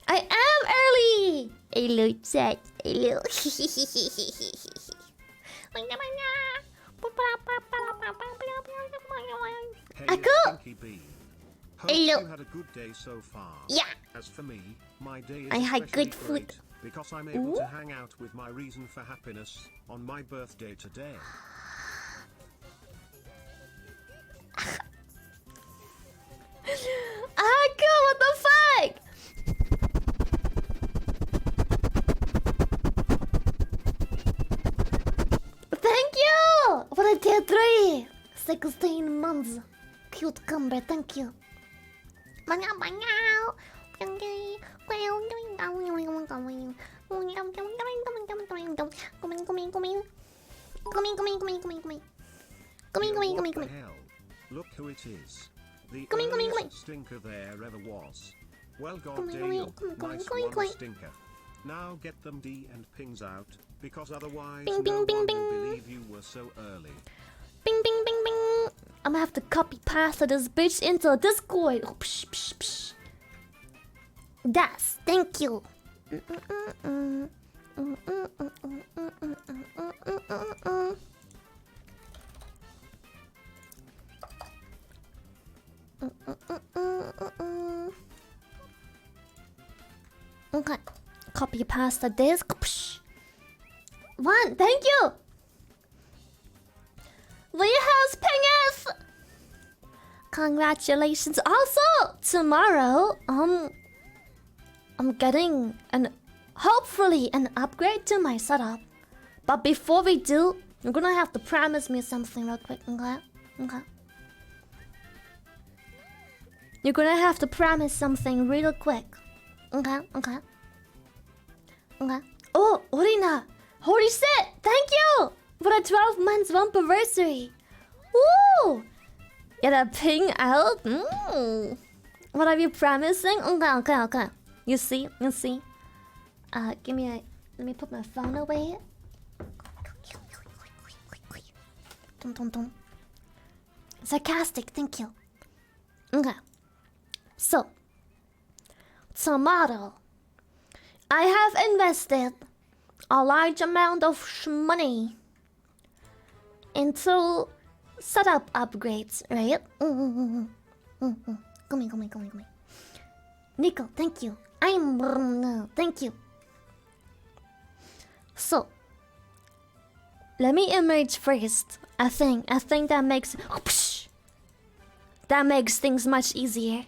I am early. Hello, chat. Hello. Hey, Stinky Bee. Hope Hello. you had a good day so far. Yeah. As for me, my day is I had especially good food. great because I'm able to hang out with my reason for happiness on my birthday today. Cool, what the fuck? Thank you for the tier 3. 16 months. Cucumber, thank you. What the hell? Look who it is. The earliest stinker there ever was. Well, god damn, nice one, stinker. Now get them D and pings out, because otherwise Bing, no bing, bing, one bing. will believe you were so early. Bing, bing, bing, bing. I'm gonna have to copy pasta this bitch into Discord. Oh, psh, psh, psh. That's thank you. Okay, copy pasta disk. Psh. One, thank you. Leah's Pingus! Congratulations. Also, tomorrow, I'm getting hopefully an upgrade to my setup. But before we do, you're gonna have to promise me something real quick, okay? Okay. You're gonna have to promise something real quick. Okay, okay. Okay. Oh, Urina! Holy shit! Thank you! For the 12 months anniversary! Woo! Get a ping out? What are you promising? Okay, okay, okay. You see? You see? Give me a... Let me put my phone away. Dum, dum, dum. Sarcastic, thank you. Okay. So, tomorrow, I have invested a large amount of money into setup upgrades, right? Come here, come here, come here, come here. Nico, thank you. Thank you. So, let me emerge first. I think that makes things much easier.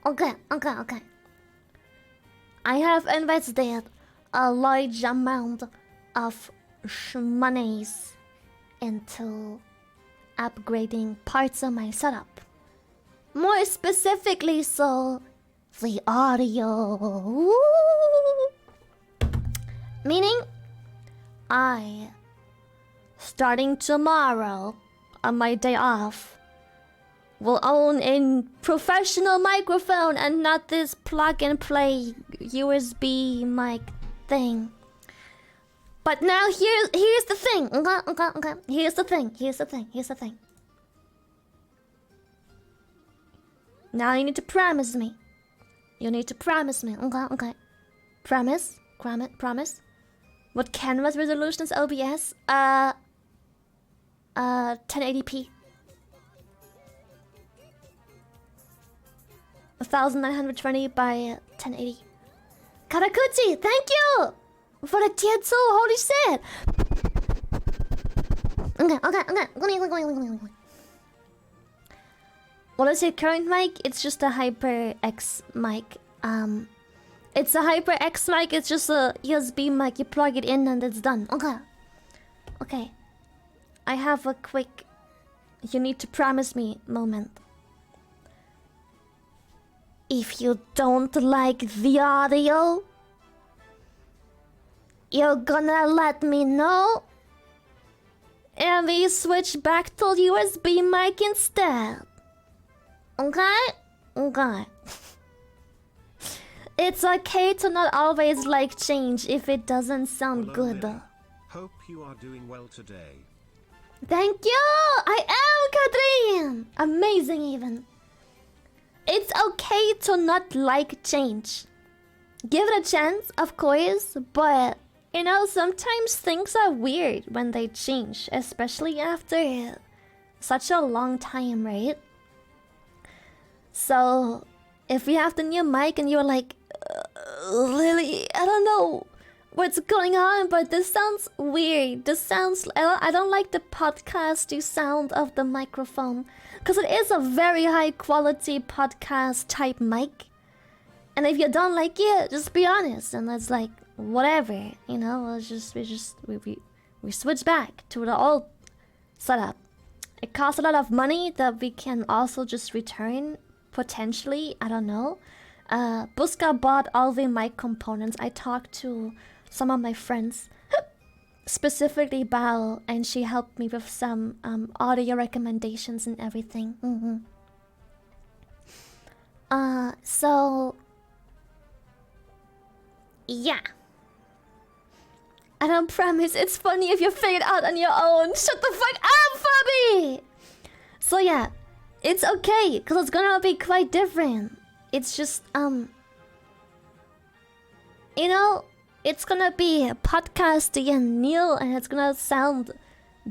Okay. I have invested a large amount of monies into upgrading parts of my setup. More specifically, so the audio. Meaning, starting tomorrow on my day off, will own a professional microphone and not this plug and play USB mic thing. But now here's the thing. Okay. Here's the thing. Now you need to promise me. Okay. Promise. What canvas resolution is OBS? 1080p. 1920 by 1080. Karakuchi, thank you for the tier 2. Holy shit. Okay. What is your current mic? It's just a HyperX mic. It's a HyperX mic. It's just a USB mic. You plug it in and it's done. Okay. I have a quick you need to promise me moment. If you don't like the audio, you're gonna let me know, and we switch back to USB mic instead. Okay? It's okay to not always like change if it doesn't sound Hello good. there. Hope you are doing well today. Thank you! I am, Katrin! Amazing, even. It's okay to not like change. Give it a chance, of course, but you know, sometimes things are weird when they change, especially after such a long time, right? So, if you have the new mic and you're like, Lily, I don't know what's going on, but this sounds weird. This sounds... I don't like the podcasty sound of the microphone. Because it is a very high quality podcast type mic. And if you don't like it, just be honest. And it's like, whatever. You know, we switch back to the old setup. It costs a lot of money that we can also just return, potentially. I don't know. Buska bought all the mic components. I talked to some of my friends, specifically Bao, and she helped me with some audio recommendations and everything. So yeah. I don't promise it's funny if you figure it out on your own. Shut the fuck up, Fabi! So yeah, it's okay, because it's gonna be quite different. It's just, you know, it's gonna be podcasty and new, and it's gonna sound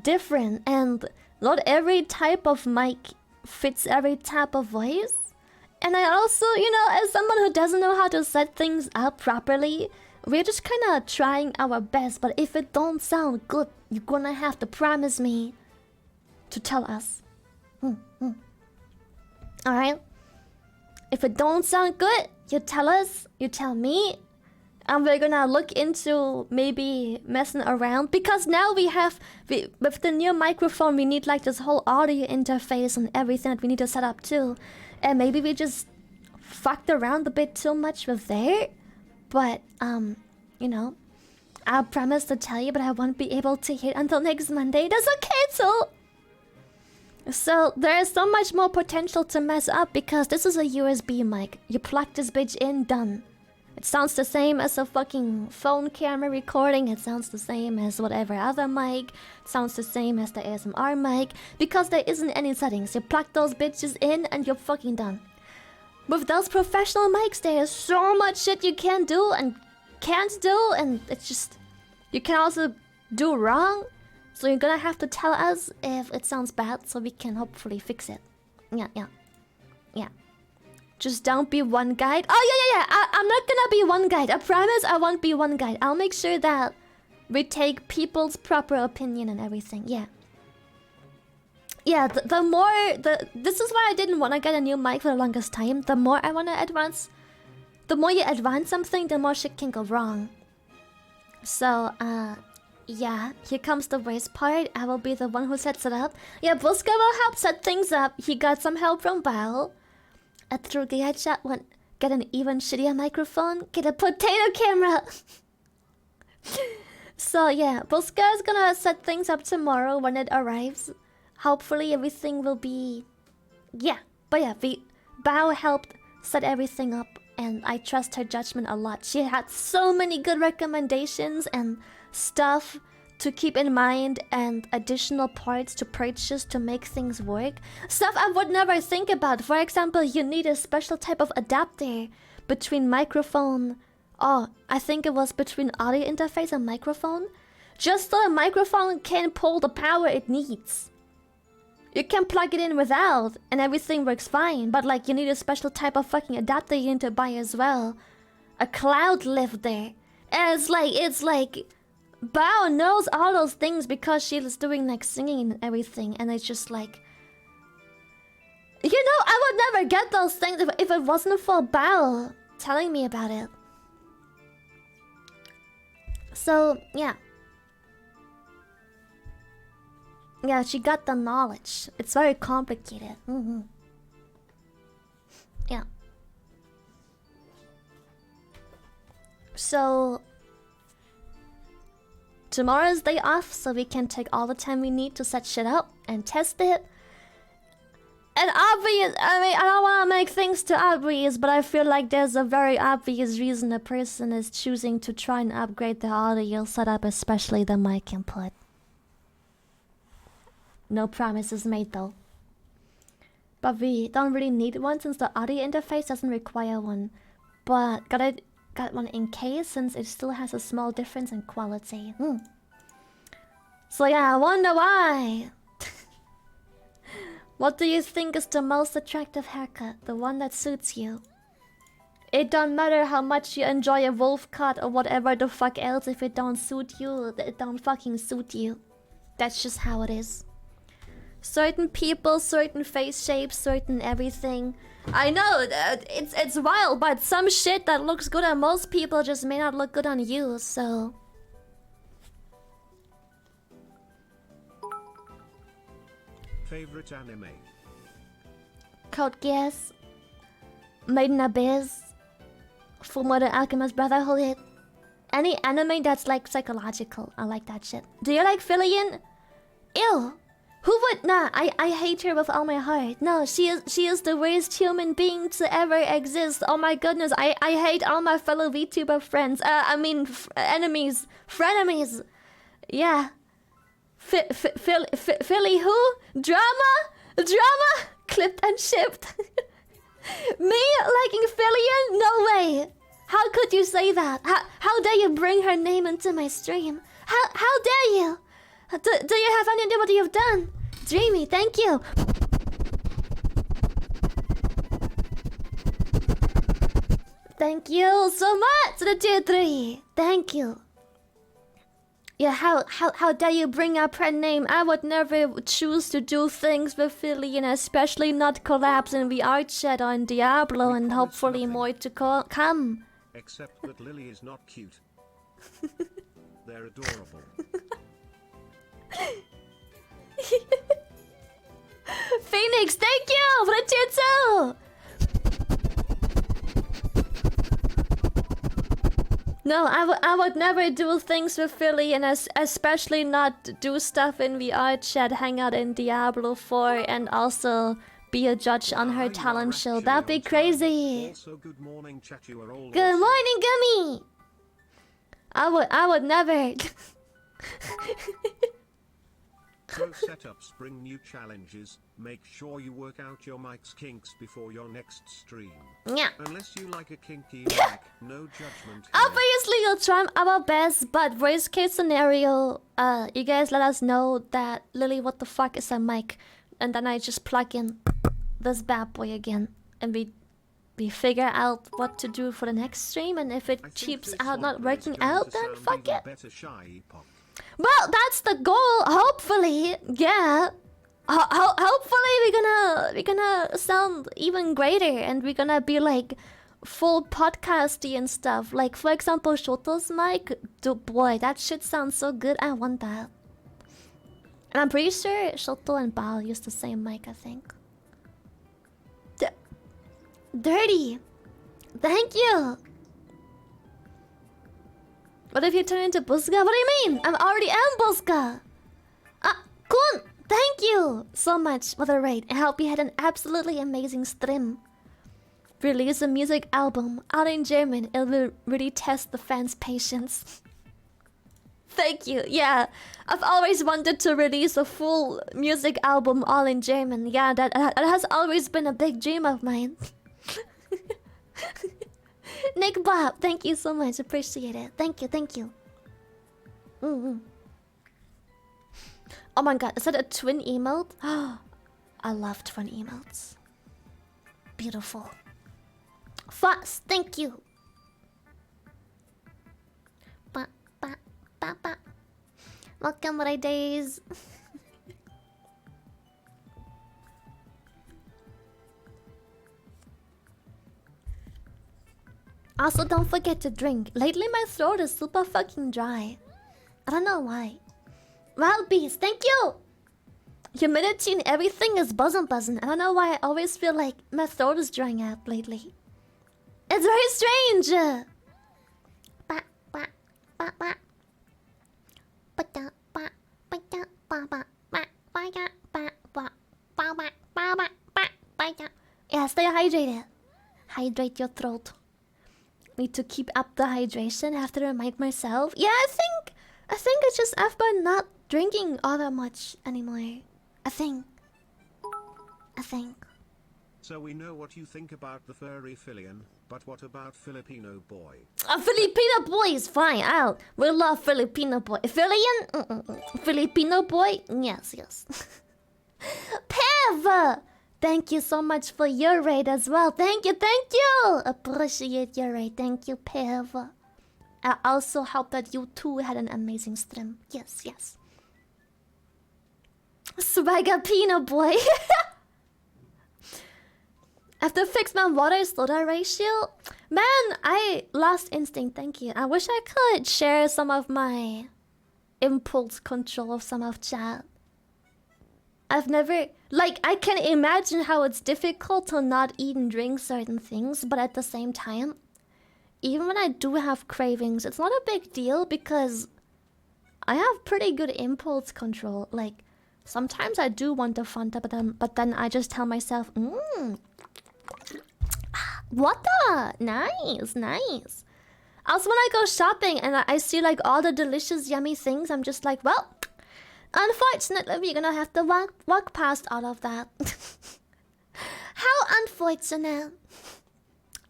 different, and not every type of mic fits every type of voice. And I also, you know, as someone who doesn't know how to set things up properly, we're just kind of trying our best. But if it don't sound good, you're gonna have to promise me to tell us. Alright? If it don't sound good, you tell us, you tell me, and we're gonna look into maybe messing around. Because now with the new microphone, we need like this whole audio interface and everything that we need to set up too. And maybe we just fucked around a bit too much with there. But, you know, I promise to tell you, but I won't be able to hear until next Monday. That's okay too! So, there is so much more potential to mess up because this is a USB mic. You plug this bitch in, done. It sounds the same as a fucking phone camera recording. It sounds the same as whatever other mic. It sounds the same as the ASMR mic. Because there isn't any settings. You plug those bitches in and you're fucking done. With those professional mics, there is so much shit you can do and can't do. And it's just... you can also do wrong. So you're gonna have to tell us if it sounds bad so we can hopefully fix it. Yeah. Just don't be one guide. Oh, yeah. I'm not gonna be one guide. I promise I won't be one guide. I'll make sure that we take people's proper opinion and everything. Yeah. Yeah, the more... this is why I didn't want to get a new mic for the longest time. The more I want to advance... the more you advance something, the more shit can go wrong. So, yeah, here comes the worst part. I will be the one who sets it up. Yeah, Buska will help set things up. He got some help from Bao. Through the headshot, went get an even shittier microphone. Get a potato camera. So yeah, Buska is gonna set things up tomorrow when it arrives. Hopefully everything will be... yeah, but yeah, Bao helped set everything up. And I trust her judgment a lot. She had so many good recommendations and stuff to keep in mind and additional parts to purchase to make things work. Stuff I would never think about. For example, you need a special type of adapter between microphone... oh, I think it was between audio interface and microphone. Just so the microphone can pull the power it needs. You can plug it in without, and everything works fine. But like, you need a special type of fucking adapter you need to buy as well. A cloud lifter. And it's like... Bao knows all those things because she was doing like singing and everything. And it's just like... you know, I would never get those things if it wasn't for Bao telling me about it. So, yeah. Yeah, she got the knowledge. It's very complicated. Yeah. So... tomorrow's day off, so we can take all the time we need to set shit up and test it. an obvious. I mean, I don't want to make things too obvious, but I feel like there's a very obvious reason a person is choosing to try and upgrade their audio setup, especially the mic input. No promises made though. But we don't really need one since the audio interface doesn't require one. But got one in case since it still has a small difference in quality. So yeah, I wonder why. What do you think is the most attractive haircut? The one that suits you. It don't matter how much you enjoy a wolf cut or whatever the fuck else. If it don't suit you, it don't fucking suit you. That's just how it is. Certain people, certain face shapes, certain everything. I know, it's wild, but some shit that looks good on most people just may not look good on you, so... Favorite anime? Code Geass, Made in Abyss, Fullmetal Alchemist Brotherhood. Any anime that's like psychological, I like that shit. Do you like Fillion? Ew! Who would? Nah, I hate her with all my heart. No, she is the worst human being to ever exist. Oh my goodness, I hate all my fellow VTuber friends. I mean, enemies, frenemies. Yeah. Philly who? Drama? Clipped and shipped. Me liking Fillion? No way. How could you say that? How dare you bring her name into my stream? How dare you? Do you have any idea what you've done? Dreamy, thank you. Thank you so much to the tier 3. Thank you. Yeah, how dare you bring up her name? I would never choose to do things with Fillion, especially not collabs in VR chat on Diablo, and hopefully more to come. Except that Lily is not cute. They're adorable. Phoenix, thank you for the tier 2. No, I would never do things with Philly, and especially not do stuff in VR chat, hang out in Diablo 4, and also be a judge on her talent show. That'd be crazy. Also, good morning, chat. You are all good morning, Gummy. I would never. Pro setups bring new challenges. Make sure you work out your mic's kinks before your next stream. Yeah. Unless you like a kinky mic, no judgment here. Obviously, we'll try our best, but worst case scenario, you guys let us know that Lily, what the fuck is a mic, and then I just plug in this bad boy again, and we figure out what to do for the next stream, and if it cheaps out not working out, then fuck it. Well, that's the goal. Hopefully, yeah. Hopefully, we're gonna sound even greater, and we're gonna be like full podcasty and stuff. Like for example, Shoto's mic. Boy, that shit sounds so good. I want that. And I'm pretty sure Shoto and Bao use the same mic. I think. Dirty. Thank you. What if you turn into Buska? What do you mean? I'm already am Buska. Kun, thank you so much for the raid. I hope you had an absolutely amazing stream. Release a music album out in German. It will really test the fans' patience. Thank you. Yeah, I've always wanted to release a full music album all in German. Yeah, that has always been a big dream of mine. Nick Bob, thank you so much. Appreciate it. Thank you. Oh my god, is that a twin emote? I love twin emotes. Beautiful. Fast, thank you. Welcome, my days. Also, don't forget to drink. Lately, my throat is super fucking dry. I don't know why. Wild Beast, thank you! Humidity and everything is buzzing. I don't know why I always feel like my throat is drying out lately. It's very strange! Yeah, stay hydrated. Hydrate your throat. Need to keep up the hydration. Have to remind myself. Yeah, I think it's just I've been not drinking all that much anymore. I think. So we know what you think about the furry Filian, but what about Filipino boy? A Filipino boy is fine. We love Filipino boy. Filian? Filipino boy? Yes. Pev! Thank you so much for your raid as well. Thank you. Appreciate your raid. Thank you, Pev. I also hope that you too had an amazing stream. Yes. Swagapino boy. I have to fix my water soda ratio. Man, I lost instinct. Thank you. I wish I could share some of my impulse control of some of chat. I've never... Like, I can imagine how it's difficult to not eat and drink certain things, but at the same time, even when I do have cravings, it's not a big deal because I have pretty good impulse control. Like, sometimes I do want the Fanta, but then I just tell myself, what the? Nice. Also, when I go shopping and I see like all the delicious, yummy things, I'm just like, well, unfortunately, we're gonna have to walk past all of that. How unfortunate.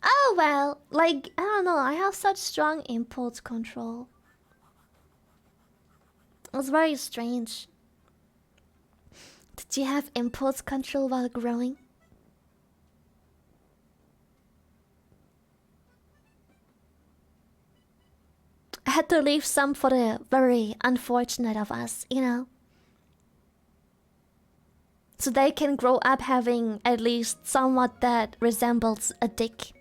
Oh well, like, I don't know, I have such strong impulse control. It's very strange. Did you have impulse control while growing? I had to leave some for the very unfortunate of us, you know? So they can grow up having at least somewhat that resembles a dick.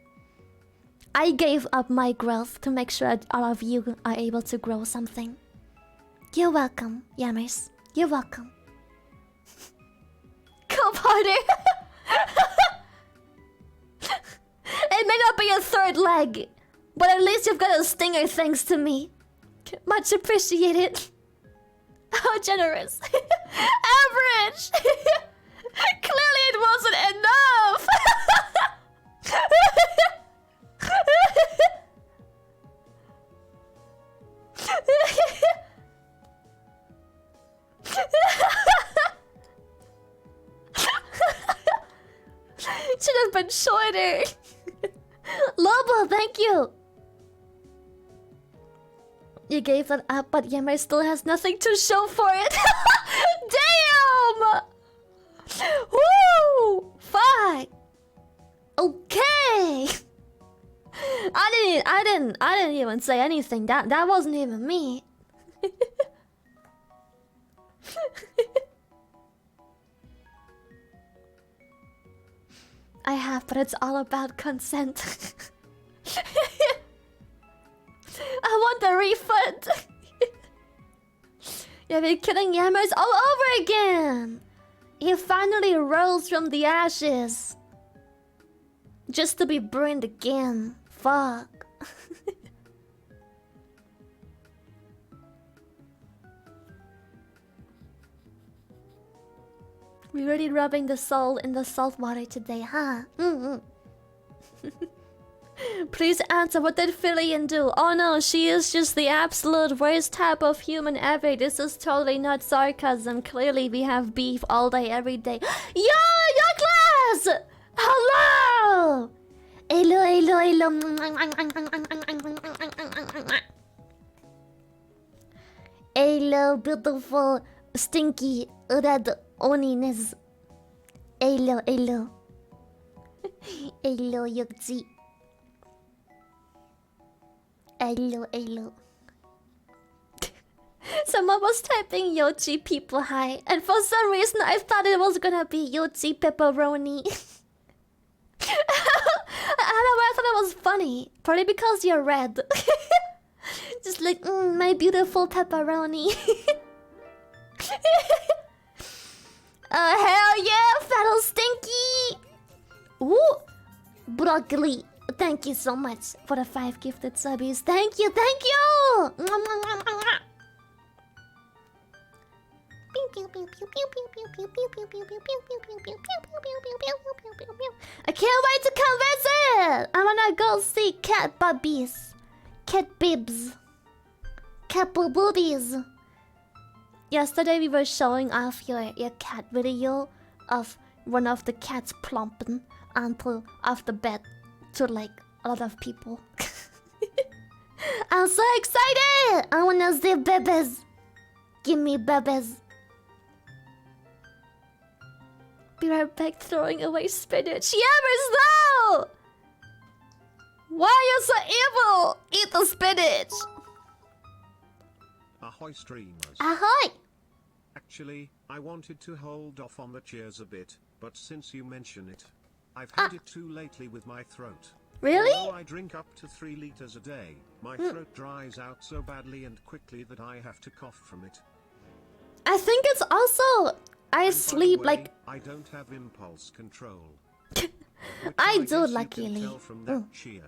I gave up my growth to make sure that all of you are able to grow something. You're welcome, Yammers. You're welcome. Go party! It may not be a third leg, but at least you've got a stinger thanks to me. Much appreciated. How generous. Average! Clearly it wasn't enough! Should have been shorter. Lobo, thank you. You gave that up, but Yammer still has nothing to show for it. Damn! Woo! Fuck! Okay! I didn't even say anything. That wasn't even me. I have, but it's all about consent. I want the refund. You've been killing Yammers all over again. He finally rose from the ashes. Just to be burned again. Fuck. We're really rubbing the salt in the salt water today, huh? Please answer, what did Filian do? Oh no, she is just the absolute worst type of human ever. This is totally not sarcasm. Clearly we have beef all day, every day. Yo, your class! Hello! Hello. Hello, beautiful, stinky, red oniness. Hello. Hello, Yogzi. Hello. Someone was typing Yochi people hi, and for some reason I thought it was gonna be Yochi pepperoni. I don't know why I thought it was funny. Probably because you're red. Just like, my beautiful pepperoni. Hell yeah, Fatal Stinky! Ooh, broccoli. Thank you so much for the 5 gifted subbies. Thank you! I can't wait to come visit! I wanna go see cat bubbies. Cat bibs. Cat boobies. Yesterday we were showing off your cat video of one of the cats plumping onto off the bed to like a lot of people. I'm so excited! I wanna see babies. Give me babies. Be right back throwing away spinach. Yammers, no! Why are you so evil? Eat the spinach. Ahoy streamers. Ahoy! Actually, I wanted to hold off on the cheers a bit, but since you mention it, I've had it too lately with my throat. Really? Although I drink up to 3 liters a day, my throat dries out so badly and quickly that I have to cough from it. I think it's also I And sleep by the way, like I don't have impulse control. I Which do, guess you can luckily. tell from that cheer.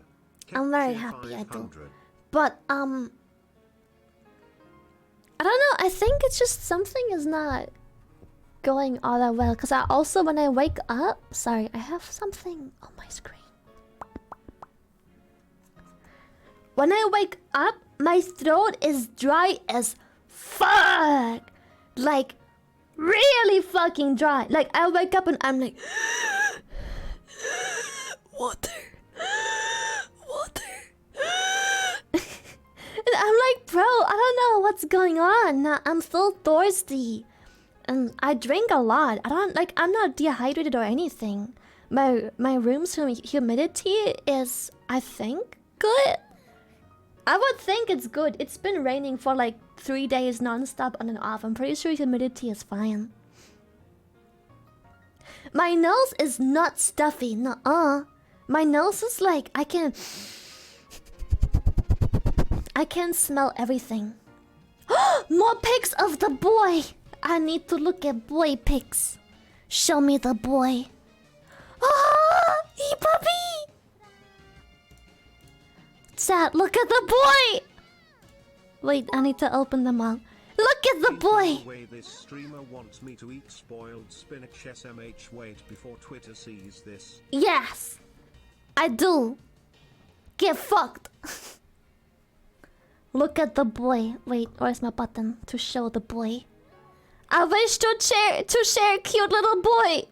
I'm very Cheer happy I do. 500. But I don't know, I think it's just something is not going all that well. Cause I also when I wake up, sorry, I have something on my screen. When I wake up, my throat is dry as fuck. Like really fucking dry. Like I wake up and I'm like water. And I'm like, bro, I don't know what's going on. I'm so thirsty. And I drink a lot. I'm not dehydrated or anything. My room's humidity is, I think, good. I would think it's good. It's been raining for like 3 days non-stop on and off. I'm pretty sure humidity is fine. My nose is not stuffy. Nuh-uh. My nose is like, I can smell everything. More pics of the boy. I need to look at boy pics. Show me the boy. Ah, he puppy. Chat, look at the boy. Wait, I need to open them all. Look at the boy. The way this streamer wants me to eat spoiled spinach SMH. Wait before Twitter sees this. Yes, I do. Get fucked. Look at the boy. Wait, where's my button to show the boy? I wish to share cute little boy.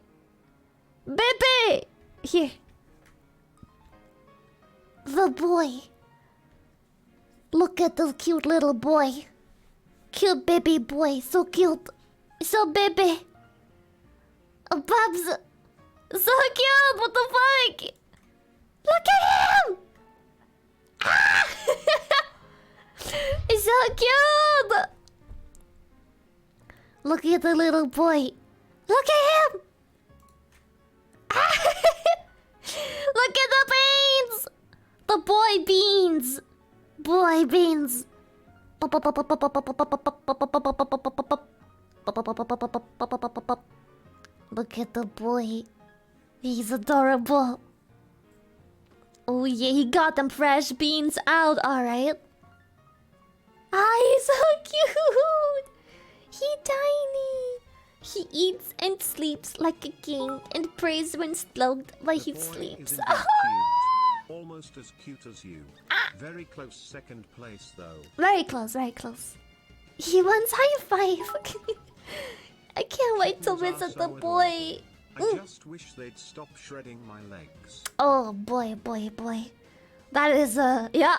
Baby, here. The boy. Look at the cute little boy. Cute baby boy, so cute, so baby. Bubs, so cute. What the fuck? Look at him. Ah! It's so cute! Look at the little boy. Look at him! Look at the beans! The boy beans! Boy beans! Look at the boy. He's adorable. Oh yeah, he got them fresh beans out, alright. Ah, he's so cute! He tiny! He eats and sleeps like a king and prays when slugged while he sleeps. Almost as cute as you. Very close second place though. Very close, very close. He wants high five. I can't wait to visit the boy. I just wish they'd stop shredding my legs. Oh boy, boy, boy. That is yeah.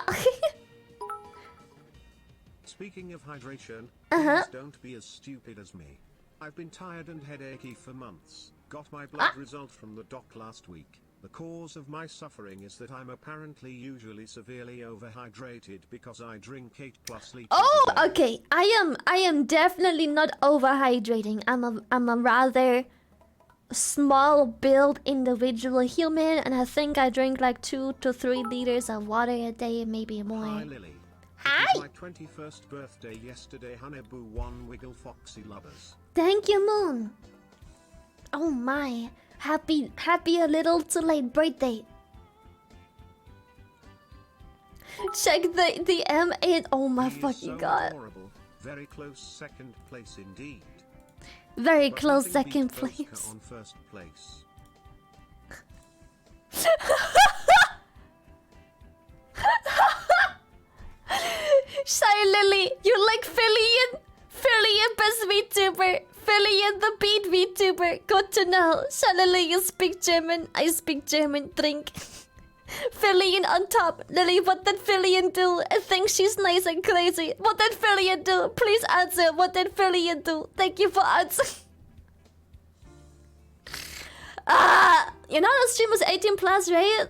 Speaking of hydration, please don't be as stupid as me. I've been tired and headachy for months. Got my blood result from the doc last week. The cause of my suffering is that I'm apparently usually severely overhydrated because I drink 8+ liters. Oh, okay. I am definitely not overhydrating. I'm a rather small build individual human, and I think I drink like 2 to 3 liters of water a day, maybe more. Hi Lily. Hi. It was my 21st birthday yesterday. Honeyboo 1 Wiggle Foxy Lovers. Thank you, Moon. Oh my. Happy a little too late birthday. Check the M8. Oh my He is fucking so god. adorable. Very close second place indeed. Very But close nothing second beats Orca place. on first place. Shy Lily, you like Phillian? Phillian best VTuber. Phillian the beat VTuber. Good to know. Shy Lily, you speak German. I speak German. Drink. Phillian on top. Lily, what did Phillian do? I think she's nice and crazy. What did Phillian do? Please answer. What did Phillian do? Thank you for answering. You know the stream was 18 plus, right?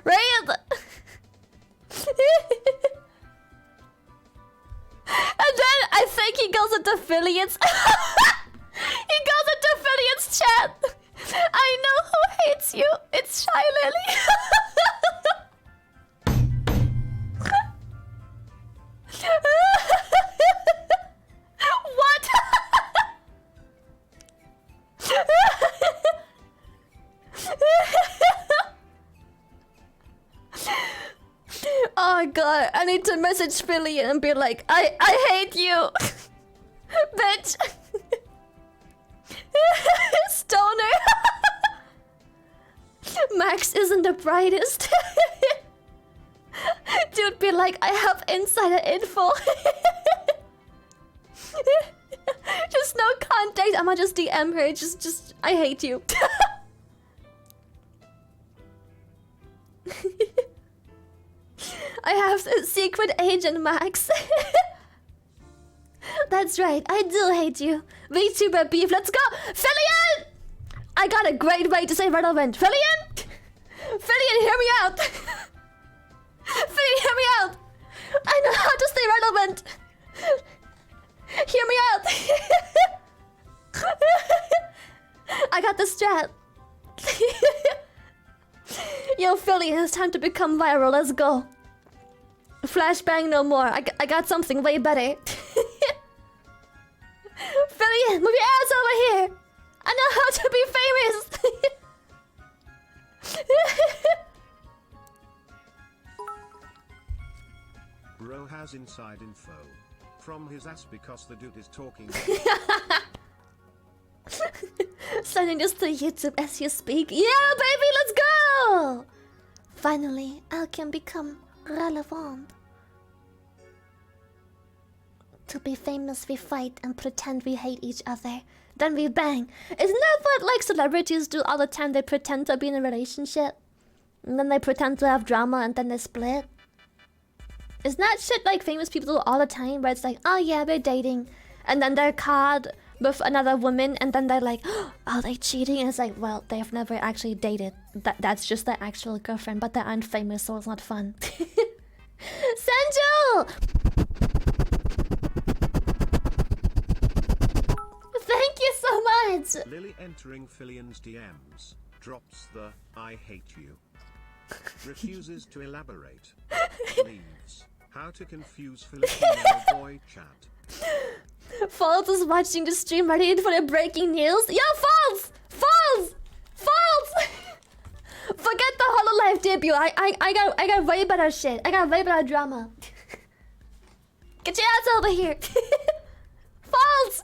Right? And then I think he goes into affiliates. He goes into affiliates chat. I know who hates you. It's Shy Lily. What? Oh god, I need to message Philly and be like, I hate you. Bitch. Stoner. Max isn't the brightest. Dude be like, I have insider info. Just no contact, I'ma just DM her, just I hate you. I have a secret agent, Max. That's right, I do hate you. VTuber beef, let's go! Phillian! I got a great way to say relevant. Phillian! Phillian, hear me out! Phillian, hear me out! I know how to stay relevant! Hear me out! I got the strat. Yo, Phillian, it's time to become viral, let's go. Flashbang no more. I got something way better. Phillian, move your ass over here. I know how to be famous. Bro has inside info from his ass because the dude is talking. Sending this to YouTube as you speak. Yeah, baby, let's go. Finally, I can become relevant. To be famous, we fight and pretend we hate each other. Then we bang. Isn't that what like celebrities do all the time? They pretend to be in a relationship. And then they pretend to have drama and then they split. Isn't that shit like famous people do all the time? Where it's like, oh yeah, we're dating. And then they're caught with another woman and then they're like, oh, are they cheating? And it's like, well, they've never actually dated. That's just their actual girlfriend, but they aren't famous, so it's not fun. Sanjo! Thank you so much! Lily entering Phillian's DMs, drops the I hate you. Refuses to elaborate. Leaves. How to confuse Filipino boy chat. Falls is watching the stream ready for the breaking news. Yo, Falls! Falls! Falls! Forget the HoloLive debut. I got way better shit. I got way better drama. Get your ass over here. Falls!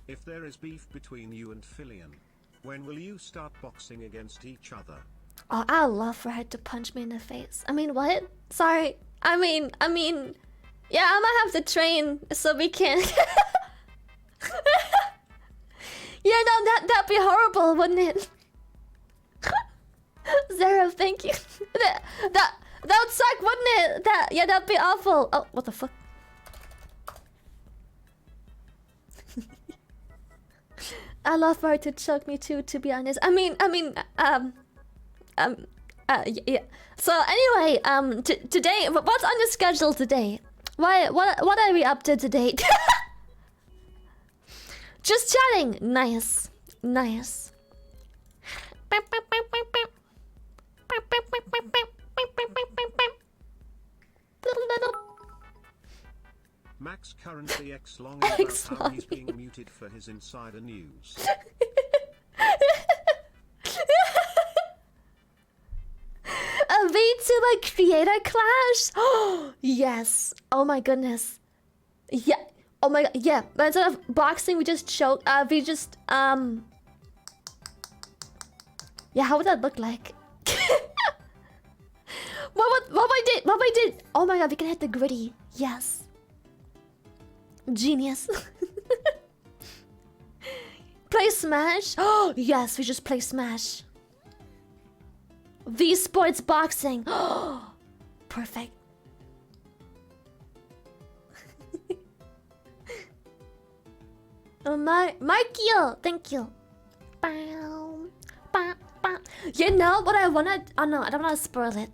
If there is beef between you and Phillian, when will you start boxing against each other? Oh, I'd love for her to punch me in the face. I mean, what? Sorry. I mean, yeah, I might have to train so we can. Yeah, no, that'd be horrible, wouldn't it? Zero, thank you. That would suck, wouldn't it? That'd be awful. Oh, what the fuck? I love for her to choke me too, to be honest. Yeah. So anyway, today, what's on the schedule today? What are we up to today? Just chatting. Nice. Nice. Max currently X long about how he's being muted for his insider news. A VTuber creator clash? Oh, yes. Oh my goodness. Yeah. Oh my god. Yeah. But instead of boxing, we just choke. We just Yeah. How would that look like? What I did? Oh my god. We can hit the gritty. Yes. Genius. Play Smash. Oh yes. We just play Smash. V Sports Boxing. Oh, perfect. Oh my, Markio, thank you. Bow, bow, bow. You know what I wanna? Oh no, I don't wanna spoil it.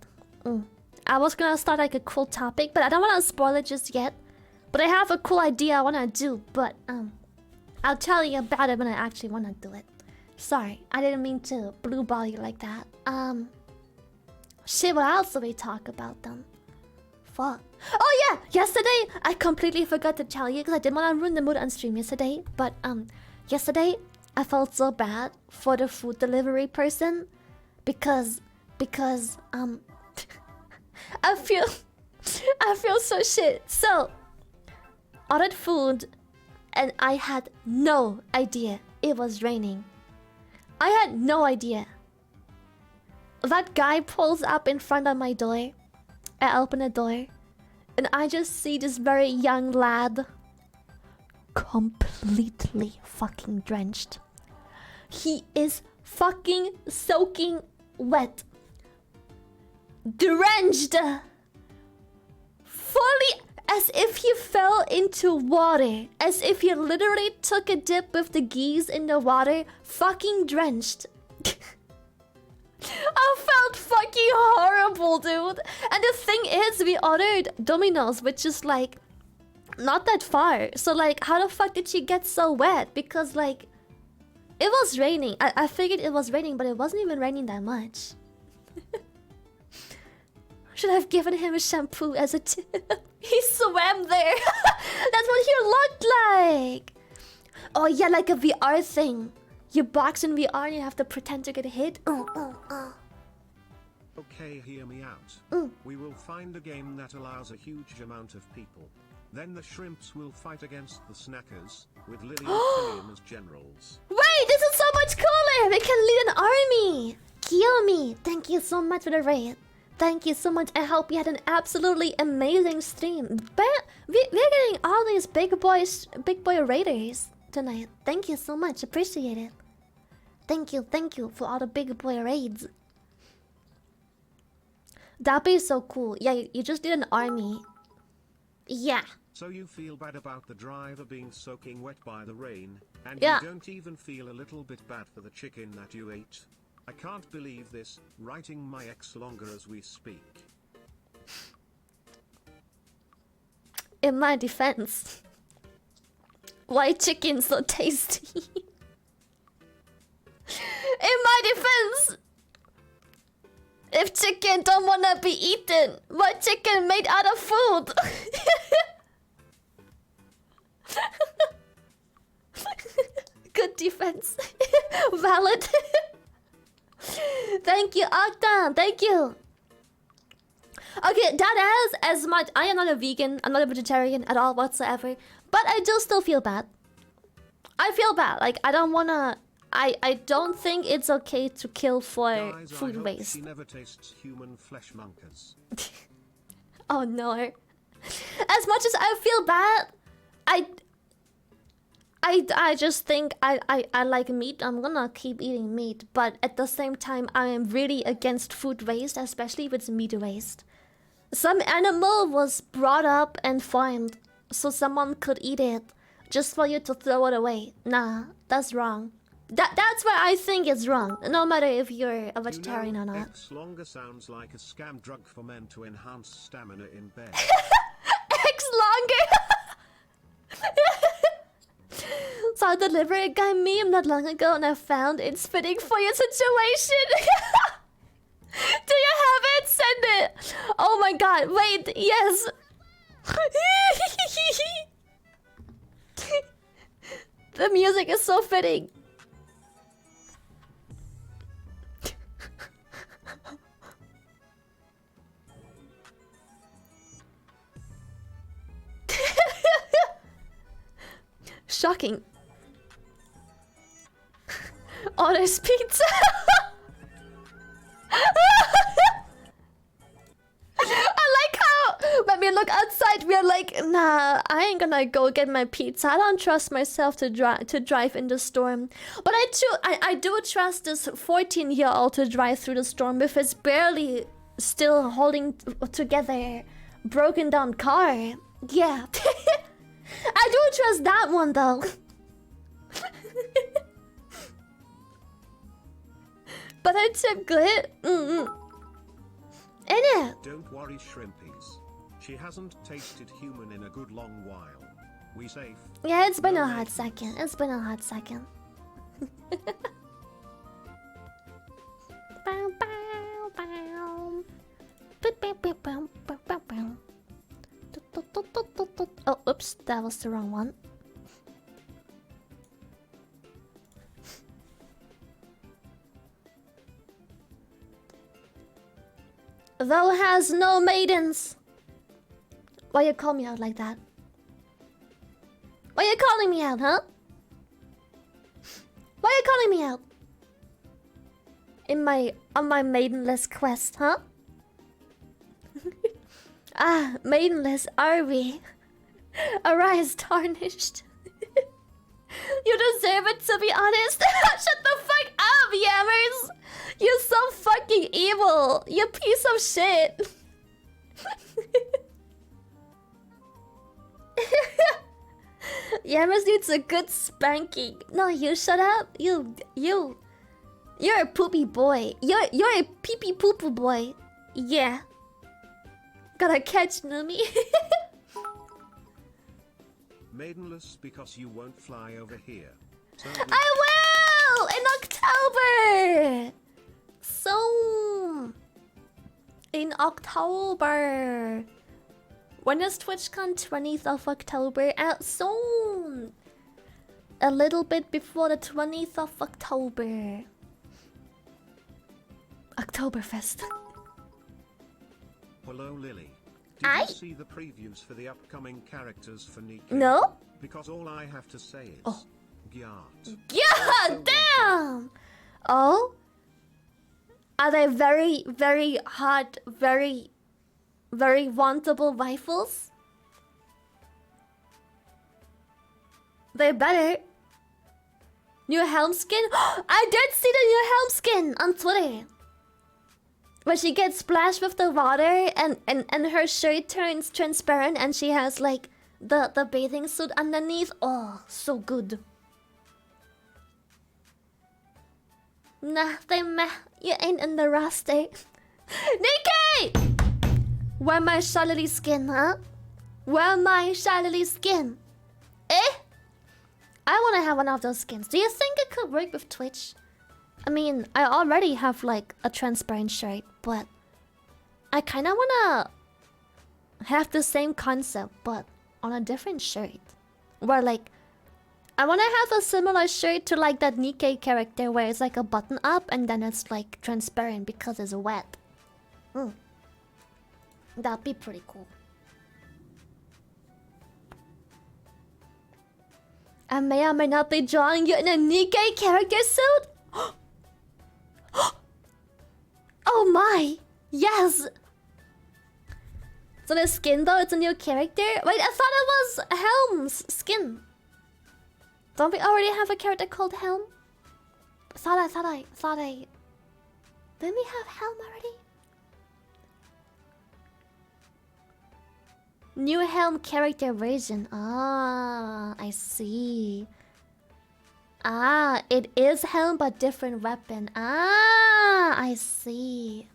I was gonna start like a cool topic, but I don't wanna spoil it just yet. But I have a cool idea I wanna do, but I'll tell you about it when I actually wanna do it. Sorry, I didn't mean to blue ball you like that. Shit, what else do we talk about then? Fuck. Oh yeah, yesterday I completely forgot to tell you because I didn't want to ruin the mood on stream yesterday. But yesterday I felt so bad for the food delivery person because I feel so shit. So ordered food and I had no idea it was raining. I had no idea. That guy pulls up in front of my door. I open the door and I just see this very young lad completely fucking drenched. He is fucking soaking wet. Drenched. Fully as if he fell into water. As if he literally took a dip with the geese in the water. Fucking drenched. I felt fucking horrible, dude. And the thing is, we ordered Domino's, which is like not that far. So like, how the fuck did she get so wet? Because like, it was raining. I figured it was raining, but it wasn't even raining that much. Should have given him a shampoo as a tip. He swam there. That's what he looked like. Oh yeah, like a VR thing. You box in VR and you have to pretend to get hit. Okay, hear me out. We will find a game that allows a huge amount of people. Then the shrimps will fight against the snackers, with Lily and Killian as generals. Wait, this is so much cooler! We can lead an army! Kiyomi, thank you so much for the raid. Thank you so much. I hope you had an absolutely amazing stream. We're getting all these big boy raiders tonight. Thank you so much. Appreciate it. Thank you for all the big boy raids. That'd be so cool. Yeah, you just did an army. Yeah. So you feel bad about the driver being soaking wet by the rain, and Yeah. you don't even feel a little bit bad for the chicken that you ate? I can't believe this, writing my ex longer as we speak. In my defense, why chicken so tasty? In my defense, if chicken don't wanna be eaten, what chicken made out of food? Good defense. Valid. Thank you, Octa. Thank you. Okay, that is as much. I am not a vegan. I'm not a vegetarian at all whatsoever. But I do still feel bad. I feel bad. Like, I don't wanna. I don't think it's okay to kill for Guys, food I hope waste. she never tastes human flesh monkers. Oh no. As much as I feel bad, I just think I like meat. I'm gonna keep eating meat, but at the same time I am really against food waste, especially if it's meat waste. Some animal was brought up and farmed so someone could eat it just for you to throw it away. Nah, that's wrong. That's where I think it's wrong, no matter if you're a vegetarian or not. X longer sounds like a scam drug for men to enhance stamina in bed. X longer. Saw a delivery guy meme not long ago and I found it's fitting for your situation. Do you have it? Send it. Oh my god, wait, yes. The music is so fitting. Shocking. Oh, there's pizza. I like how when we look outside, we're like, nah, I ain't gonna go get my pizza. I don't trust myself to drive in the storm. But I do trust this 14-year-old to drive through the storm with his barely still holding together broken down car. Yeah. I do trust that one though. But I took it. Innit? Don't worry, shrimpies. She hasn't tasted human in a good long while. We safe. Yeah, it's been a hot second. It's been a hot second. Bow, bow, bow. Bow, bow, bow, bow, bow, bow, bow. Oh, oops, that was the wrong one. Thou has no maidens. Why you call me out like that? Why you calling me out, huh? Why you calling me out? On my maidenless quest, huh? Ah, maidenless are we? Arise tarnished. You deserve it, to be honest. Shut the fuck up, Yammers! You're so fucking evil! You piece of shit! Yammers needs a good spanking. No, you shut up. You're a poopy boy. You're a pee-pee poo-poo boy. Yeah. Gotta catch Numi. Maidenless because you won't fly over here. So I will! In October! So... in October. When is TwitchCon? 20th of October. Soon! A little bit before the 20th of October. Oktoberfest. Hello, Lily. Did you see the previews for the upcoming characters for Nika? No? Because all I have to say is... Oh. Gyat. Yeah, damn! Oh? Are they very, very hot, very, very wantable rifles? They better. New helm skin? I did see the new helm skin on Twitter. Where she gets splashed with the water and her shirt turns transparent and she has like the bathing suit underneath. Oh, so good. Nah, you ain't in the roster. Nikki! Wear my Charlotte skin, huh? Wear my Charlotte skin. Eh? I wanna have one of those skins. Do you think it could work with Twitch? I mean, I already have like a transparent shirt, but I kinda wanna have the same concept, but on a different shirt. Where like, I wanna have a similar shirt to like that Nikkei character where it's like a button up and then it's like transparent because it's wet. That'd be pretty cool. I may or may not be drawing you in a Nikkei character suit? Oh my! Yes! So the skin though, it's a new character? Wait, I thought it was Helm's skin. Don't we already have a character called Helm? Thought I... Didn't we have Helm already? New Helm character version. Ah, I see. Ah, it is Helm but different weapon. Ah, I see.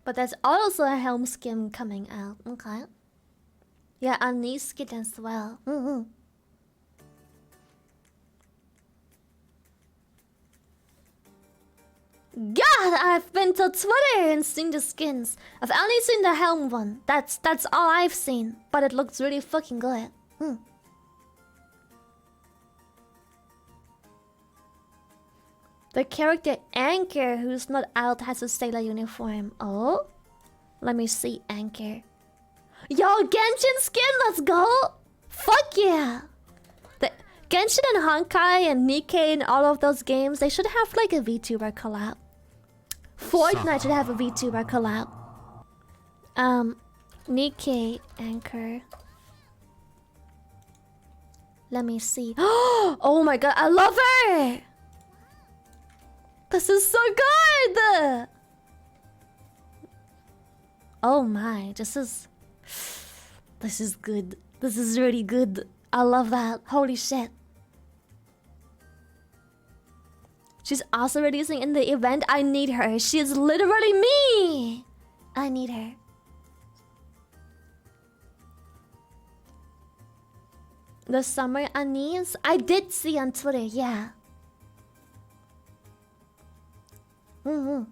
But there's also a Helm skin coming out. Okay. Yeah, a knee skin as well. God, I've been to Twitter and seen the skins. I've only seen the Helm one. That's all I've seen. But it looks really fucking good. The character Anchor, who's not out, has a sailor uniform. Oh? Let me see Anchor. Yo, Genshin skin, let's go! Fuck yeah! The Genshin and Honkai and Nikkei and all of those games, they should have like a VTuber collab. Fortnite should have a VTuber collab. Nikkei Anchor. Let me see. Oh my god, I love her! This is so good! Oh my, this is good. This is really good. I love that. Holy shit. She's also releasing in the event. I need her. She is literally me. I need her. The summer anise? I did see on Twitter, yeah. You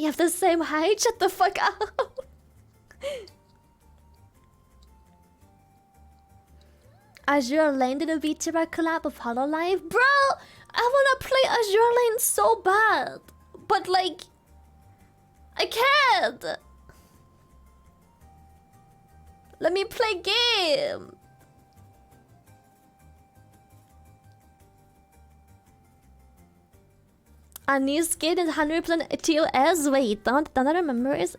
have the same height? Shut the fuck up. Azure Lane did a VTuber collab of Hololive? Bro, I wanna play Azure Lane so bad. But like, I can't. Let me play game. Anise skin is 100% TOS. Wait, don't I remember is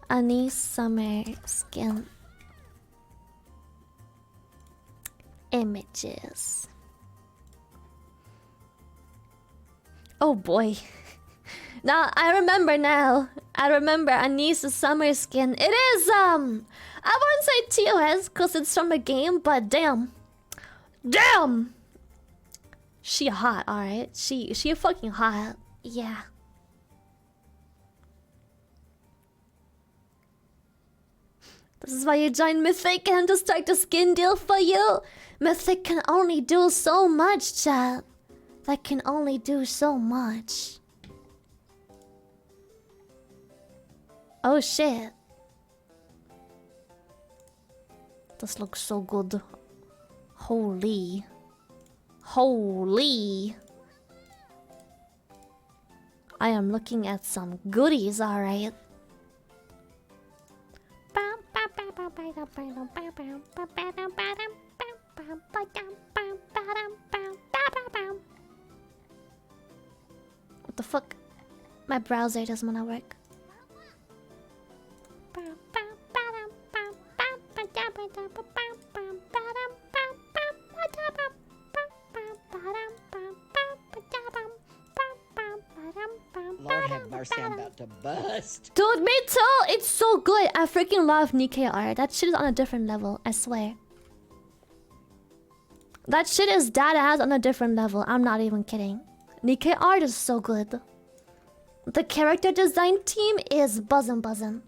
Anise summer skin. Images. Oh boy. Now I remember now. I remember Anise's summer skin. It is I wouldn't say TOS because it's from a game, but damn. Damn! She hot, alright? She fucking hot. Yeah. This is why you join Mythic and to start a skin deal for you. Mythic can only do so much, chat. That can only do so much. Oh shit. This looks so good. Holy. Holy. I am looking at some goodies, alright. What the fuck? My browser doesn't wanna work. Lord have mercy, I'm about to bust. Dude, me too! It's so good! I freaking love Nikkei art. That shit is on a different level, I swear. That shit is dad ass on a different level. I'm not even kidding. Nikkei art is so good. The character design team is buzzin'.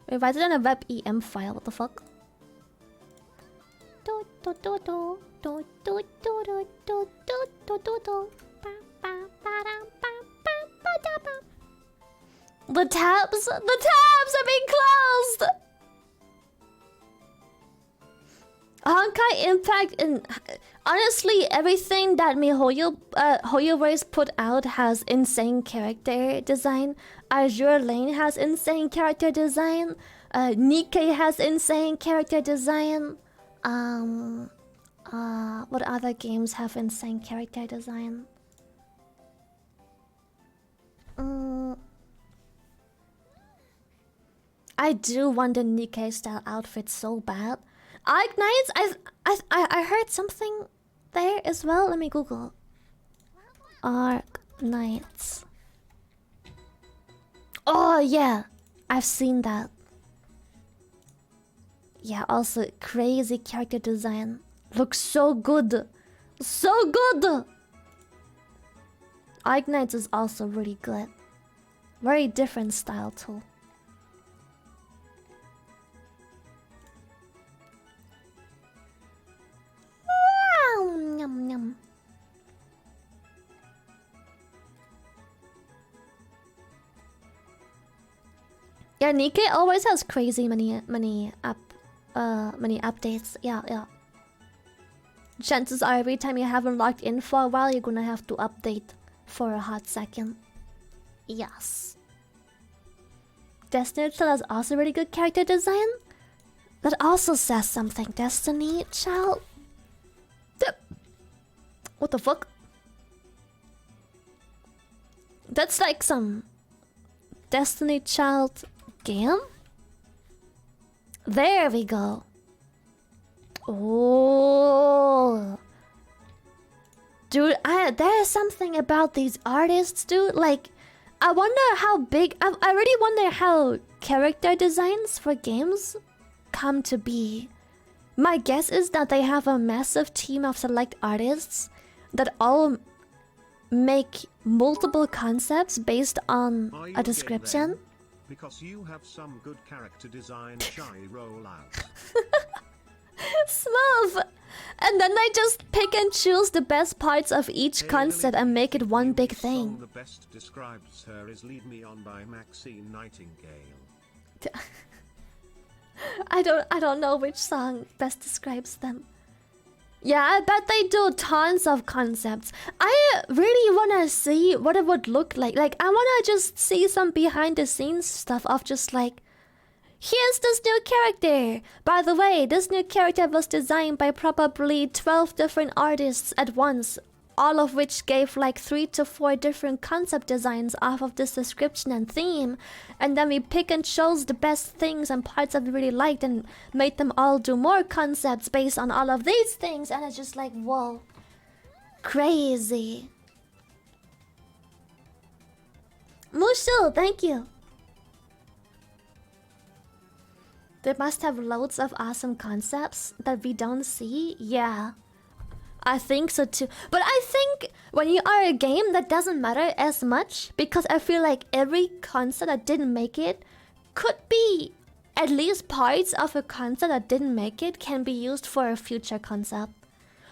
Wait, why is it in a WebEM file? What the fuck? The tabs are being closed. Honkai Impact and honestly, everything that Hoyo Race put out has insane character design. Azure Lane has insane character design. Nikkei has insane character design. What other games have insane character design? I do want the Nikkei style outfit so bad. Arknights, I heard something there as well. Let me Google. Arknights. Oh yeah, I've seen that. Yeah, also crazy character design. Looks so good. So good! Arknights is also really good. Very different style too. Yum, yum. Yeah, Nikkei always has crazy many updates. Yeah, yeah. Chances are every time you haven't logged in for a while, you're gonna have to update for a hot second. Yes. Destiny Child has also really good character design. That also says something. Destiny Child. What the fuck? That's like some Destiny Child game? There we go. Oh. Dude, there's something about these artists, dude. Like, I wonder how big... I really wonder how character designs for games come to be. My guess is that they have a massive team of select artists that all make multiple concepts based on a description. Because you have some good character design shy rollout. Smooth! And then they just pick and choose the best parts of each concept and make it one big thing. The best describes her is Lead Me On by Maxine Nightingale. I don't know which song best describes them. Yeah, I bet they do tons of concepts. I really wanna see what it would look like. Like, I wanna just see some behind the scenes stuff of just like, here's this new character. By the way, this new character was designed by probably 12 different artists at once, all of which gave like 3 to 4 different concept designs off of this description and theme. And then we pick and chose the best things and parts that we really liked and made them all do more concepts based on all of these things. And it's just like, whoa, crazy. Mushu, thank you. They must have loads of awesome concepts that we don't see. Yeah, I think so too. But I think when you are a game, that doesn't matter as much, because I feel like every concept that didn't make it could be at least parts of a concept that didn't make it can be used for a future concept.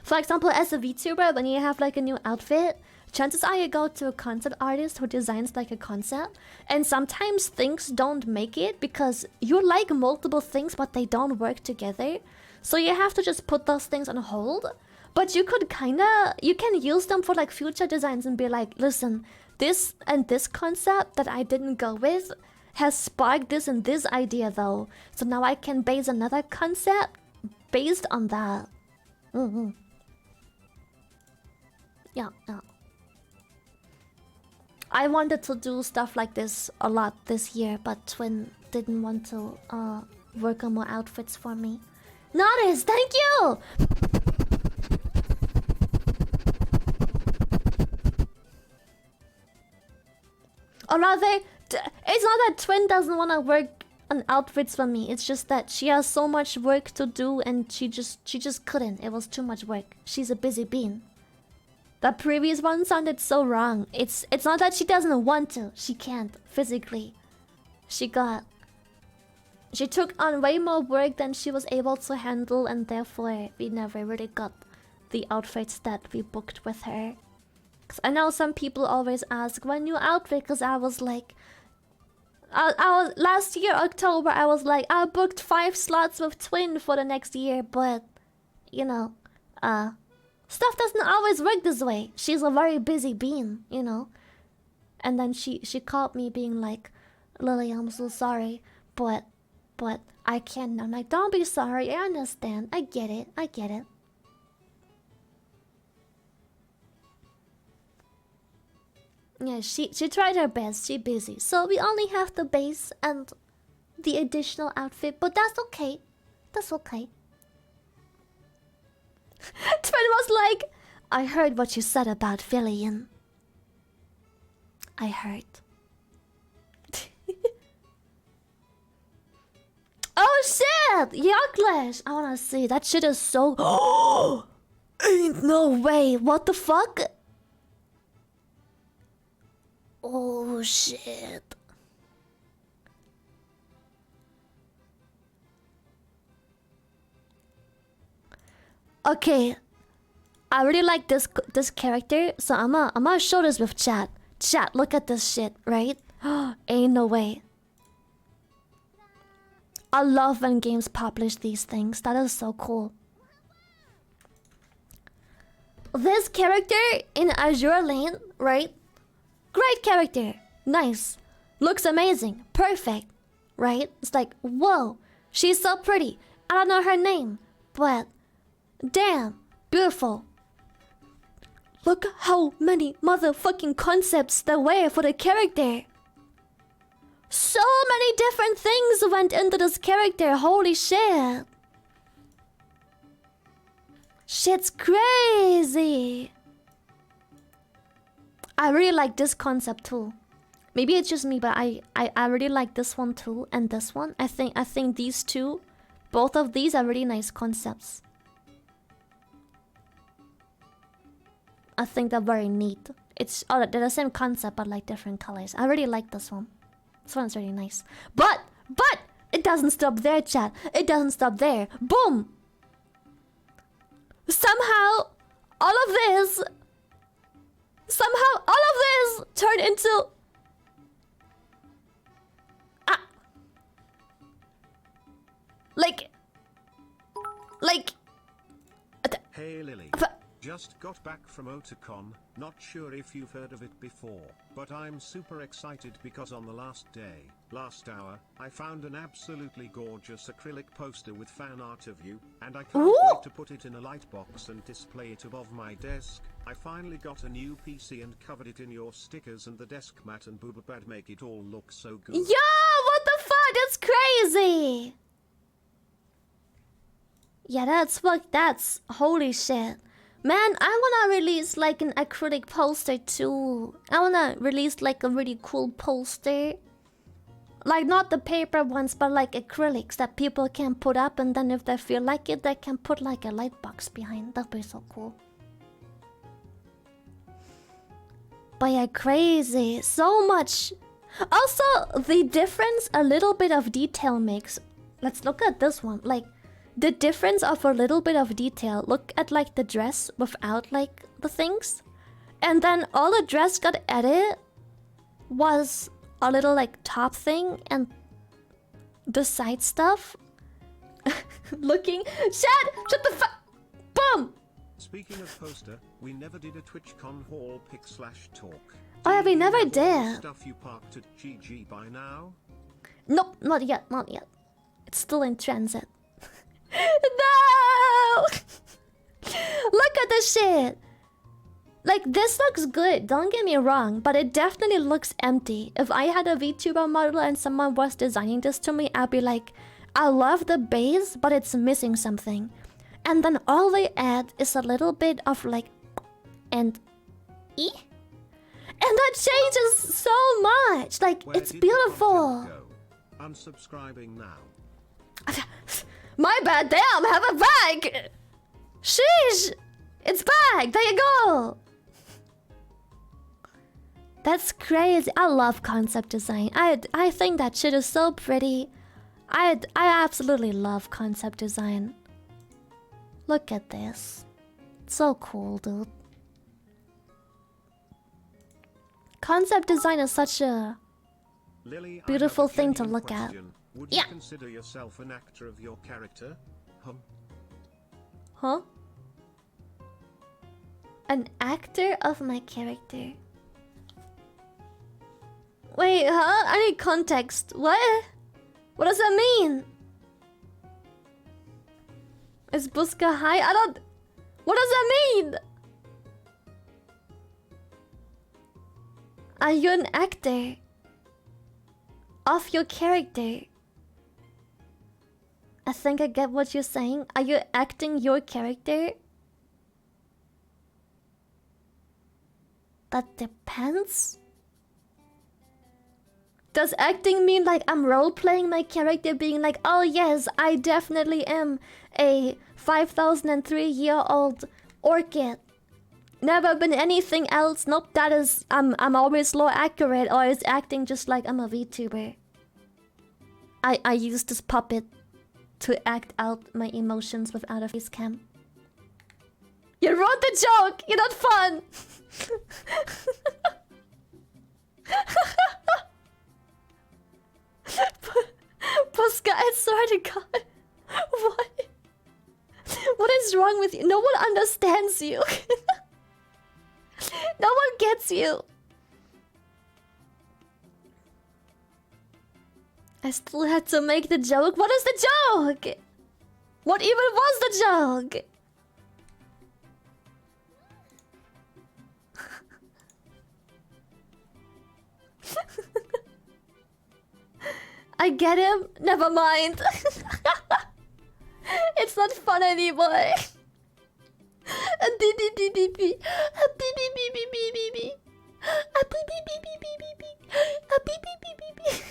For example, as a VTuber, when you have like a new outfit, chances are you go to a concept artist who designs like a concept, and sometimes things don't make it because you like multiple things but they don't work together. So you have to just put those things on hold. But you could you can use them for like future designs and be like, listen, this and this concept that I didn't go with has sparked this and this idea though. So now I can base another concept based on that. Yeah, yeah. I wanted to do stuff like this a lot this year, but Twin didn't want to work on more outfits for me. Notice, thank you! Or rather, it's not that Twin doesn't want to work on outfits for me. It's just that she has so much work to do and she just couldn't. It was too much work. She's a busy bean. That previous one sounded so wrong. It's not that she doesn't want to. She can't physically. She took on way more work than she was able to handle, and therefore we never really got the outfits that we booked with her. Cause I know some people always ask when new outfit, cause I was like, I was last year October. I was like, I booked 5 slots with Twin for the next year, but you know, stuff doesn't always work this way. She's a very busy bean, you know. And then she called me being like, Lily, I'm so sorry, but I can't. I'm like, don't be sorry. I understand. I get it. I get it. Yeah, she tried her best. She's busy, so we only have the base and the additional outfit. But that's okay. That's okay. Twin was like, I heard what you said about Villian. I heard. Oh shit! Yucklash! I wanna see. That shit is so... Oh! Ain't no way! What the fuck? Oh shit. Okay. I really like this character, so I'm gonna show this with chat. Chat, look at this shit, right? Ain't no way. I love when games publish these things. That is so cool. This character in Azure Lane, right? Great character. Nice. Looks amazing. Perfect. Right? It's like, whoa. She's so pretty. I don't know her name. But, damn. Beautiful. Look how many motherfucking concepts there were for the character. So many different things went into this character. Holy shit. Shit's crazy. I really like this concept too. Maybe it's just me, but I really like this one too, and this one. I think these two, both of these are really nice concepts. I think they're very neat. They're the same concept but like different colors. I really like this one. This one's really nice. But it doesn't stop there, chat. It doesn't stop there. Boom. Somehow all of this turned into like Hey Lily. Just got back from Otakon, not sure if you've heard of it before, but I'm super excited because on the last day, last hour, I found an absolutely gorgeous acrylic poster with fan art of you, and I can't wait to put it in a light box and display it above my desk. I finally got a new PC and covered it in your stickers and the desk mat and boobabad make it all look so good. Yo, what the fuck? That's crazy. Yeah, that's holy shit. Man, I wanna release like an acrylic poster too. I wanna release like a really cool poster. Like not the paper ones, but like acrylics that people can put up, and then if they feel like it, they can put like a light box behind. That'd be so cool. But yeah, crazy. So much. Also, the difference a little bit of detail makes. Let's look at this one. Like, the difference of a little bit of detail. Look at like the dress without like the things. And then all the dress got added was a little like top thing and the side stuff. Looking. Shut the fuck. Boom! Speaking of poster, we never did a TwitchCon haul pic/talk. Oh yeah, we never All the did. Stuff you parked at GG by now? Nope, not yet. It's still in transit. No! Look at this shit. Like, this looks good, don't get me wrong, but it definitely looks empty. If I had a VTuber model and someone was designing this to me, I'd be like, I love the base, but it's missing something. And then all they add is a little bit of like, and E? And that changes so much. Like, Where it's did the beautiful. content go? Unsubscribing now. My bad, damn, have a bag! Sheesh! It's back, there you go! That's crazy. I love concept design. I think that shit is so pretty. I absolutely love concept design. Look at this. It's so cool, dude. Concept design is such a Lily, beautiful I have a thing to genuine look at. question. Would Yeah. you consider yourself an actor of your character? Huh? An actor of my character. Wait, huh? I need context. What? What does that mean? Is Buska high? I don't... What does that mean? Are you an actor of your character? I think I get what you're saying. Are you acting your character? That depends. Does acting mean like I'm role-playing my character, being like, oh yes, I definitely am a 5003-year-old orchid. Never been anything else. Nope, that is, I'm always low accurate, or is acting just like I'm a VTuber? I use this puppet to act out my emotions without a face cam. You wrote the joke! You're not fun! Puss Orca, I swear to God. What? What is wrong with you? No one understands you. No one gets you. I still had to make the joke. What is the joke? What even was the joke? I get him. Never mind. It's not fun anymore. A beep beep beep beep beep. A beep beep beep beep beep beep beep. A beep beep beep beep beep beep beep. A beep beep beep beep beep.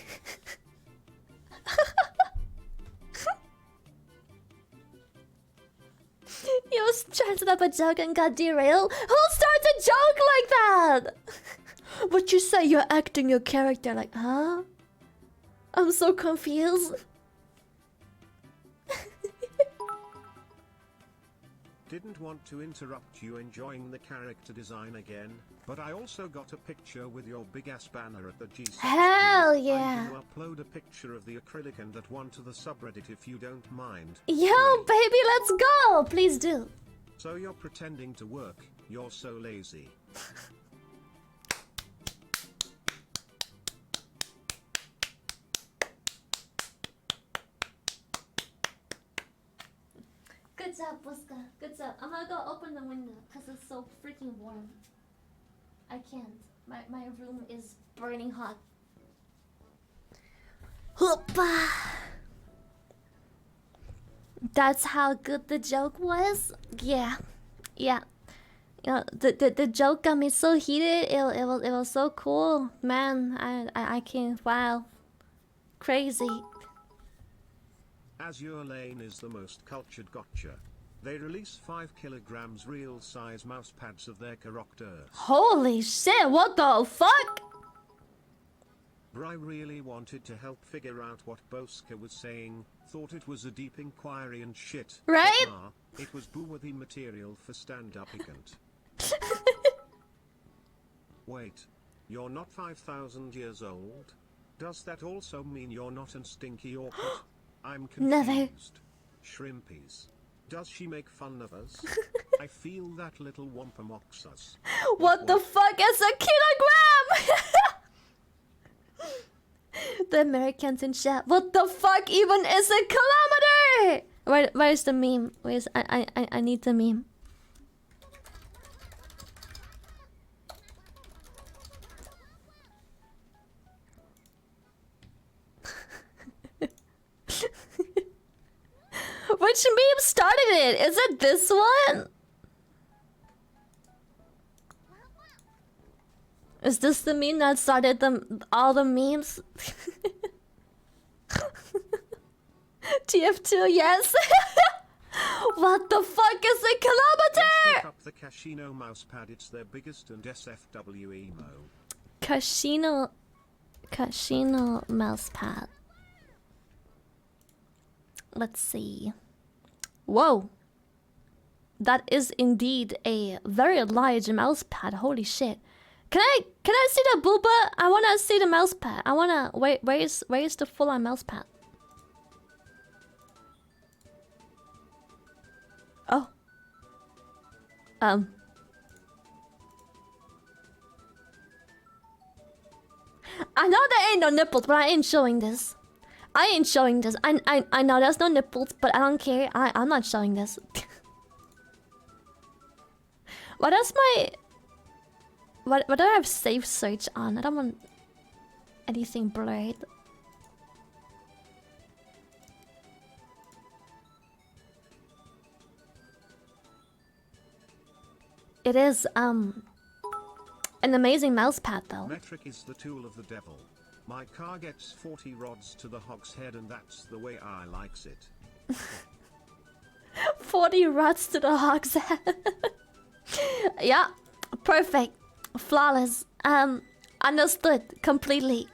You was trying to set up a joke and got derailed. Who starts a joke like that? What you say? You're acting your character like, huh? I'm so confused. Didn't want to interrupt you enjoying the character design again, but I also got a picture with your big ass banner at the G6. Hell yeah. I'm gonna upload a picture of the acrylic and that one to the subreddit if you don't mind. Yo, baby, let's go. Please do. So you're pretending to work, you're so lazy. Good job, Buska. Good job. I'm gonna go open the window because it's so freaking warm. I can't. My room is burning hot. Hoopa! That's how good the joke was? Yeah. Yeah. You know, the joke got me so heated. It was so cool. Man, I can't. Wow. Crazy. Azure Lane is the most cultured gotcha. They release 5 kilograms real size mouse pads of their characters. Holy shit, what the fuck? Bri really wanted to help figure out what Boska was saying, thought it was a deep inquiry and shit. Right? It was boo-worthy material for stand-up-igant. Wait, you're not 5,000 years old? Does that also mean you're not an stinky awkward? I'm confused. Never. Shrimpies. Does she make fun of us? I feel that little wampa mocks us. What the fuck is a kilogram? The Americans in chat. What the fuck even is a kilometer? Where's the meme? Where's I need the meme. Which meme started it? Is it this one? Is this the meme that started all the memes? TF2, yes. What the fuck is a kilometer? Let's look up the Casino mousepad. It's their biggest and SFW emo. Casino mousepad. Let's see. Whoa. That is indeed a very large mousepad. Holy shit. Can I see the booba? I wanna see the mousepad. I wanna where's the full on mousepad? Oh. I know there ain't no nipples, but I ain't showing this. I ain't showing this. I know there's no nipples, but I don't care. I'm not showing this. What is my... What do I have safe search on? I don't want anything blurred. It is an amazing mousepad though. Metric is the tool of the devil. My car gets 40 rods to the hog's head and that's the way I likes it. 40 rods to the hog's head. Yeah, perfect. Flawless. Understood completely.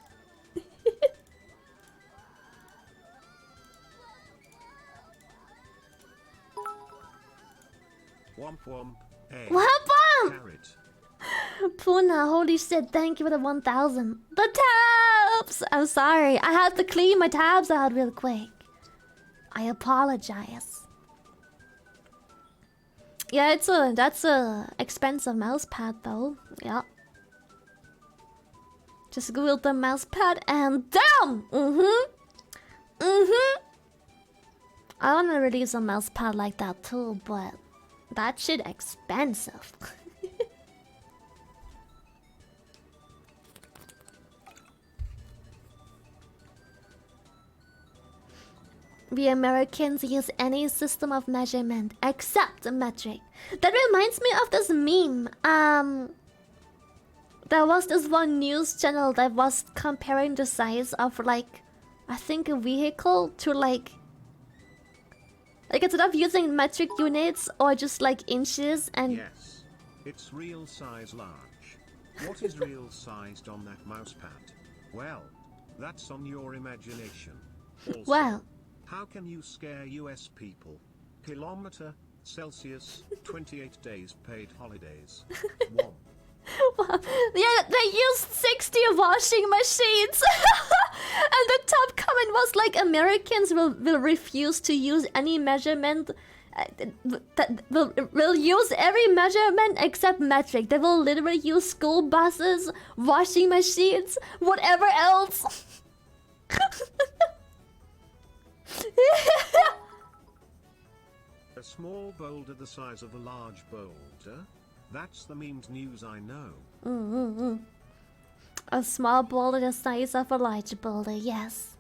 Womp womp. Hey. Womp womp! Carrot. Puna, holy shit, thank you for the 1,000. The toad! Gamersupps. I'm sorry. I had to clean my tabs out real quick. I apologize. Yeah, that's a expensive mouse pad though. Yeah. Just Google the mouse pad and damn! I wanna release a mouse pad like that too, but that shit expensive. We Americans use any system of measurement except a metric. That reminds me of this meme. There was this one news channel that was comparing the size of like, I think a vehicle to like instead of using metric units or just like inches and... Yes, it's real size large. What is real sized on that mousepad? Well, that's on your imagination. Also, Well, how can you scare US people? Kilometer, Celsius, 28 days paid holidays. 1. yeah, they used 60 washing machines. And the top comment was like, Americans will refuse to use any measurement. Will use every measurement except metric. They will literally use school buses, washing machines, whatever else. A small boulder the size of a large boulder? That's the memed news I know. A small boulder the size of a large boulder, yes.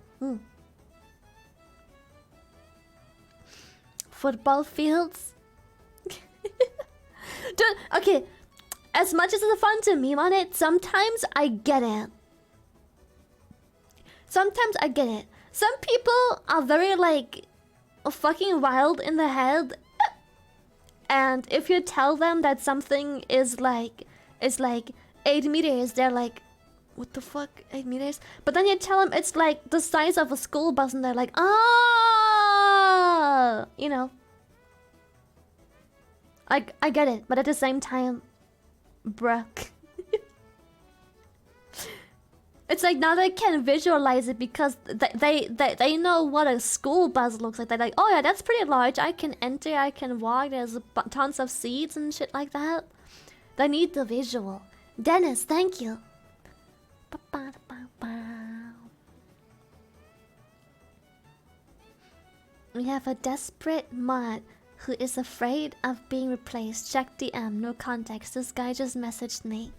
Football fields? Dude, okay. As much as it's fun to meme on it, sometimes I get it. Sometimes I get it. Some people are very like fucking wild in the head. And if you tell them that something is like 8 meters, they're like, what the fuck, 8 meters? But then you tell them it's like the size of a school bus and they're like, ah, you know. I get it, but at the same time, bruh. It's like now they can visualize it because they know what a school bus looks like. They're like, oh yeah, that's pretty large. I can enter, I can walk. There's tons of seats and shit like that. They need the visual. Dennis, thank you. We have a desperate mod who is afraid of being replaced. Check DM, no context. This guy just messaged me.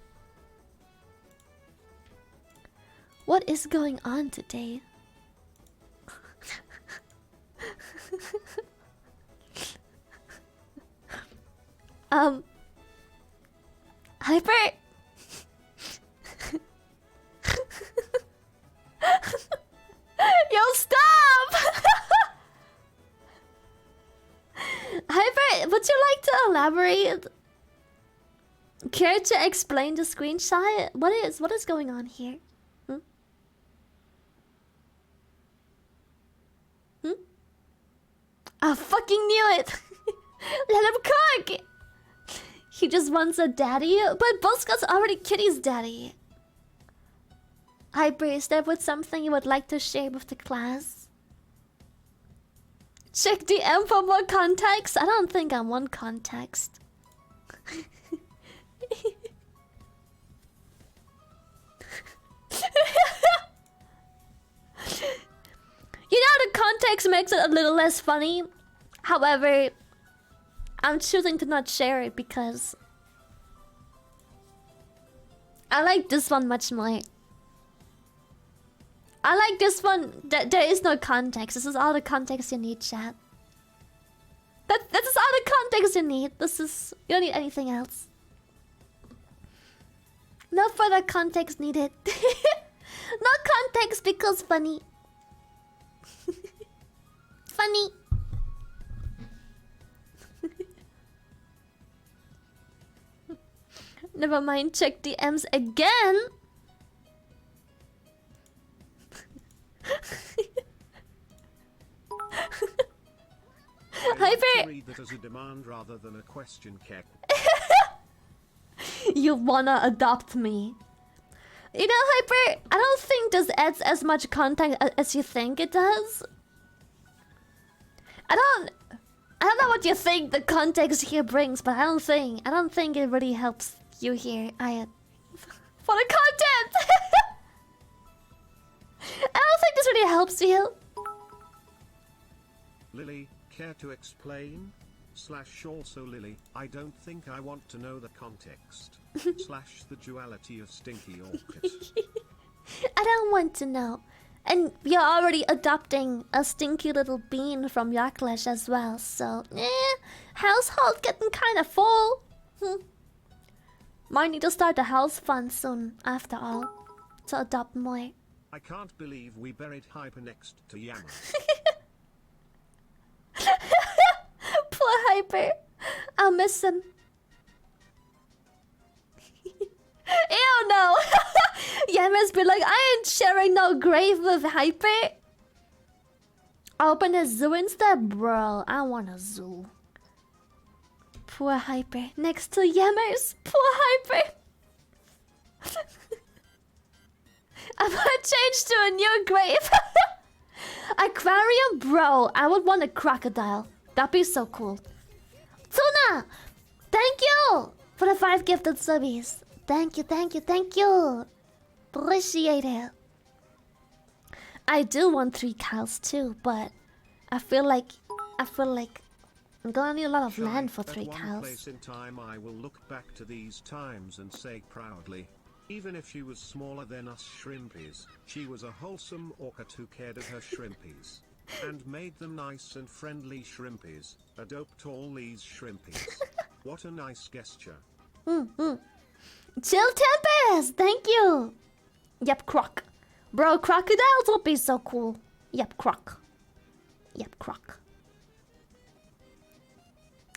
What is going on today? Hyper. Yo, stop! Hyper, would you like to elaborate? Care to explain the screenshot? What is going on here? I fucking knew it! Let him cook! He just wants a daddy, but Bosco's already Kitty's daddy. Hyper, is there with something you would like to share with the class? Check DM for more context. I don't think I want context. You know, the context makes it a little less funny. However, I'm choosing to not share it because I like this one much more. I like this one. There is no context. This is all the context you need, chat. This is all the context you need. You don't need anything else. No further context needed. No context because funny. Funny. Never mind, check DMs again. Hyper. Read that as a demand rather than a question, Keck. You wanna adopt me? You know, Hyper, I don't think this adds as much content as you think it does. I don't know what you think the context here brings, but I don't think it really helps you here. For the content. I don't think this really helps you. Lily, care to explain? / also Lily, I don't think I want to know the context. / the duality of Stinky Orchid. I don't want to know. And you're already adopting a stinky little bean from Yarklash as well, so household getting kinda full. Might need to start a house fund soon, after all, to adopt more. I can't believe we buried Hyper next to Yammer. Poor Hyper. I'll miss him. Ew, no. Yammer's be like, I ain't sharing no grave with Hyper. Open a zoo instead? Bro, I want a zoo. Poor Hyper. Next to Yammers. Poor Hyper. I'm gonna change to a new grave. Aquarium? Bro, I would want a crocodile. That'd be so cool. Tuna! Thank you for the 5 gifted subbies. Thank you. Appreciate it. I do want 3 cows too, but I feel like I'm gonna need a lot of land for 3 At one cows. place in time I will look back to these times and say proudly, even if she was smaller than us shrimpies, she was a wholesome orchid who cared of her shrimpies. And made them nice and friendly shrimpies. Adopted all these shrimpies. What a nice gesture. Chill Tempest, thank you. Yep, croc. Bro, crocodiles would be so cool. Yep, croc.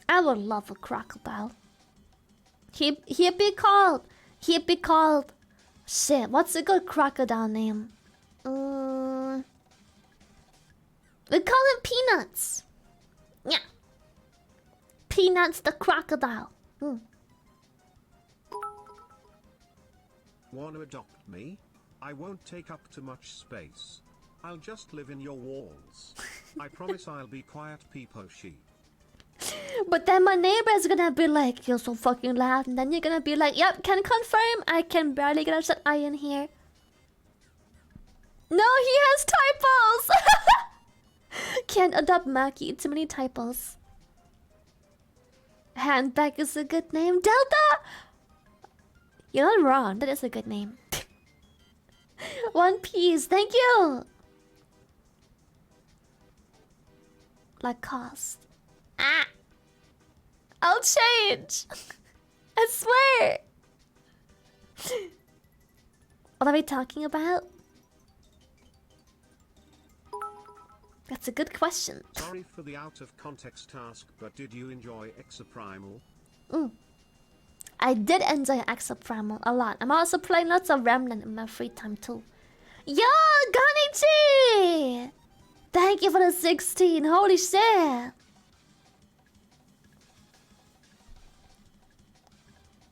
I would love a crocodile. He'd be called. Shit, what's a good crocodile name? We call him Peanuts. Yeah. Peanuts the crocodile. Wanna adopt me? I won't take up too much space. I'll just live in your walls. I promise I'll be quiet peepo-she. But then my neighbor's gonna be like, you're so fucking loud. And then you're gonna be like, yep, can confirm. I can barely get a shut eye in here. No, he has typos. Can't adopt Maki. Too many typos. Handbag is a good name. Delta! You're not wrong. That is a good name. One Piece. Thank you. Lacoste. Ah! I'll change. I swear. What are we talking about? That's a good question. Sorry for the out of context task, but did you enjoy Exoprimal? I did enjoy Exoprimal a lot. I'm also playing lots of Remnant in my free time too. Yo, Ganichi! Thank you for the 16. Holy shit.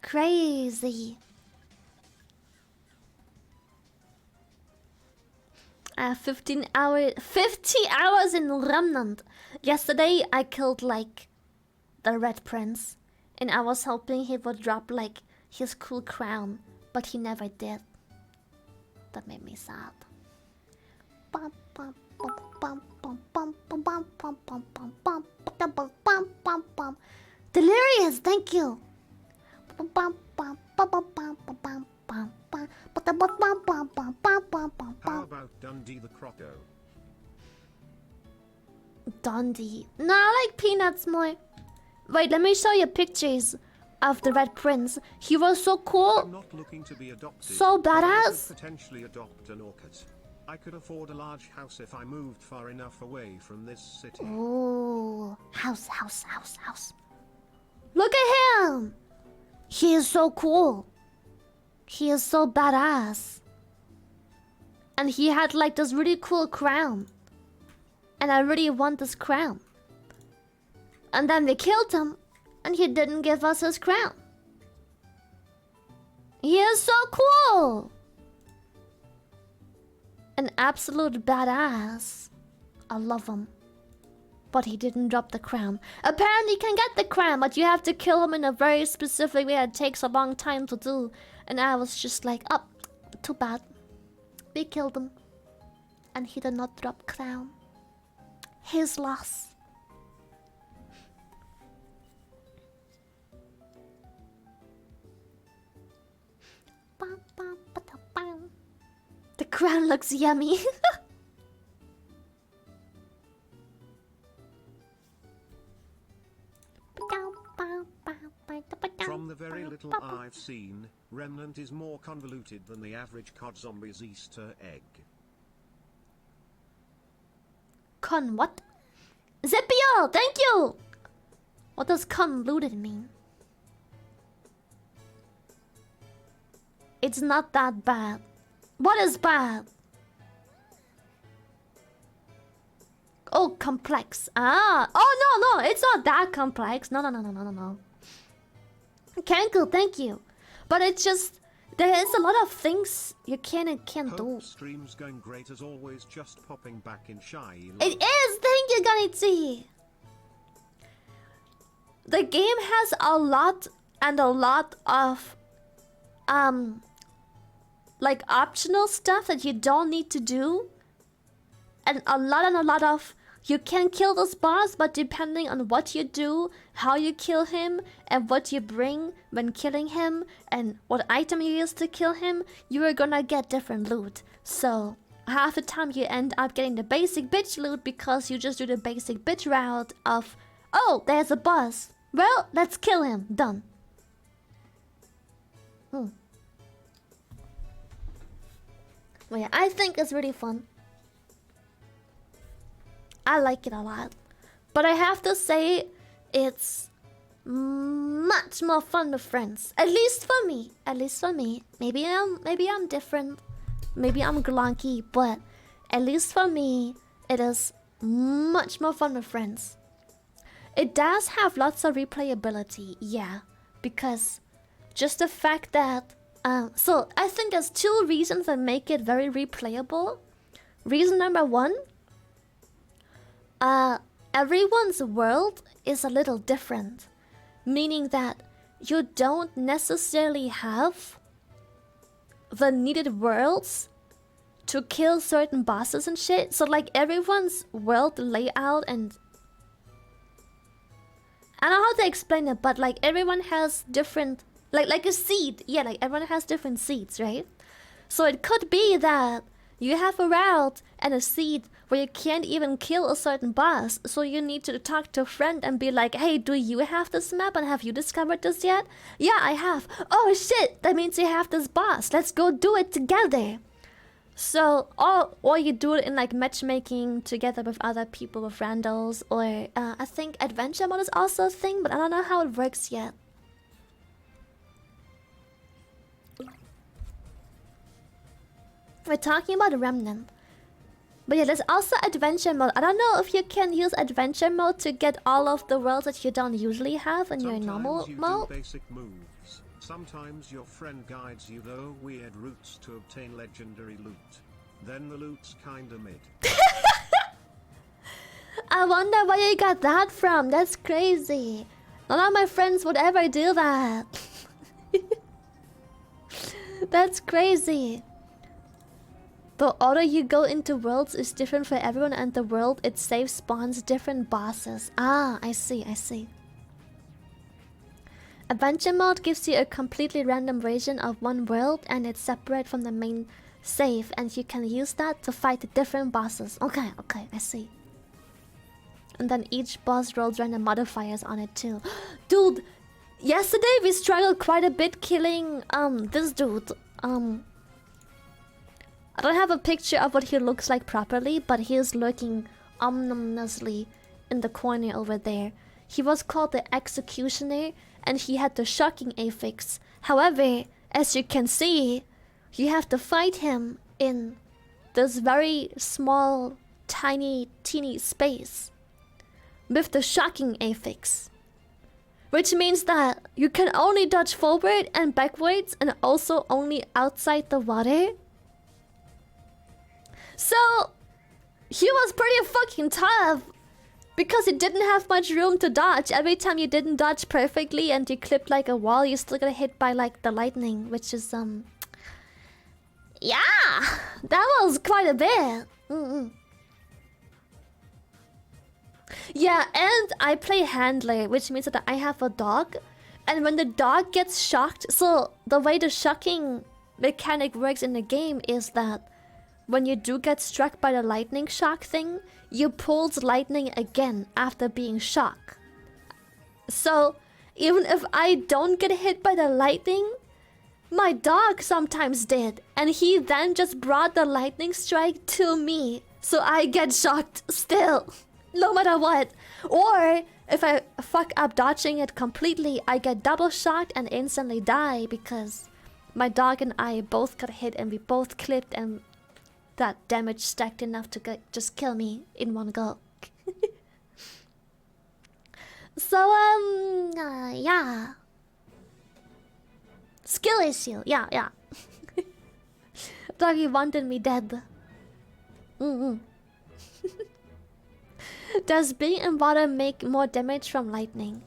Crazy. 50 hours in Remnant. Yesterday I killed like the Red Prince, and I was hoping he would drop like his cool crown, but he never did. That made me sad. Delirious, thank you. How about Dundee the Croco? Dundee. No, I like Peanuts more. Wait, let me show you pictures of the Red Prince. He was so I'm cool. not looking to be adopted. So but I could badass. potentially adopt an orchid. I could afford a large house if I moved far enough away from this city. Ooh. House. Look at him. He is so cool. He is so badass. And he had like this really cool crown. And I really want this crown. And then they killed him. And he didn't give us his crown. He is so cool. An absolute badass. I love him. But he didn't drop the crown. Apparently you can get the crown, but you have to kill him in a very specific way that takes a long time to do. And I was just like, oh, too bad. We killed him. And he did not drop crown. His loss. The crown looks yummy. From the very little I've seen, Remnant is more convoluted than the average COD Zombies Easter egg. Con what? Zepio, thank you! What does convoluted mean? It's not that bad. What is bad? Oh, complex. Ah. Oh, no. It's not that complex. No. Kanku, thank you. But it's just... There is a lot of things you can and can't do. Stream's going great as always, just popping back in shy. It is! Thank you, Ganitsi! The game has a lot of... like optional stuff that you don't need to do. And a lot of... You can kill this boss, but depending on what you do, how you kill him, and what you bring when killing him, and what item you use to kill him, you are gonna get different loot. So, half the time you end up getting the basic bitch loot because you just do the basic bitch route of, oh, there's a boss. Well, let's kill him. Done. Well, yeah, I think it's really fun. I like it a lot. But I have to say, it's much more fun with friends. At least for me. Maybe I'm different. Maybe I'm glonky, but at least for me, it is much more fun with friends. It does have lots of replayability, yeah. Because just the fact that... so, I think there's two reasons that make it very replayable. Reason number one... everyone's world is a little different. Meaning that you don't necessarily have the needed worlds to kill certain bosses and shit. So like everyone's world layout and... I don't know how to explain it, but like everyone has different... Like a seed. Yeah, like everyone has different seeds, right? So it could be that you have a route and a seed where you can't even kill a certain boss. So you need to talk to a friend and be like, hey, do you have this map and have you discovered this yet? Yeah, I have. Oh shit, that means you have this boss. Let's go do it together. So, or you do it in like matchmaking together with other people, with randos. Or I think adventure mode is also a thing, but I don't know how it works yet. We're talking about Remnant. But yeah, there's also adventure mode. I don't know if you can use adventure mode to get all of the worlds that you don't usually have in your normal mode. Basic moves. Sometimes your friend guides you though weird routes to obtain legendary loot. Then the loot's kinda mid. I wonder where you got that from. That's crazy. None of my friends would ever do that. That's crazy. The order you go into worlds is different for everyone, and the world itself spawns different bosses. Ah, I see. Adventure mode gives you a completely random version of one world, and it's separate from the main save, and you can use that to fight different bosses. Okay, I see. And then each boss rolls random modifiers on it too. Dude, yesterday we struggled quite a bit killing this dude. I don't have a picture of what he looks like properly, but he is lurking ominously in the corner over there. He was called the Executioner, and he had the shocking affix. However, as you can see, you have to fight him in this very small, tiny, teeny space with the shocking affix. Which means that you can only dodge forward and backwards, and also only outside the water. So he was pretty fucking tough because he didn't have much room to dodge. Every time you didn't dodge perfectly and you clipped like a wall, you still got hit by like the lightning, which is yeah, that was quite a bit. Yeah, and I play handler, which means that I have a dog. And when the dog gets shocked, so the way the shocking mechanic works in the game is that when you do get struck by the lightning shock thing, you pulls lightning again after being shocked. So even if I don't get hit by the lightning, my dog sometimes did. And he then just brought the lightning strike to me. So I get shocked still, no matter what. Or if I fuck up dodging it completely, I get double shocked and instantly die because my dog and I both got hit and we both clipped and that damage stacked enough to just kill me in one go. So, yeah. Skill issue, yeah. Doggy wanted me dead. Does being in water make more damage from lightning?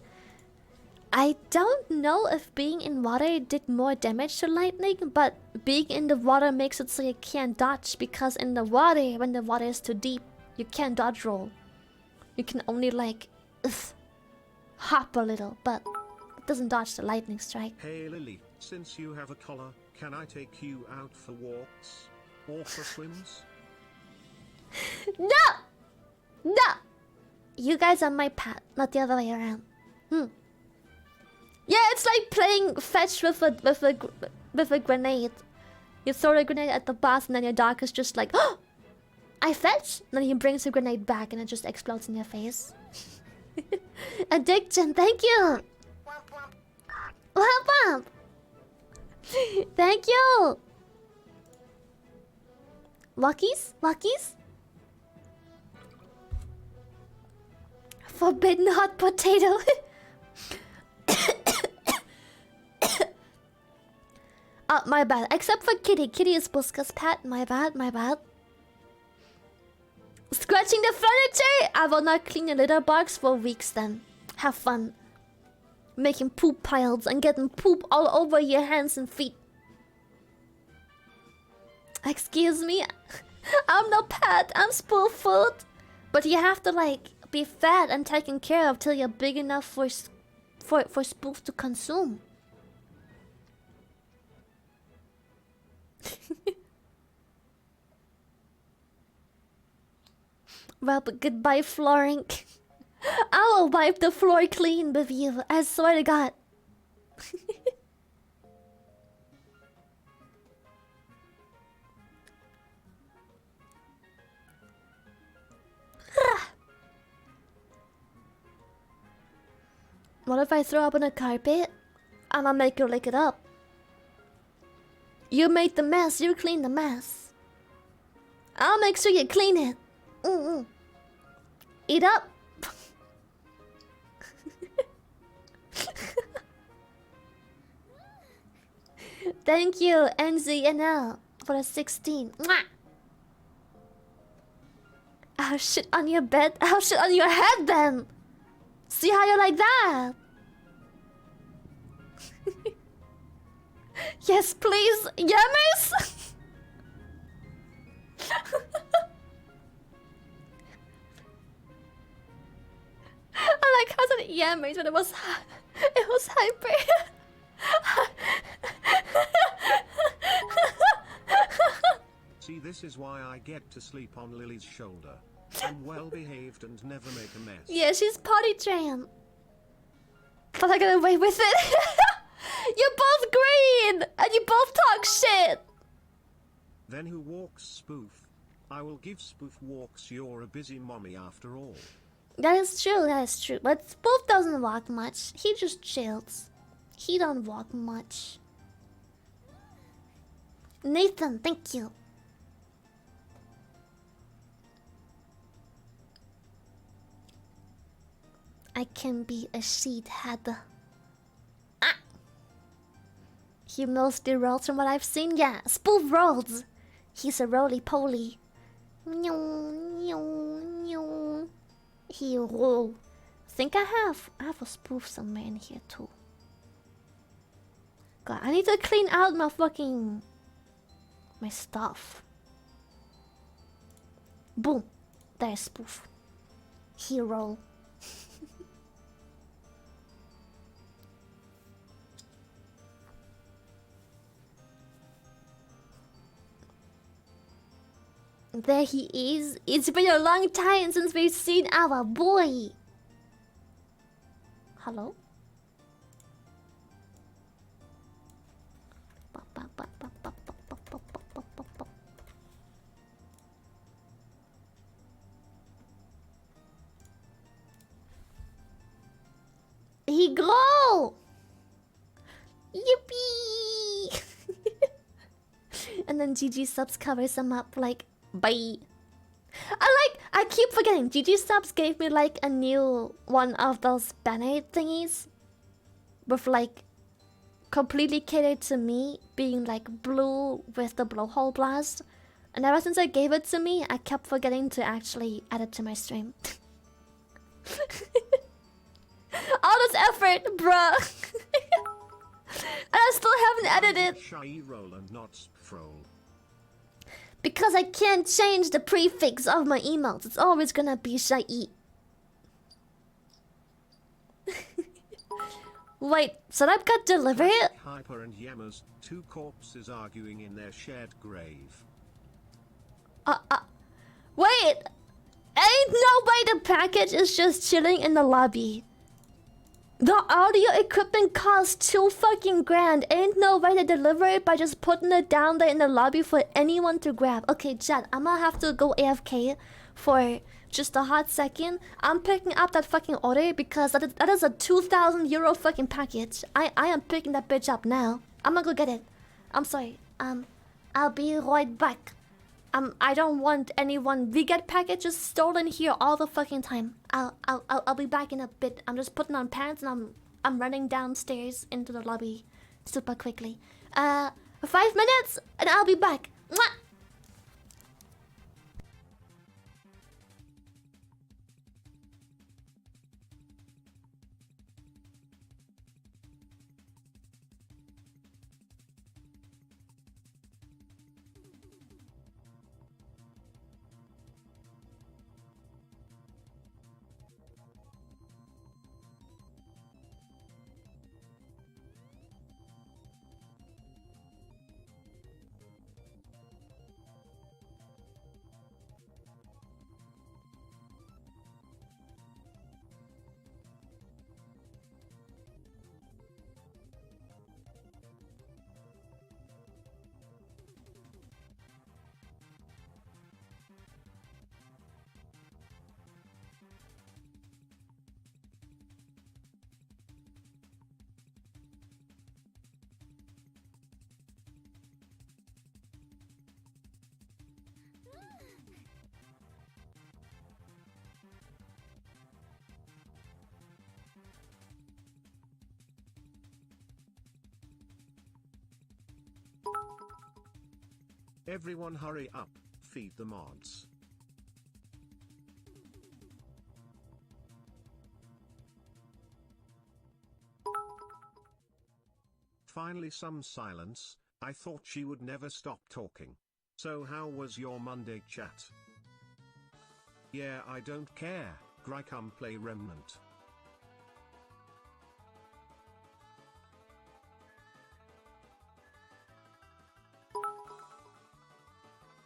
I don't know if being in water did more damage to lightning, but being in the water makes it so you can't dodge because in the water, when the water is too deep, you can't dodge roll. You can only like hop a little, but it doesn't dodge the lightning strike. Hey Lily, since you have a collar, can I take you out for walks? Or for swims? No! You guys are my pet, not the other way around. Yeah, it's like playing fetch with a grenade. You throw a grenade at the boss and then your dog is just like, oh, I fetch! And then he brings the grenade back and it just explodes in your face. Addiction, thank you! Womp. Thank you! Luckies? Forbidden hot potato. Oh, my bad. Except for Kitty. Kitty is Buska's pet. My bad. Scratching the furniture? I will not clean your litter box for weeks then. Have fun. Making poop piles and getting poop all over your hands and feet. Excuse me? I'm no pet. I'm spool food. But you have to like be fed and taken care of till you're big enough for spoof to consume. Well, but goodbye flooring. I will wipe the floor clean with you, I swear to God. What if I throw up on a carpet? I'ma make you lick it up. You made the mess, you clean the mess. I'll make sure you clean it. Eat up. Thank you, NZNL, for the 16. Mwah! I'll shit on your bed. I'll shit on your head then. See how you like that? Yes, please. Yammers? I like how it's an yammers, but it was hyper. See, this is why I get to sleep on Lily's shoulder. I'm well behaved and never make a mess. Yeah, she's potty trained. But I got away with it. You're both green! And you both talk shit! Then who walks Spoof? I will give Spoof walks, you're a busy mommy after all. That is true. But Spoof doesn't walk much. He just chills. He don't walk much. Nathan, thank you. I can be a sheethead. Ah! He mostly rolls from what I've seen. Yeah, Spoof rolls. He's a roly-poly. Hero. Think I have a spoof somewhere in here too. God, I need to clean out my stuff. Boom. There's spoof. Hero. There he is. It's been a long time since we've seen our boy. Hello? He glow! Yippee! And then Gamersupps covers him up like, bye. I keep forgetting. Gamersupps gave me like a new one of those band-aid thingies. With like completely catered to me, being like blue with the blowhole blast. And ever since I gave it to me, I kept forgetting to actually add it to my stream. All this effort, bruh. And I still haven't edited. Shy roll and not sproll. Because I can't change the prefix of my emails. It's always gonna be shy. Wait, so that got delivered? Hyper and Yemmers, two corpses arguing in their shared grave. Wait! Ain't no way the package is just chilling in the lobby. The audio equipment costs 2 fucking grand. Ain't no way to deliver it by just putting it down there in the lobby for anyone to grab. Okay, chat, I'm gonna have to go AFK for just a hot second. I'm picking up that fucking order because that is a 2,000 euro fucking package. I am picking that bitch up now. I'm gonna go get it. I'm sorry. I'll be right back. I don't want anyone. We get packages stolen here all the fucking time. I'll be back in a bit. I'm just putting on pants and I'm running downstairs into the lobby super quickly. 5 minutes and I'll be back. Mwah! Everyone hurry up, feed the mods. Finally some silence. I thought she would never stop talking. So how was your Monday chat? Yeah, I don't care. Gry come play Remnant.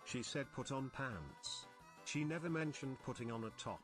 She said put on pants. She never mentioned putting on a top.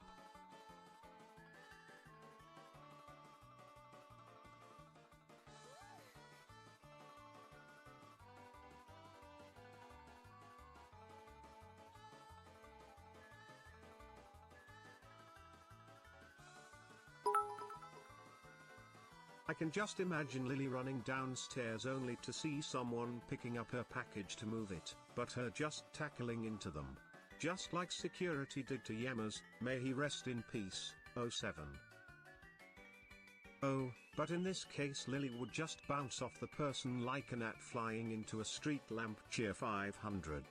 I can just imagine Lily running downstairs only to see someone picking up her package to move it, but her just tackling into them. Just like security did to Yemmers, may he rest in peace, 07. Oh, but in this case Lily would just bounce off the person like a gnat flying into a street lamp. Cheer 500.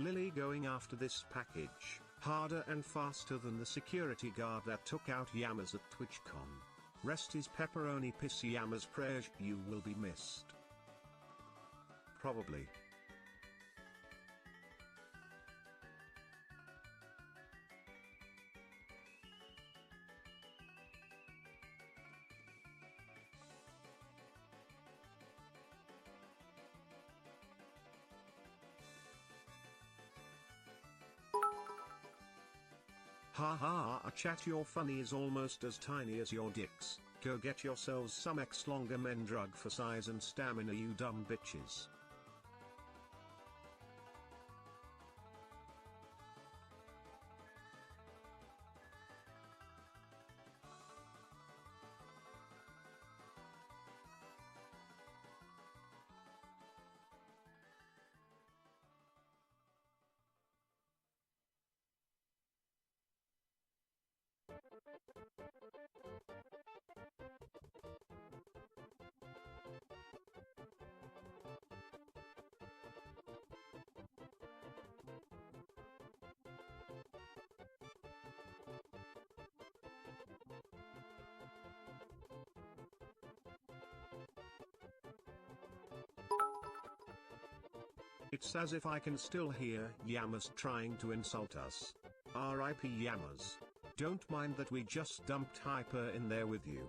Lily going after this package, harder and faster than the security guard that took out Yamas at TwitchCon. Rest his pepperoni piss Yamas prayers, you will be missed. Probably. Ha, chat, your funny is almost as tiny as your dicks. Go get yourselves some X longer men drug for size and stamina, you dumb bitches. It's as if I can still hear Yamas trying to insult us. R.I.P. Yamas. Don't mind that we just dumped Hyper in there with you.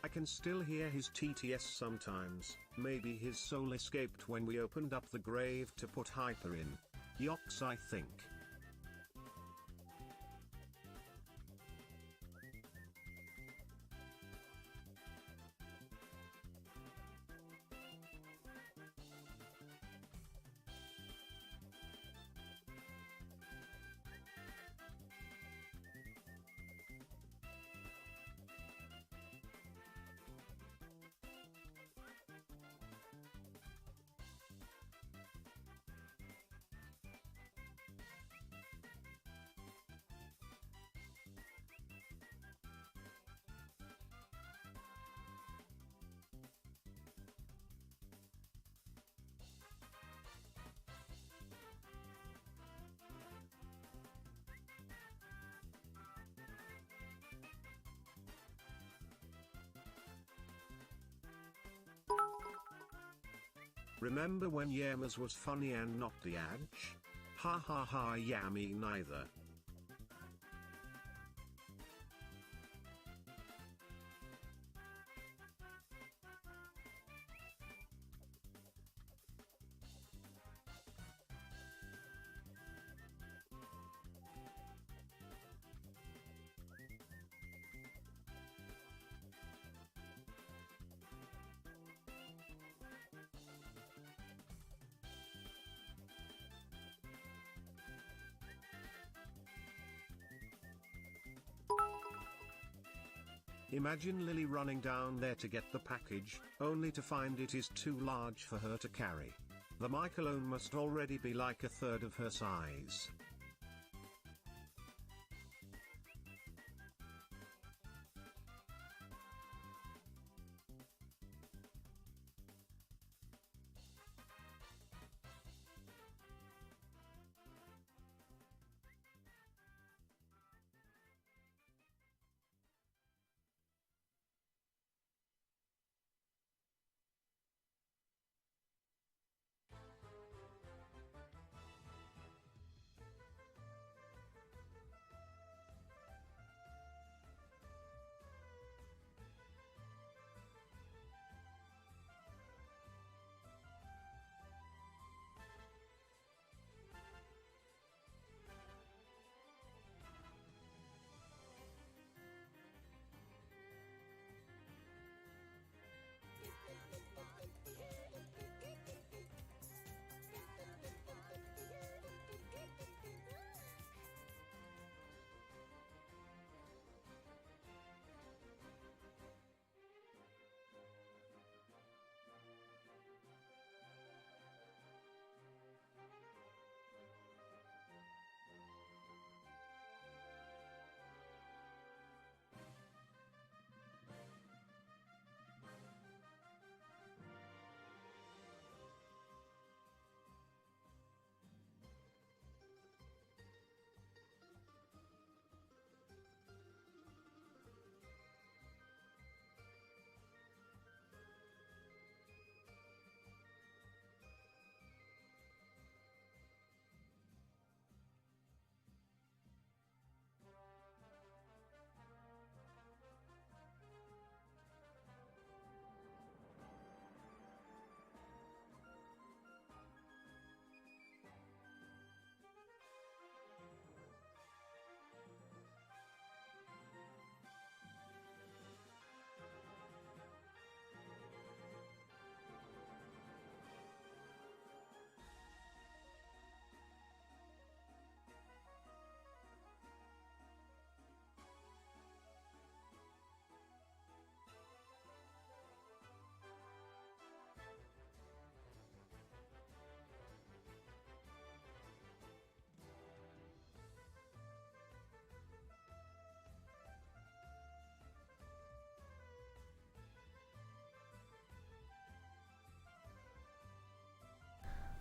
I can still hear his TTS sometimes. Maybe his soul escaped when we opened up the grave to put Hyper in. Yoks, I think. Remember when Yamas was funny and not the Edge? Ha ha ha, Yami neither. Imagine Lily running down there to get the package, only to find it is too large for her to carry. The mic alone must already be like a third of her size.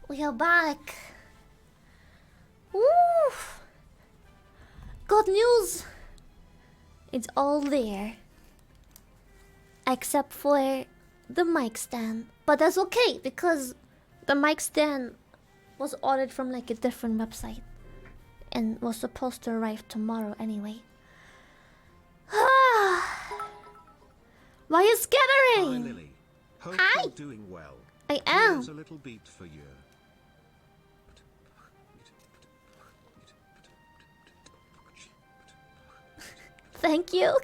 We are back. Woo! Good news. It's all there. Except for the mic stand. But that's okay because the mic stand was ordered from like a different website and was supposed to arrive tomorrow anyway. Why are you Hi scattering? Lily. Hope Hi. you're doing well. I am. Here's a little beat for you. Thank you.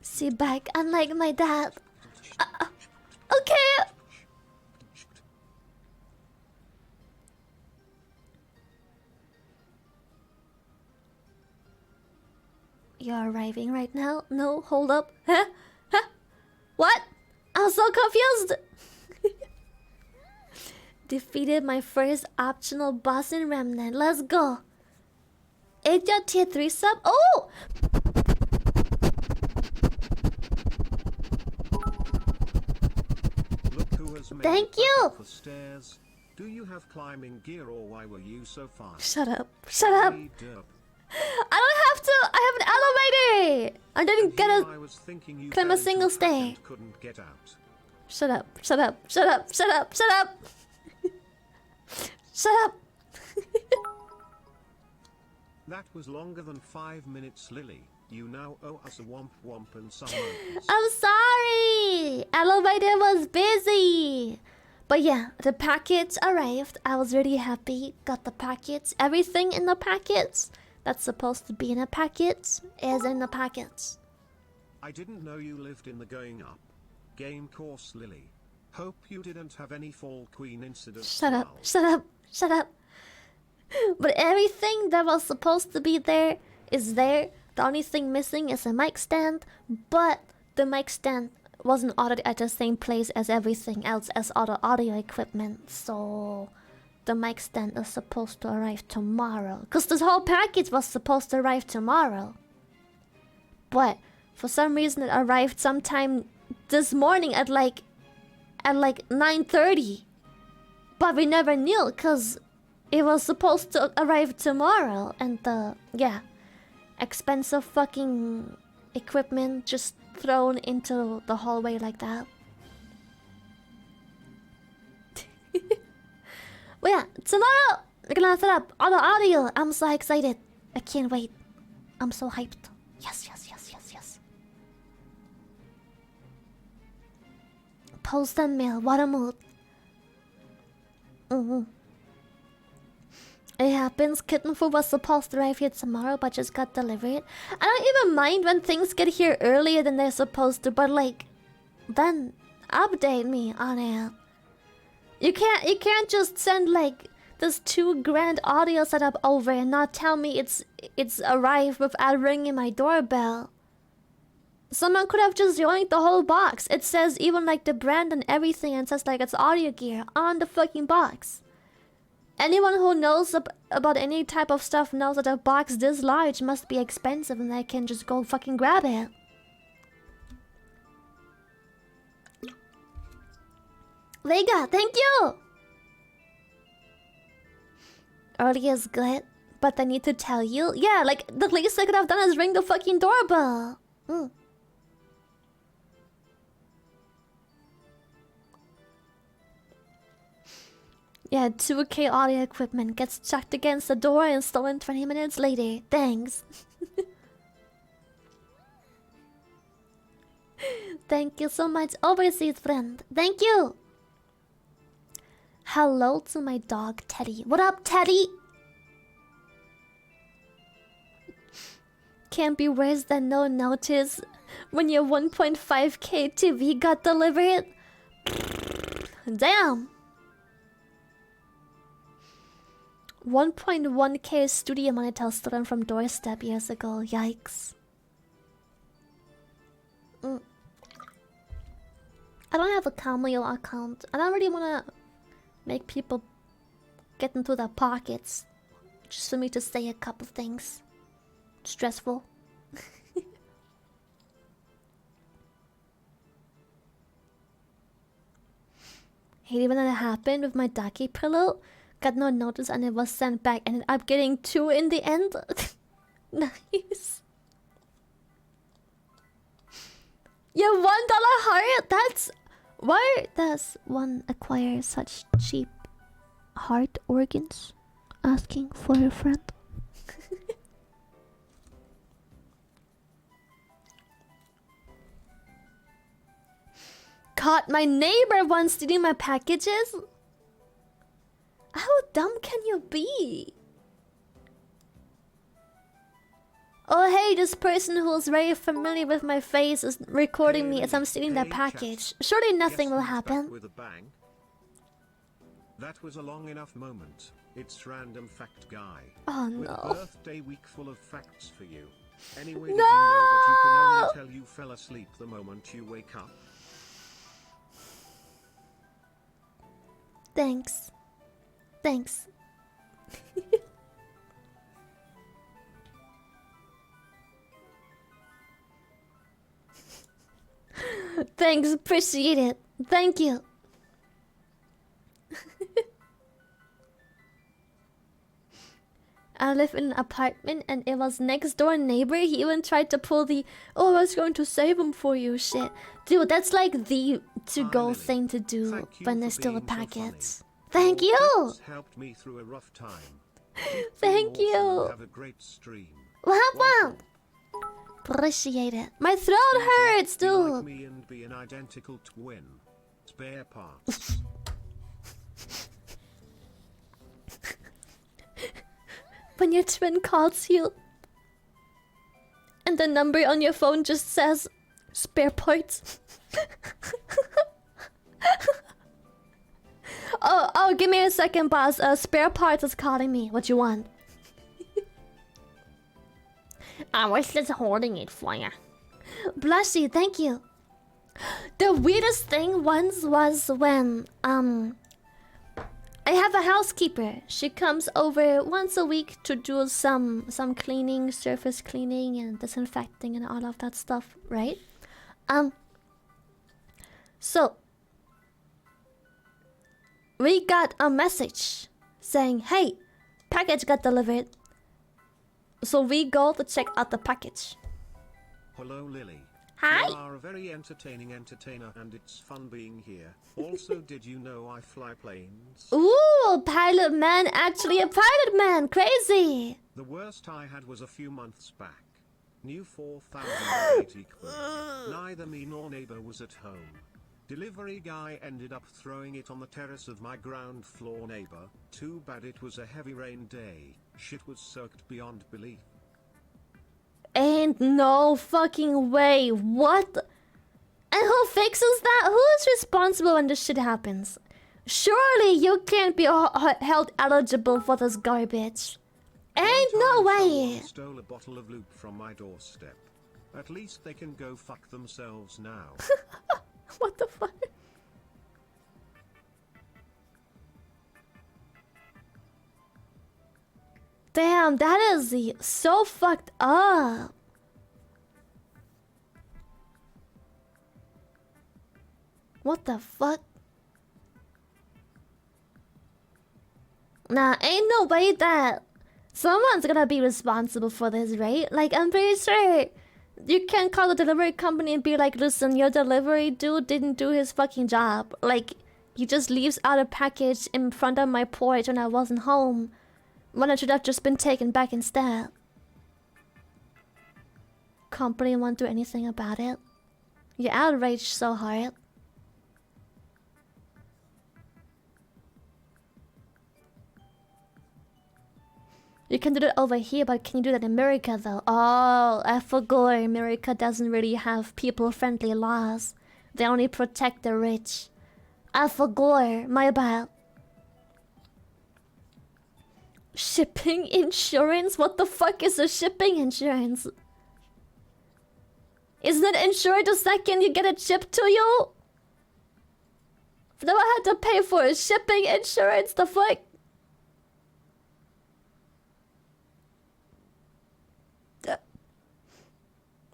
Sit back, unlike my dad. Okay. You're arriving right now? No, hold up. Huh? Huh? What? I'm so confused. Defeated my first optional boss in Remnant. Let's go. 8 your tier 3 sub. Oh! Look who has made Thank it you. back up the stairs. Do you have climbing gear or why were you so fast? Shut up. Shut up. Hey, derp. I don't have to. I have an elevator. I didn't And get here a. I was thinking you climb a fell into single trap stair. and couldn't get out. Shut up. Shut up. Shut up. Shut up. Shut up. Shut up. That was longer than 5 minutes, Lily. You now owe us a womp womp and some monkey. I'm sorry. Elevator was busy. But yeah, the packets arrived. I was really happy. Got the packets. Everything in the packets that's supposed to be in the packets is in the packets. I didn't know you lived in the going up game course, Lily. Hope you didn't have any Fall Queen incidents. Shut up. Shut up. Shut up. But everything that was supposed to be there is there. The only thing missing is a mic stand, but the mic stand wasn't ordered at the same place as everything else as other audio equipment, so the mic stand is supposed to arrive tomorrow. Cause this whole package was supposed to arrive tomorrow. But for some reason it arrived sometime this morning at like 9:30. But we never knew cause it was supposed to arrive tomorrow, and yeah, expensive fucking equipment just thrown into the hallway like that. Well, yeah, tomorrow we're gonna set up all the audio. I'm so excited. I can't wait. I'm so hyped. Yes, yes, yes, yes, yes. Post and mail. What a mood. It happens. Kitten food was supposed to arrive here tomorrow, but just got delivered. I don't even mind when things get here earlier than they're supposed to, but like, then update me on it. You can't just send like this $2,000 audio setup over and not tell me it's arrived without ringing my doorbell. Someone could have just joined the whole box. It says even like the brand and everything, and says like it's audio gear on the fucking box. Anyone who knows about any type of stuff knows that a box this large must be expensive, and they can just go fucking grab it. Vega, thank you! Early is good, but I need to tell you. Yeah, like, the least I could have done is ring the fucking doorbell. Yeah, 2K audio equipment gets chucked against the door and stolen 20 minutes later. Thanks. Thank you so much, overseas friend. Thank you. Hello to my dog, Teddy. What up, Teddy? Can't be worse than no notice when your 1.5K TV got delivered. Damn. 1.1K studio monitor stolen from doorstep years ago. Yikes. I don't have a Cameo account. I don't really wanna make people get into their pockets just for me to say a couple things. Stressful. Hate when it happened with my ducky pillow. Got no notice and it was sent back. Ended up getting 2 in the end. Nice. Your $1 heart? That's... Why does one acquire such cheap heart organs? Asking for a friend. Caught my neighbor once stealing my packages? How dumb can you be? Oh hey, this person who's very familiar with my face is recording me as I'm stealing their package. Surely nothing will happen. With a bang. That was a long enough moment. It's random fact guy. Oh with no. Birthday week full of facts for you. Anyway, did you know that you can only tell you fell asleep the moment you wake up? Thanks. Thanks. Thanks, appreciate it. Thank you. I live in an apartment and it was next door neighbor. He even tried to pull the "oh, I was going to save him for you" shit. Dude, that's like the to-go thing to do when there's still a packet. Thank you! Helped me through a rough time. Thank you! Have a great stream. What happened? Appreciate it. My throat hurts, dude! Like me and be an identical twin. Spare parts. When your twin calls you and the number on your phone just says spare parts. Oh, give me a second, boss. Spare parts is calling me. What you want? I was just holding it for ya. Bless you, thank you. The weirdest thing once was when I have a housekeeper. She comes over once a week to do some cleaning, surface cleaning and disinfecting and all of that stuff, right? So we got a message saying, "Hey, package got delivered." So we go to check out the package. Hello, Lily. Hi. You are a very entertaining entertainer and it's fun being here. Also, did you know I fly planes? Ooh, pilot man, actually a pilot man, crazy. The worst I had was a few months back. New 4,080 quid. Neither me nor neighbor was at home. Delivery guy ended up throwing it on the terrace of my ground floor neighbor. Too bad it was a heavy rain day. Shit was soaked beyond belief. Ain't no fucking way. What? And who fixes that? Who is responsible when this shit happens? Surely you can't be held eligible for this garbage. Ain't no way. Stole a bottle of lube from my doorstep. At least they can go fuck themselves now. What the fuck? Damn, that is so fucked up. What the fuck? Nah, ain't no way that someone's gonna be responsible for this, right? Like, I'm pretty sure you can't call the delivery company and be like, "Listen, your delivery dude didn't do his fucking job. Like, he just leaves out a package in front of my porch when I wasn't home, when it should have just been taken back instead." Company won't do anything about it. You're outraged so hard. You can do that over here, but can you do that in America though? Oh, I forgot America doesn't really have people-friendly laws. They only protect the rich. I forgot, my bad. Shipping insurance? What the fuck is a shipping insurance? Isn't it insured the second you get it shipped to you? Now I had to pay for shipping insurance, the fuck?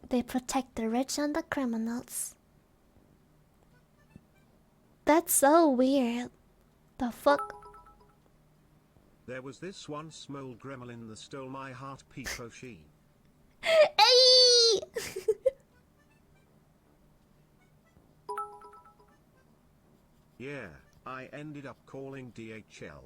They protect the rich and the criminals. That's so weird. The fuck? There was this one small gremlin that stole my heart, Piposhi. Hey! Yeah, I ended up calling DHL.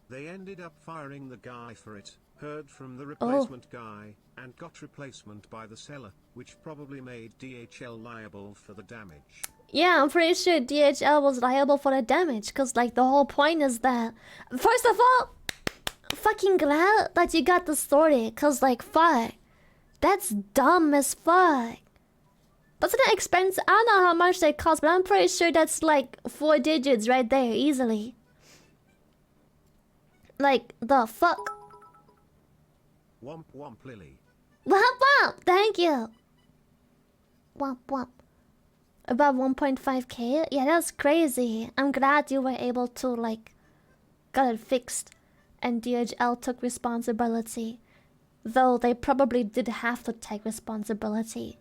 They ended up firing the guy for it, heard from the replacement guy, and got replacement by the seller, which probably made DHL liable for the damage. Yeah, I'm pretty sure DHL was liable for the damage, cause like the whole point is that... First of all, fucking glad that you got this sorted, cause like fuck. That's dumb as fuck. That's an expense. I don't know how much they cost, but I'm pretty sure that's like 4 digits right there, easily. Like, the fuck? Womp womp Lily. Womp womp! Thank you! Womp womp. About 1.5k? Yeah, that's crazy. I'm glad you were able to, like, got it fixed. And DHL took responsibility. Though they probably did have to take responsibility.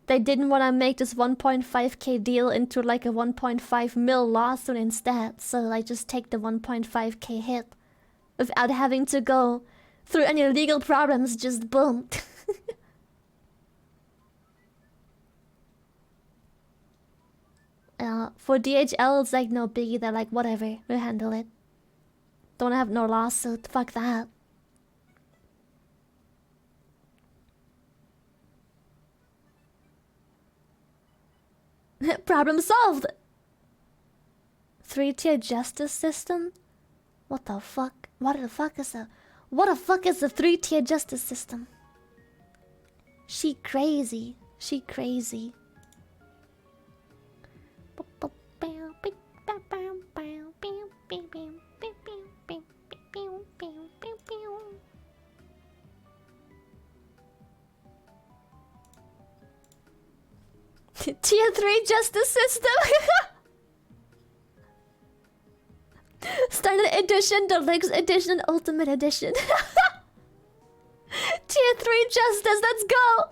They didn't want to make this 1.5k deal into like a 1.5 mil lawsuit instead. So I just take the 1.5k hit. Without having to go through any legal problems, just boom. For DHL, it's like no biggie. They're like, whatever, we'll handle it. Don't have no lawsuit. Fuck that. Problem solved. 3-tier justice system? What the fuck? What the fuck is a 3-tier justice system? She crazy. She crazy. Tier 3 justice system. Standard edition, deluxe edition, ultimate edition. Tier 3 justice, let's go.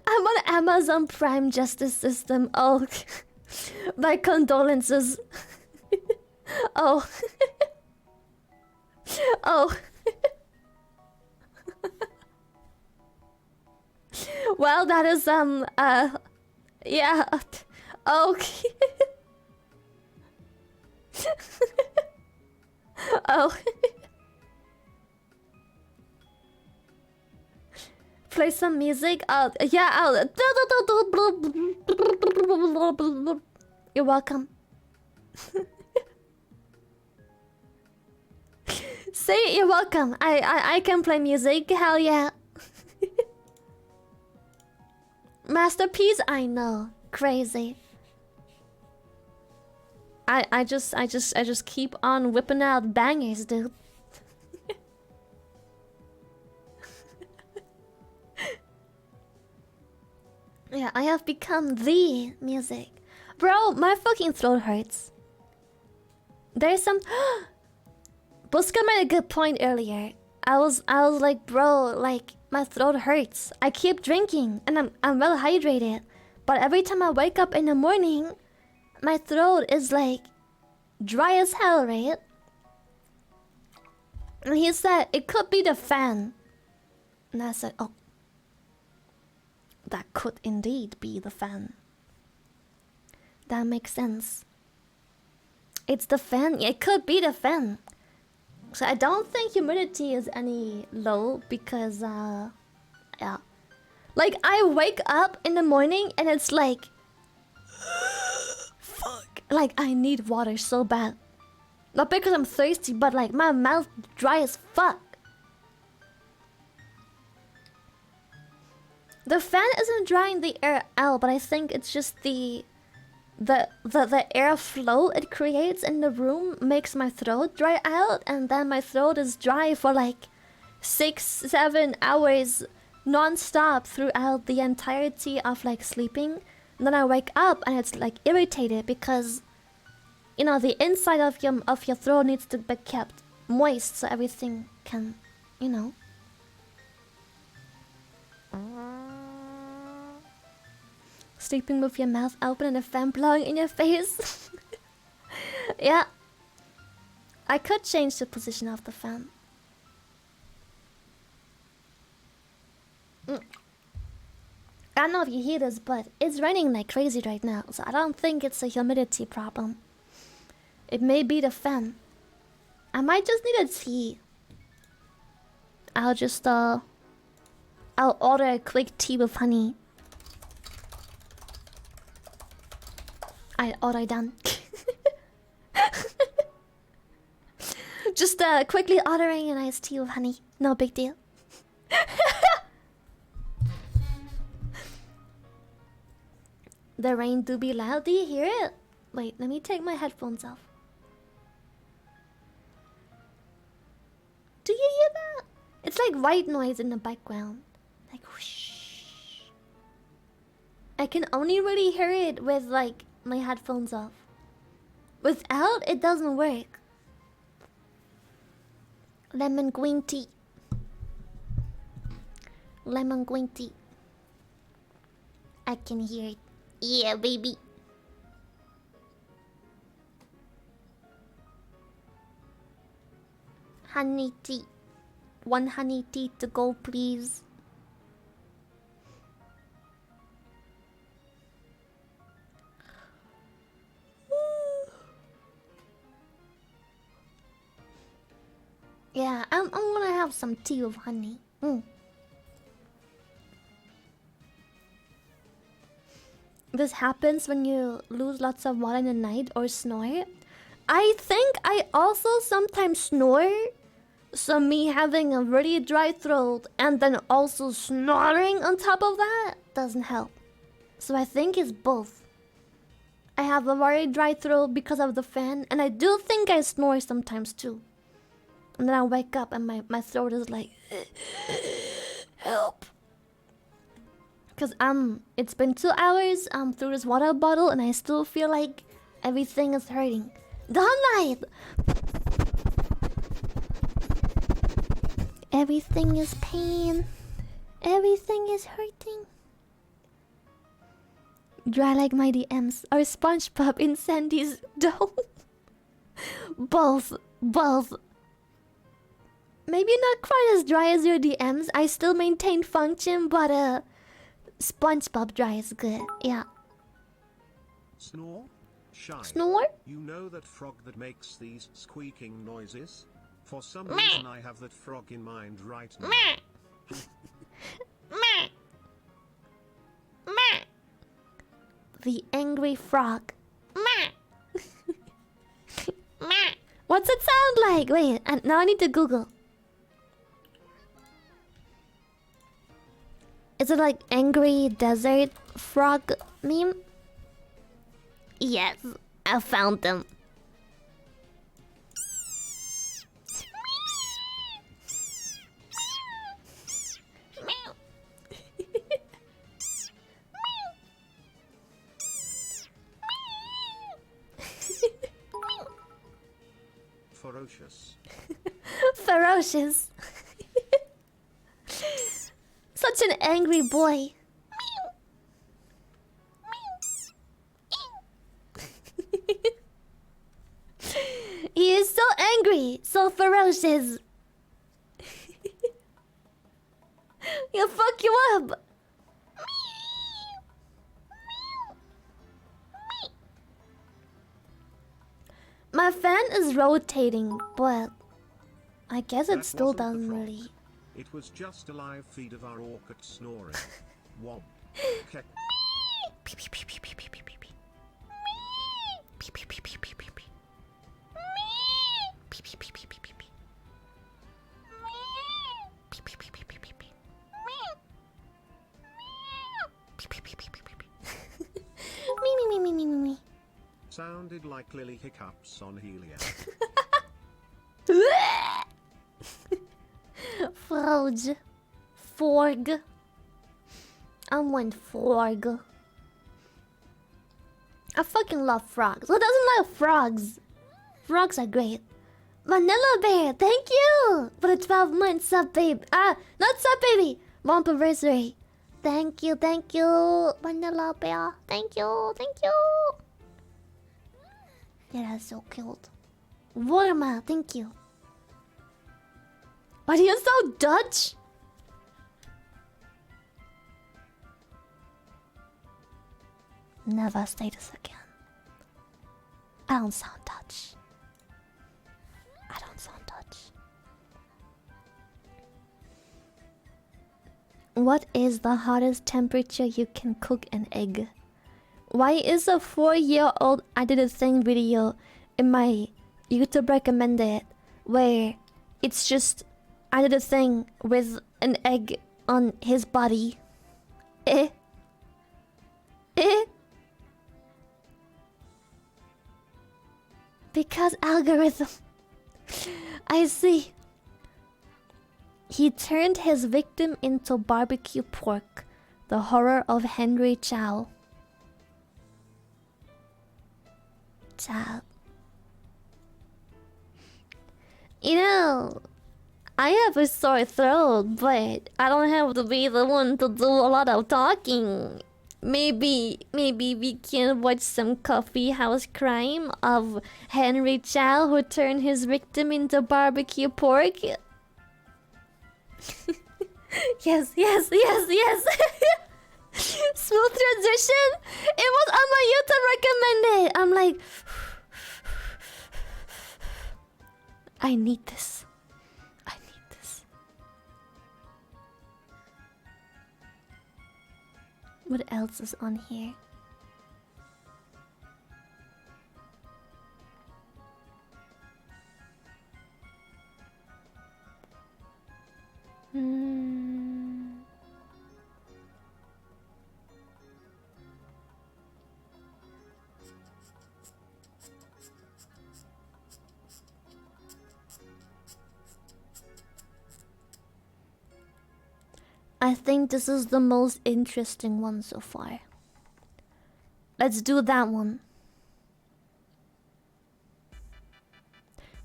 I'm on Amazon Prime Justice System. Oh, my condolences. Oh. Oh. Well, that is yeah. Okay. Oh. Play some music. Yeah. You're welcome. Say you're welcome. I can play music. Hell yeah. Masterpiece. I know. Crazy. I just keep on whipping out bangers, dude. Yeah, I have become the music. Bro, my fucking throat hurts. There's some Buska made a good point earlier. I was like, bro, like my throat hurts. I keep drinking and I'm well hydrated. But every time I wake up in the morning, my throat is like dry as hell, right? And he said it could be the fan. And I said, oh, that could indeed be the fan. That makes sense. It's the fan. It could be the fan. So I don't think humidity is any low because yeah. Like I wake up in the morning and it's like fuck. Like I need water so bad. Not because I'm thirsty, but like my mouth dry as fuck. The fan isn't drying the air out, but I think it's just the airflow it creates in the room makes my throat dry out, and then my throat is dry for like 6-7 hours non-stop throughout the entirety of like sleeping. And then I wake up and it's like irritated because you know the inside of your throat needs to be kept moist so everything can, you know. Sleeping with your mouth open and a fan blowing in your face. Yeah. I could change the position of the fan. I don't know if you hear this, but it's raining like crazy right now, so I don't think it's a humidity problem. It may be the fan. I might just need a tea. I'll just I'll order a quick tea with honey. I order done. Just quickly ordering a nice tea with honey. No big deal. The rain do be loud. Do you hear it? Wait, let me take my headphones off. Do you hear that? It's like white noise in the background. Like whoosh. I can only really hear it with like my headphones off. Without, it doesn't work. Lemon green tea. Lemon green tea. I can hear it. Yeah, baby. Honey tea. One honey tea to go, please. Yeah, I'm gonna have some tea with honey. This happens when you lose lots of water in the night or snore. I think I also sometimes snore. So me having a really dry throat and then also snoring on top of that doesn't help. So I think it's both. I have a very dry throat because of the fan, and I do think I snore sometimes too. And then I wake up and my throat is like help. Cause it's been 2 hours through this water bottle and I still feel like everything is hurting. Don't Everything is pain. Everything is hurting. Dry like my DMs or SpongeBob in Sandy's dome. Both. Maybe not quite as dry as your DMs. I still maintain function, but SpongeBob dry is good. Yeah. Snore? Shy. Snore? You know that frog that makes these squeaking noises? For some reason I have that frog in mind right now. The angry frog. What's it sound like? Wait, now I need to Google. Is it like angry desert frog meme? Yes, I found them. Ferocious. Ferocious. Such an angry boy. He is so angry, so ferocious. He'll fuck you up. My fan is rotating, but I guess it That still wasn't the doesn't frog. really. It was just a live feed of our Orca snoring. Womp. Keck. Me. Sounded like Lily Hiccups on helium. Froge. Forg. I want Forg. I fucking love frogs. Who doesn't love frogs? Frogs are great. Vanilla Bear, thank you for the 12 months sub, babe. Not sub, baby. Mompiversary. Thank you, Vanilla Bear. Thank you. Yeah, that's so cute. Worma, thank you. Are you so Dutch? Never say this again. I don't sound Dutch. What is the hottest temperature you can cook an egg? Why is a 4-year-old I did a thing video in my YouTube recommended where it's just I did a thing with an egg on his body? Because algorithm. I see. He turned his victim into barbecue pork. The horror of Henry Chow. You know, I have a sore throat, but I don't have to be the one to do a lot of talking. Maybe we can watch some coffee house crime of Henry Chow who turned his victim into barbecue pork. Yes. Smooth transition. It was on my YouTube recommended. I'm like, I need this. What else is on here? I think this is the most interesting one so far. Let's do that one.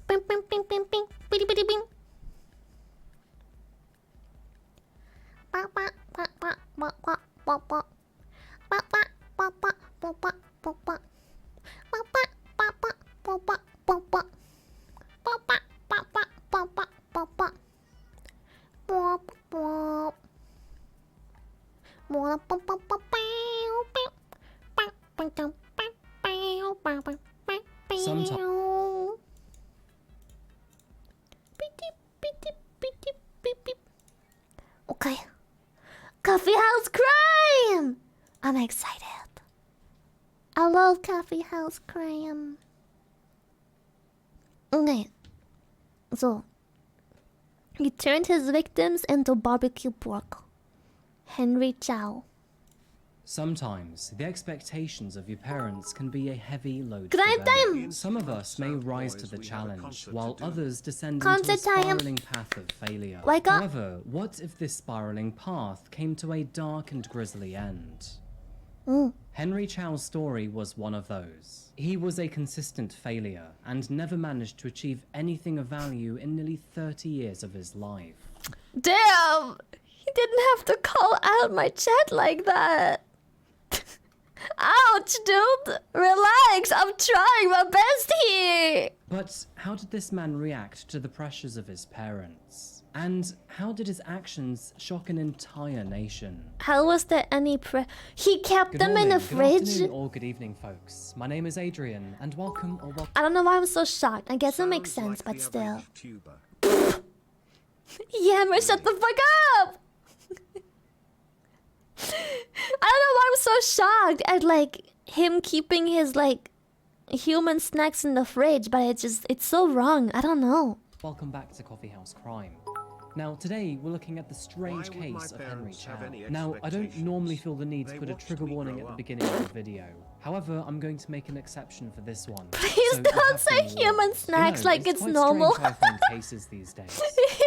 Bing, bing, bing, bing, bing, bitty, bitty, bing. Okay. Coffee House Crime! I'm excited. I love Coffee House Crime. Okay. So, he turned his victims into barbecue pork. Henry Chow. Sometimes the expectations of your parents can be a heavy load. Crime time! Some of us may rise to the challenge, while others descend Concert into a time. spiraling path of failure. Wake up. However, what if this spiraling path came to a dark and grisly end? Henry Chow's story was one of those. He was a consistent failure and never managed to achieve anything of value in nearly 30 years of his life. Damn! He didn't have to call out my chat like that. Ouch, dude! Relax, I'm trying my best here! But how did this man react to the pressures of his parents? And how did his actions shock an entire nation? How was there any He kept Good them morning, in a good fridge? afternoon, or good evening, folks. My name is Adrian, and welcome or welcome. I don't know why I'm so shocked. I guess it makes sense, Sounds like but the still. average tuber. Yeah, man, shut the fuck up! I don't know why I'm so shocked at like him keeping his like human snacks in the fridge, but it's so wrong. I don't know. Welcome back to Coffee House Crime. Now, today we're looking at the strange Why would my case of Henry parents Chow. have any Now, I don't normally expectations? feel the need to They put a watched trigger me warning grow at the up. beginning of the video. However, I'm going to make an exception for this one. Please So you don't have say been human warned. snacks like it's quite normal. Strange how I find cases these days.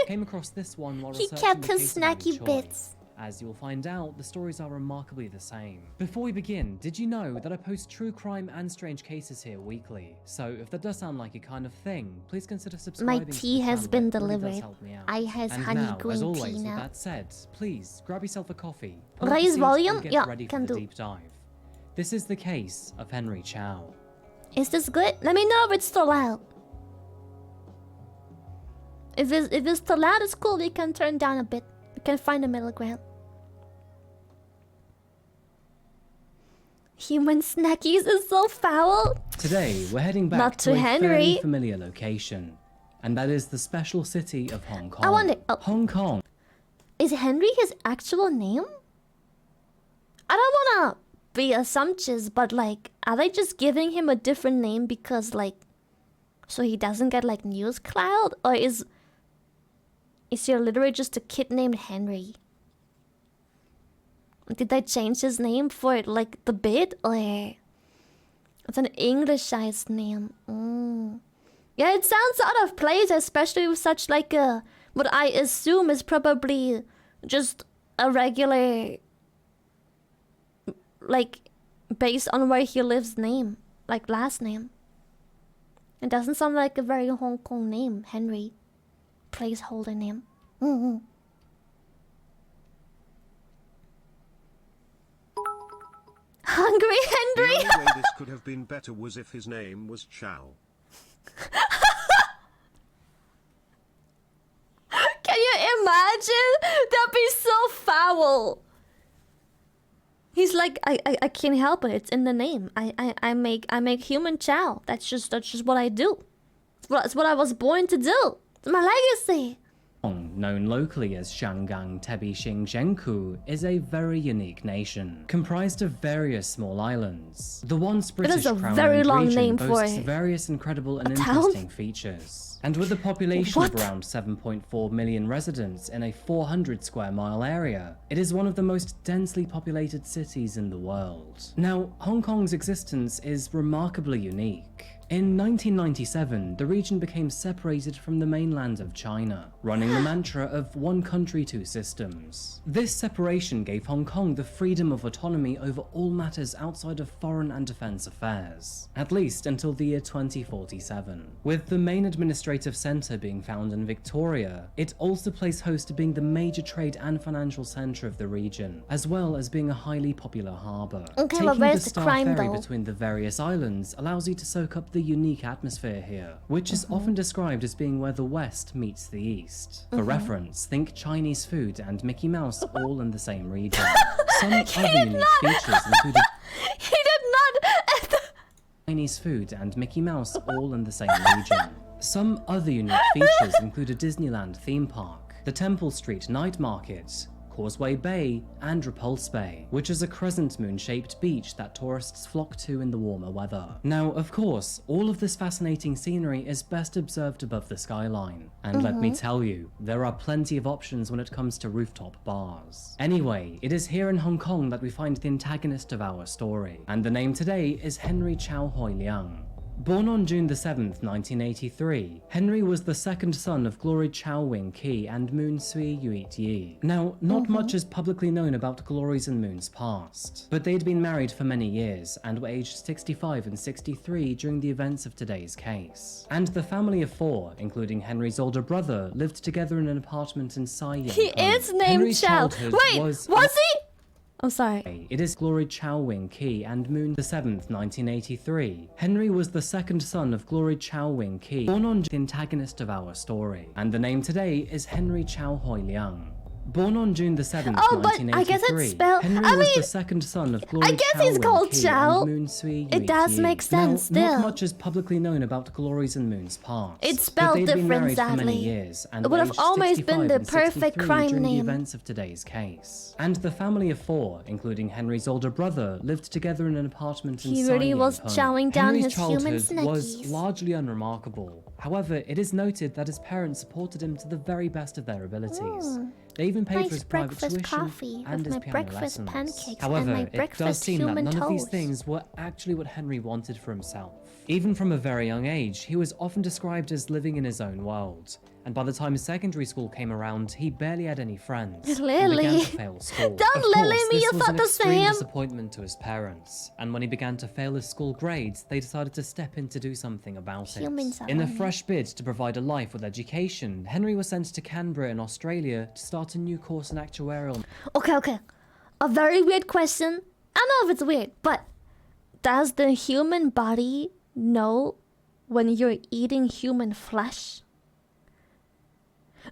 Came across this one while He researching kept the his case of Annie snacky Choi. bits. As you'll find out, the stories are remarkably the same. Before we begin, did you know that I post true crime and strange cases here weekly? So if that does sound like your kind of thing, please consider subscribing to the tea has channel. been It really does delivered. help me out. I has And honey now, green as always, tea with now. that said, please grab yourself a coffee, pull up a Raise seat, volume? and get Yeah, ready for can the do. deep dive. This is the case of Henry Chow. Is this good? Let me know if it's too loud. If it's too loud, it's cool. We can turn down a bit. We can find a middle ground. Human snackies is so foul. Today, we're heading back Not to to a Henry. fairly familiar location, and that is the special city of Hong Kong. I wonder. Oh, Hong Kong is Henry his actual name? I don't wanna be assumptuous, but like, are they just giving him a different name because like, so he doesn't get like news cloud, or is he literally just a kid named Henry? Did they change his name for like the bit, or it's an Englishized name? Yeah, it sounds out of place, especially with such like a what I assume is probably just a regular, like based on where he lives name, like last name. It doesn't sound like a very Hong Kong name, Henry. Placeholder name. Hungry Henry. The only way this could have been better was if his name was Chow. Can you imagine? That'd be so foul. He's like, I can't help it. It's in the name. I make human chow. That's just what I do. It's what I was born to do. It's my legacy. known locally as Shangang Tebi Xing Zhengku, is a very unique nation, comprised of various small islands. The once British a Crown very Owned long region name for boasts it. various incredible and town? interesting features. And with a population of What? around 7.4 million residents in a 400 square mile area, it is one of the most densely populated cities in the world. Now, Hong Kong's existence is remarkably unique. In 1997, the region became separated from the mainland of China, running the mantra of one country, two systems. This separation gave Hong Kong the freedom of autonomy over all matters outside of foreign and defense affairs, at least until the year 2047. With the main administrative center being found in Victoria, it also plays host to being the major trade and financial center of the region, as well as being a highly popular harbor. Okay, Taking but where's the the Star crime Ferry though? between the various islands allows you to soak up the unique atmosphere here, which is often described as being where the West meets the East. For reference, think Chinese food and Mickey Mouse all in the same region. Some other unique features included He did not. Chinese food and Mickey Mouse all in the same region. Some other unique features include a Disneyland theme park, the Temple Street Night Market, Causeway Bay, and Repulse Bay, which is a crescent moon-shaped beach that tourists flock to in the warmer weather. Now, of course, all of this fascinating scenery is best observed above the skyline, and let me tell you, there are plenty of options when it comes to rooftop bars. Anyway, it is here in Hong Kong that we find the antagonist of our story, and the name today is Henry Chow Hoi Liang. Born on June 7th, 1983, Henry was the second son of Glory Chow Wing Ki and Moon Sui Yuit Yi. Now, not much is publicly known about Glory's and Moon's past, but they'd been married for many years and were aged 65 and 63 during the events of today's case. And the family of four, including Henry's older brother, lived together in an apartment in Sai Ying. He is named Henry's Chow. childhood Wait, was he? I'm sorry. It is Glory Chow Wing Ki and Moon 7th, 1983. Henry was the second son of Glory Chow Wing Ki, born on the antagonist of our story, and the name today is Henry Chow Hoi Liang. Born on June 7th, Oh, but 1983, I guess it's spelled- Henry I was mean, the second son of Glory I guess Chow he's Wing called Ki Chow. and Moon Sui It Yuit does Yi. make sense Now, still. not much is publicly known about Glory's and Moon's past. It's but spelled they'd been different, married for many sadly. years and It would have aged almost been 65 the and perfect 63 crime during name. the events of today's case. And the family of four, including Henry's older brother, lived together in an apartment in He Sai really Ying was Peng. chowing down Henry's his human childhood was snackies. largely unremarkable. However, it is noted that his parents supported him to the very best of their abilities. They even paid Nice for his private breakfast tuition coffee and with his my piano breakfast lessons. pancakes However, and my it does breakfast seem that human none of these toast. things were actually what Henry wanted for himself. Even from a very young age, he was often described as living in his own world, and by the time secondary school came around, he barely had any friends and Lily. began to fail school. Don't Of Lily course, me, this you was thought an the extreme same. disappointment to his parents, and when he began to fail his school grades, they decided to step in to do something about Humans it. are In a lying. fresh bid to provide a life with education, Henry was sent to Canberra in Australia to start a new course in actuarial. Okay. A very weird question. I don't know if it's weird, but does the human body know when you're eating human flesh?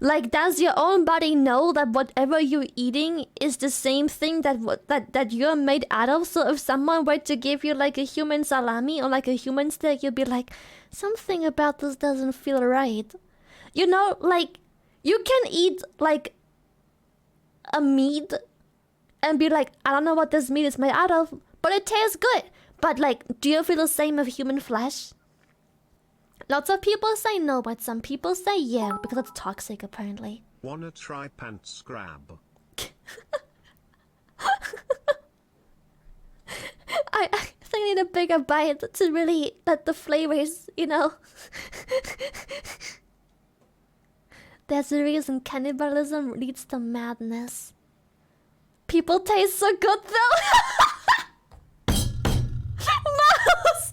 Like, does your own body know that whatever you're eating is the same thing that you're made out of? So if someone were to give you like a human salami or like a human steak, you'd be like, something about this doesn't feel right. You know, like, you can eat like a meat and be like, I don't know what this meat is made out of, but it tastes good. But like, do you feel the same of human flesh? Lots of people say no, but some people say yeah, because it's toxic apparently. Wanna try pants grab? I think I need a bigger bite to really let the flavors, you know. There's a reason cannibalism leads to madness. People taste so good though. Mouse!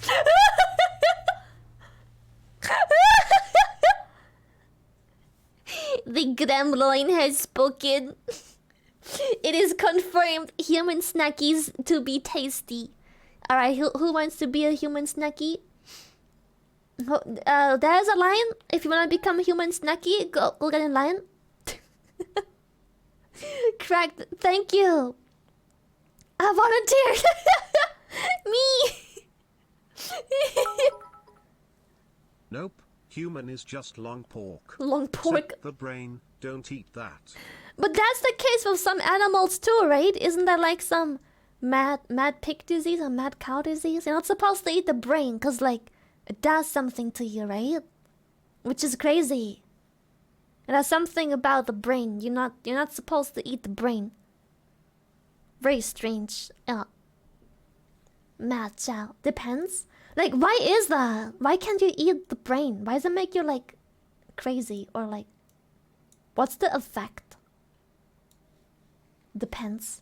The gremlin has spoken. It is confirmed human snackies to be tasty. Alright, who wants to be a human snacky? There's a lion. If you want to become a human snacky, go get a lion. Cracked. Thank you. I volunteered. Me. Nope, human is just long pork. Long pork. Except the brain, don't eat that. But that's the case with some animals too, right? Isn't that like some mad pig disease or mad cow disease? You're not supposed to eat the brain because like it does something to you, right? Which is crazy. It has something about the brain. You're not supposed to eat the brain. Very strange. Mad chow. Depends. Like, why is that? Why can't you eat the brain? Why does it make you, like, crazy? Or, like, what's the effect? Depends.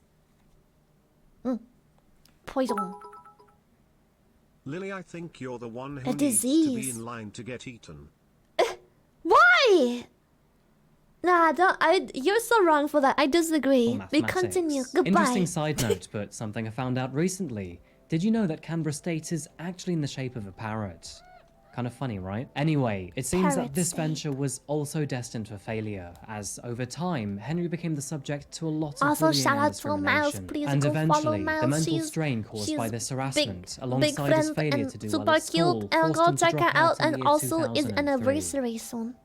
Poison. Lily, I think you're the one who A needs to disease. be in line to get eaten. Why? Nah, you're so wrong for that. I disagree. We Mathematics. continue. Goodbye. Interesting side note, but something I found out recently. Did you know that Canberra State is actually in the shape of a parrot? Kind of funny, right? Anyway, it seems Parrot that this State. venture was also destined for failure, as over time, Henry became the subject to a lot of Also, bullying shout and out to Miles. discrimination. Please And go follow eventually, the Miles. mental She's- strain caused she's by this big harassment, alongside his friend failure and to do super well at cute, school, and forced go him to check her drop out. in the And year also, it's 2003. anniversary soon.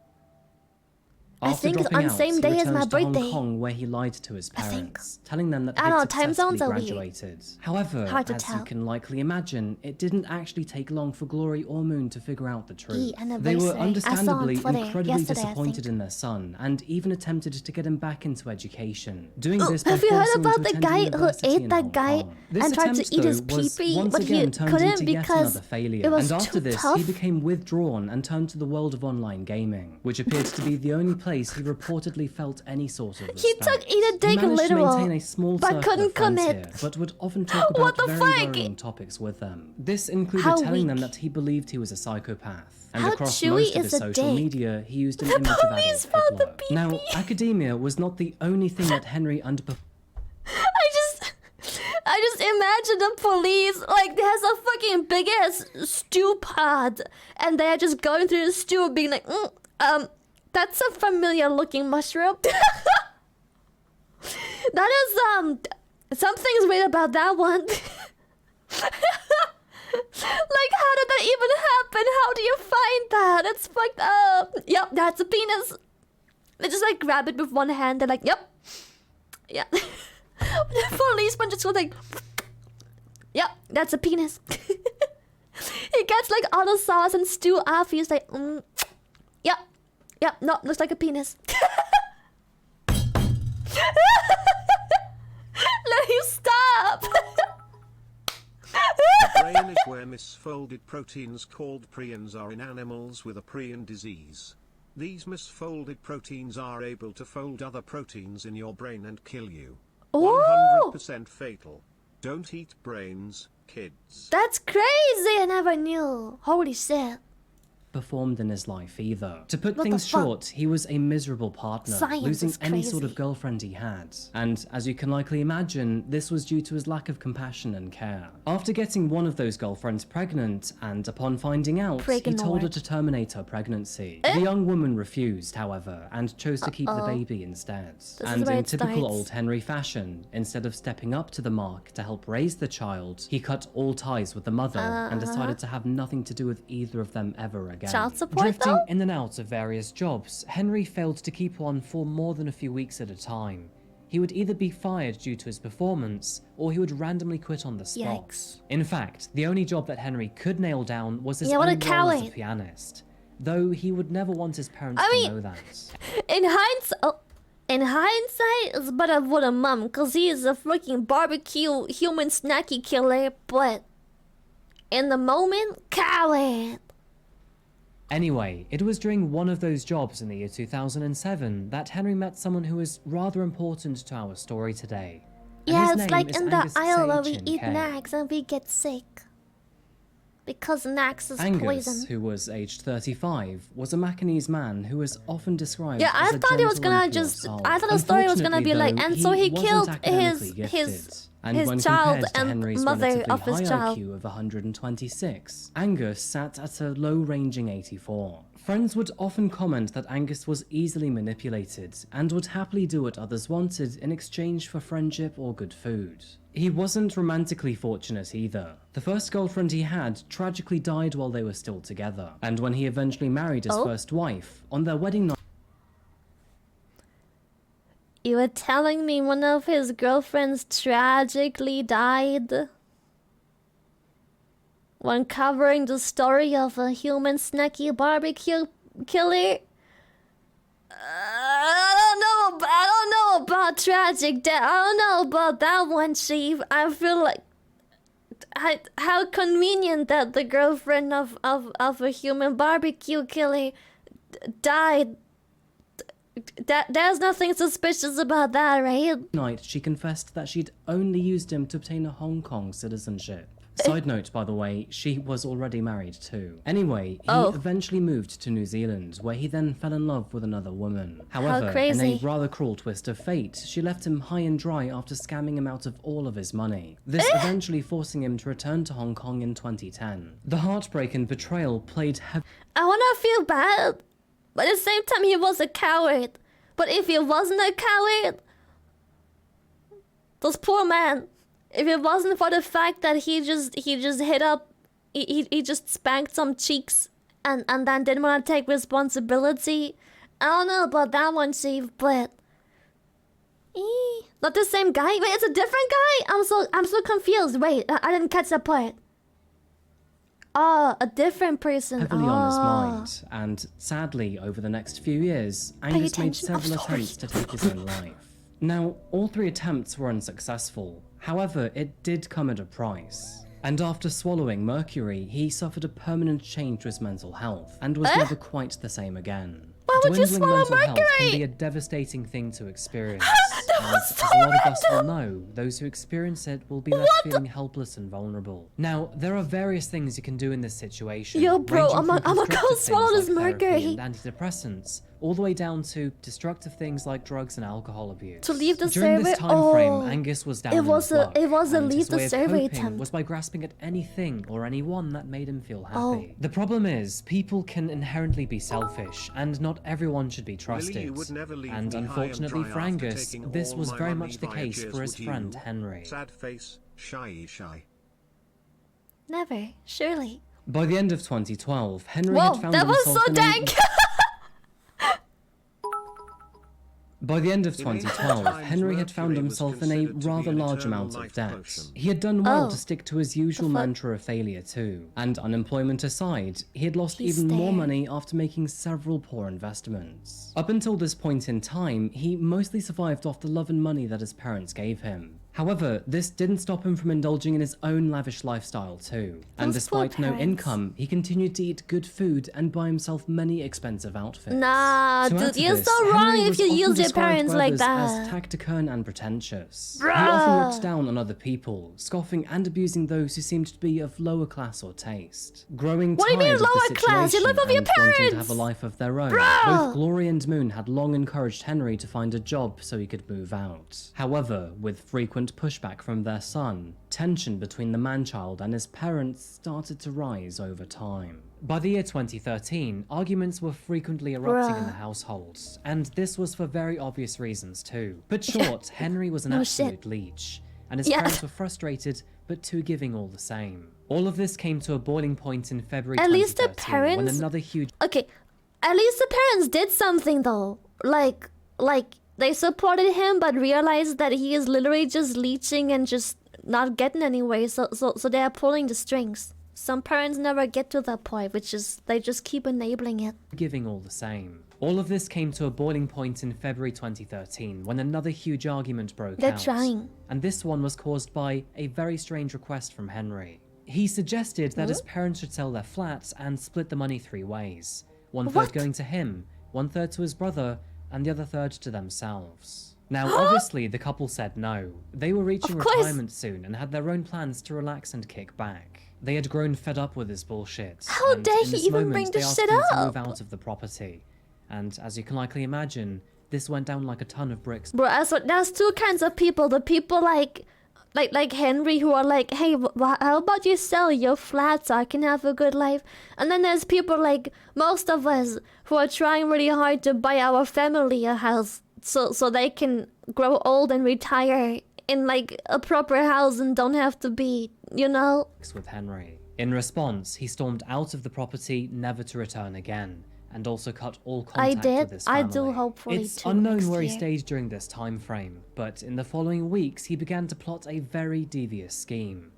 I After think it's dropping on out, same he day as returned my to Hong birthday. Kong, where he lied to his I think. parents, telling them that I he don't had know, time successfully zones are weird. graduated. However, Hard to as tell. you can likely imagine, it didn't actually take long for Glory or Moon to figure out the truth. They anniversary. were I saw on understandably Twitter incredibly yesterday, I disappointed think. in their son, and even attempted to get him back into education. Doing Oh, this by have you heard forcing him about to the attend guy who university ate in that Hong guy Kong. This and tried to attempt, eat his though, was pee-pee, once but he again turned couldn't into yet because another failure. it was And after too this, tough? he became withdrawn and turned to the world of online gaming, which appeared to be the only place he reportedly felt any sort of respect. He took eat a dick He managed literal, to maintain a small but circle couldn't of friends commit. here, but would often talk What about the very fuck? worrying topics with them. This included How telling them weak. that he believed he was a psychopath. And How across Chewy most of is his a social dick. media, he used an The image of police Adolf found the Hitler. pee-pee. Now, academia was not the only thing that Henry underperformed. I just imagine the police, like, there's a fucking big ass stew pod, and they're just going through the stew being like, that's a familiar looking mushroom. That is, something's weird about that one. Like, how did that even happen? How do you find that? It's fucked up. Yep, that's a penis. They just, like, grab it with one hand. They're like, yep. Yeah. The policeman just goes like, yep, that's a penis. He gets like all the sauce and stew off. He's like, yep, no, looks like a penis. Let you stop. The brain is where misfolded proteins called prions are in animals with a prion disease. These misfolded proteins are able to fold other proteins in your brain and kill you. Oh, 100% fatal. Don't eat brains, kids. that's crazy. I never knew. Holy shit. Performed in his life either. To put What the things fuck? short, he was a miserable partner, Science losing is any sort of crazy. girlfriend he had. And as you can likely imagine, this was due to his lack of compassion and care. After getting one of those girlfriends pregnant, and upon finding out, he told her Pregnant. to terminate her pregnancy. The young woman refused, however, and chose to keep the baby instead. is And where in it typical starts. old Henry fashion, instead of stepping up to the mark to help raise the child, he cut all ties with the mother and decided to have nothing to do with either of them ever again. Child support, Drifting though? in and out of various jobs, Henry failed to keep one for more than a few weeks at a time. He would either be fired due to his performance, or he would randomly quit on the spot. Yikes. In fact, the only job that Henry could nail down was his Yeah, what a own role as a coward. pianist, though he would never want his parents I to mean- know that. In hindsight, it's better for the mom, cause he is a freaking barbecue human snacky killer, but in the moment, coward. Anyway, it was during one of those jobs in the year 2007 that Henry met someone who is rather important to our story today. And Yeah, his it's name like is in the Angus aisle where we Sachin eat Kay. Nax and we get sick. Because Nax is Angus, poison. who was aged 35, was a Macanese man who was often described Yeah, as I a thought he was gentle gonna and pure just. soul. I thought the story was gonna be like, Unfortunately, and so he wasn't killed academically his gifted. And his when child compared to and Henry's mother relatively of his high child. IQ of 126, Angus sat at a low-ranging 84. Friends would often comment that Angus was easily manipulated and would happily do what others wanted in exchange for friendship or good food. He wasn't romantically fortunate either. The first girlfriend he had tragically died while they were still together, and when he eventually married his Oh? first wife, on their wedding night, You were telling me one of his girlfriends tragically died? When covering the story of a human snacky barbecue killer? I don't know about tragic death. I don't know about that one, Chief. I feel like how convenient that the girlfriend of a human barbecue killer died. There's nothing suspicious about that, right? Night, she confessed that she'd only used him to obtain a Hong Kong citizenship. Side note, by the way, she was already married too. Anyway, he eventually moved to New Zealand, where he then fell in love with another woman. However, in a rather cruel twist of fate, she left him high and dry after scamming him out of all of his money. This eventually forcing him to return to Hong Kong in 2010. The heartbreak and betrayal played heavily. I wanna feel bad, but at the same time he was a coward. But if he wasn't a coward, this poor man, if it wasn't for the fact that he just hit up, he just spanked some cheeks and then didn't want to take responsibility. I don't know about that one, Chief, but not the same guy. Wait, it's a different guy. I'm so confused. Wait, I didn't catch that part. Oh, a different person. Heavily on his mind, and sadly, over the next few years, Angus made several attempts to take his own life. Now, all 3 attempts were unsuccessful. However, it did come at a price. And after swallowing mercury, he suffered a permanent change to his mental health, and was never quite the same again. Why would you Dwindling swallow mental health can mercury? be a devastating thing to experience. was As so a lot of us will random. know, those who experience it will be left feeling helpless and vulnerable. Now, there are various things you can do in this situation. Yo, bro, ranging I'm from gonna go constructive swallow things this like therapy mercury. and antidepressants, all the way down to destructive things like drugs and alcohol abuse. To leave the During server? this time frame, Oh. Angus was down It in was his luck, a and leave his the way of server coping attempt. was by grasping at anything or anyone that made him feel happy. Oh. The problem is, people can inherently be selfish, and not everyone should be trusted. Really, you would never leave And me high and unfortunately dry for after Angus, taking this all was my very money much the via case years, for his would friend you? Henry. Sad face, shy. Never, surely. By the end of 2012, Henry Whoa, had found that was himself so in a... dank. By the end of In ancient 2012, times, Henry had found mercury was himself in a considered to be rather an large eternal amount of life debt. potion. He had done well Oh. to stick to his usual The fuck? mantra of failure too, and unemployment aside, he had lost He's even more there. money after making several poor investments. Up until this point in time, he mostly survived off the love and money that his parents gave him. However, this didn't stop him from indulging in his own lavish lifestyle too. And Those poor despite no parents. income, he continued to eat good food and buy himself many expensive outfits. Nah, To add dude, to you're this, so wrong Henry if was you often use your described parents by like others that. as taciturn and pretentious. He Bruh. often looked down on other people, scoffing and abusing those who seemed to be of lower class or taste. Growing What do you mean tired of the lower class? You situation live with your and wanting to parents! have a life of their own, Bruh. both Glory and Moon had long encouraged Henry to find a job so he could move out. However, with frequent pushback from their son, tension between the man-child and his parents started to rise over time. By the year 2013, arguments were frequently erupting in the households, and this was for very obvious reasons too. But short, Henry was an No absolute shit. leech, and his Yeah. parents were frustrated, but too giving all the same. All of this came to a boiling point in February At least the 2013, when parents- another huge Okay, at least the parents did something though. Like they supported him, but realized that he is literally just leeching and just not getting anywhere. So they are pulling the strings. Some parents never get to that point, which is they just keep enabling it. giving all the same. All of this came to a boiling point in February 2013 when another huge argument broke They're out. trying. And this one was caused by a very strange request from Henry. He suggested that his parents should sell their flats and split the money 3 ways. 1/3 What? going to him, 1/3 to his brother, and the other third to themselves. Now, obviously, the couple said no. They were reaching Of course. retirement soon and had their own plans to relax and kick back. They had grown fed up with his bullshit. How and dare in he this even moment, bring they this asked shit him to move up? out of the property. And as you can likely imagine, this went down like a ton of bricks. Bro, there's 2 kinds of people. The people like Henry who are like, hey, how about you sell your flat so I can have a good life? And then there's people like most of us who are trying really hard to buy our family a house so they can grow old and retire in like a proper house and don't have to be, you know? With Henry. In response, he stormed out of the property, never to return again, and also cut all contact did. with his I family. do hopefully It's too unknown next where he year. stayed during this time frame, but in the following weeks he began to plot a very devious scheme.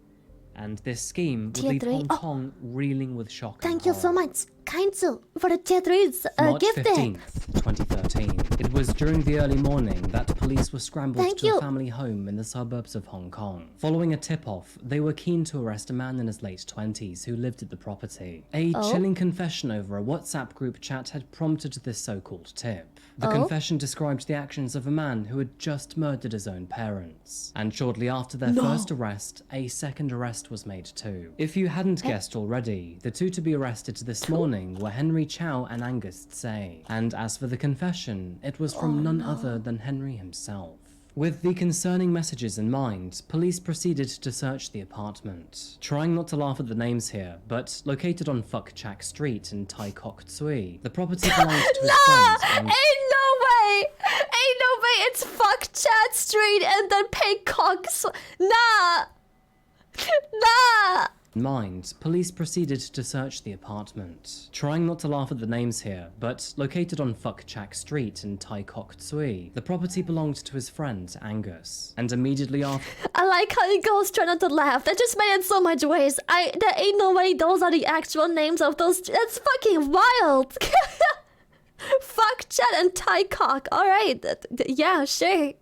And this scheme would Tier leave 3. Hong Oh. Kong reeling with shock and Thank you so horror. much, Kainzu, for the tier 3's March gift. 15th, 2013. It was was during the early morning that police were scrambled Thank to you. a family home in the suburbs of Hong Kong. Following a tip-off, they were keen to arrest a man in his late 20s who lived at the property. A chilling confession over a WhatsApp group chat had prompted this so-called tip. The confession described the actions of a man who had just murdered his own parents. And shortly after their first arrest, a second arrest was made too. If you hadn't guessed already, the two to be arrested this morning were Henry Chow and Angus Tsay. And as for the confession, it was from none other than Henry himself. With the concerning messages in mind, police proceeded to search the apartment. Trying not to laugh at the names here, but located on Fuck Chak Street in Tai Kok Tsui, the property belonged to his friends and... Ain't no way! Ain't no way it's Fuck Chat Street and then Paycock. Nah! Nah! mind, police proceeded to search the apartment. Trying not to laugh at the names here, but located on Fuck Chak Street in Tai Kok Tsui, the property belonged to his friend Angus. And immediately after... I like how he goes try not to laugh. That just made it so much worse. There ain't no way those are the actual names of those. That's fucking wild. Fuck Chat and Tai Kok. Alright. Yeah, sure.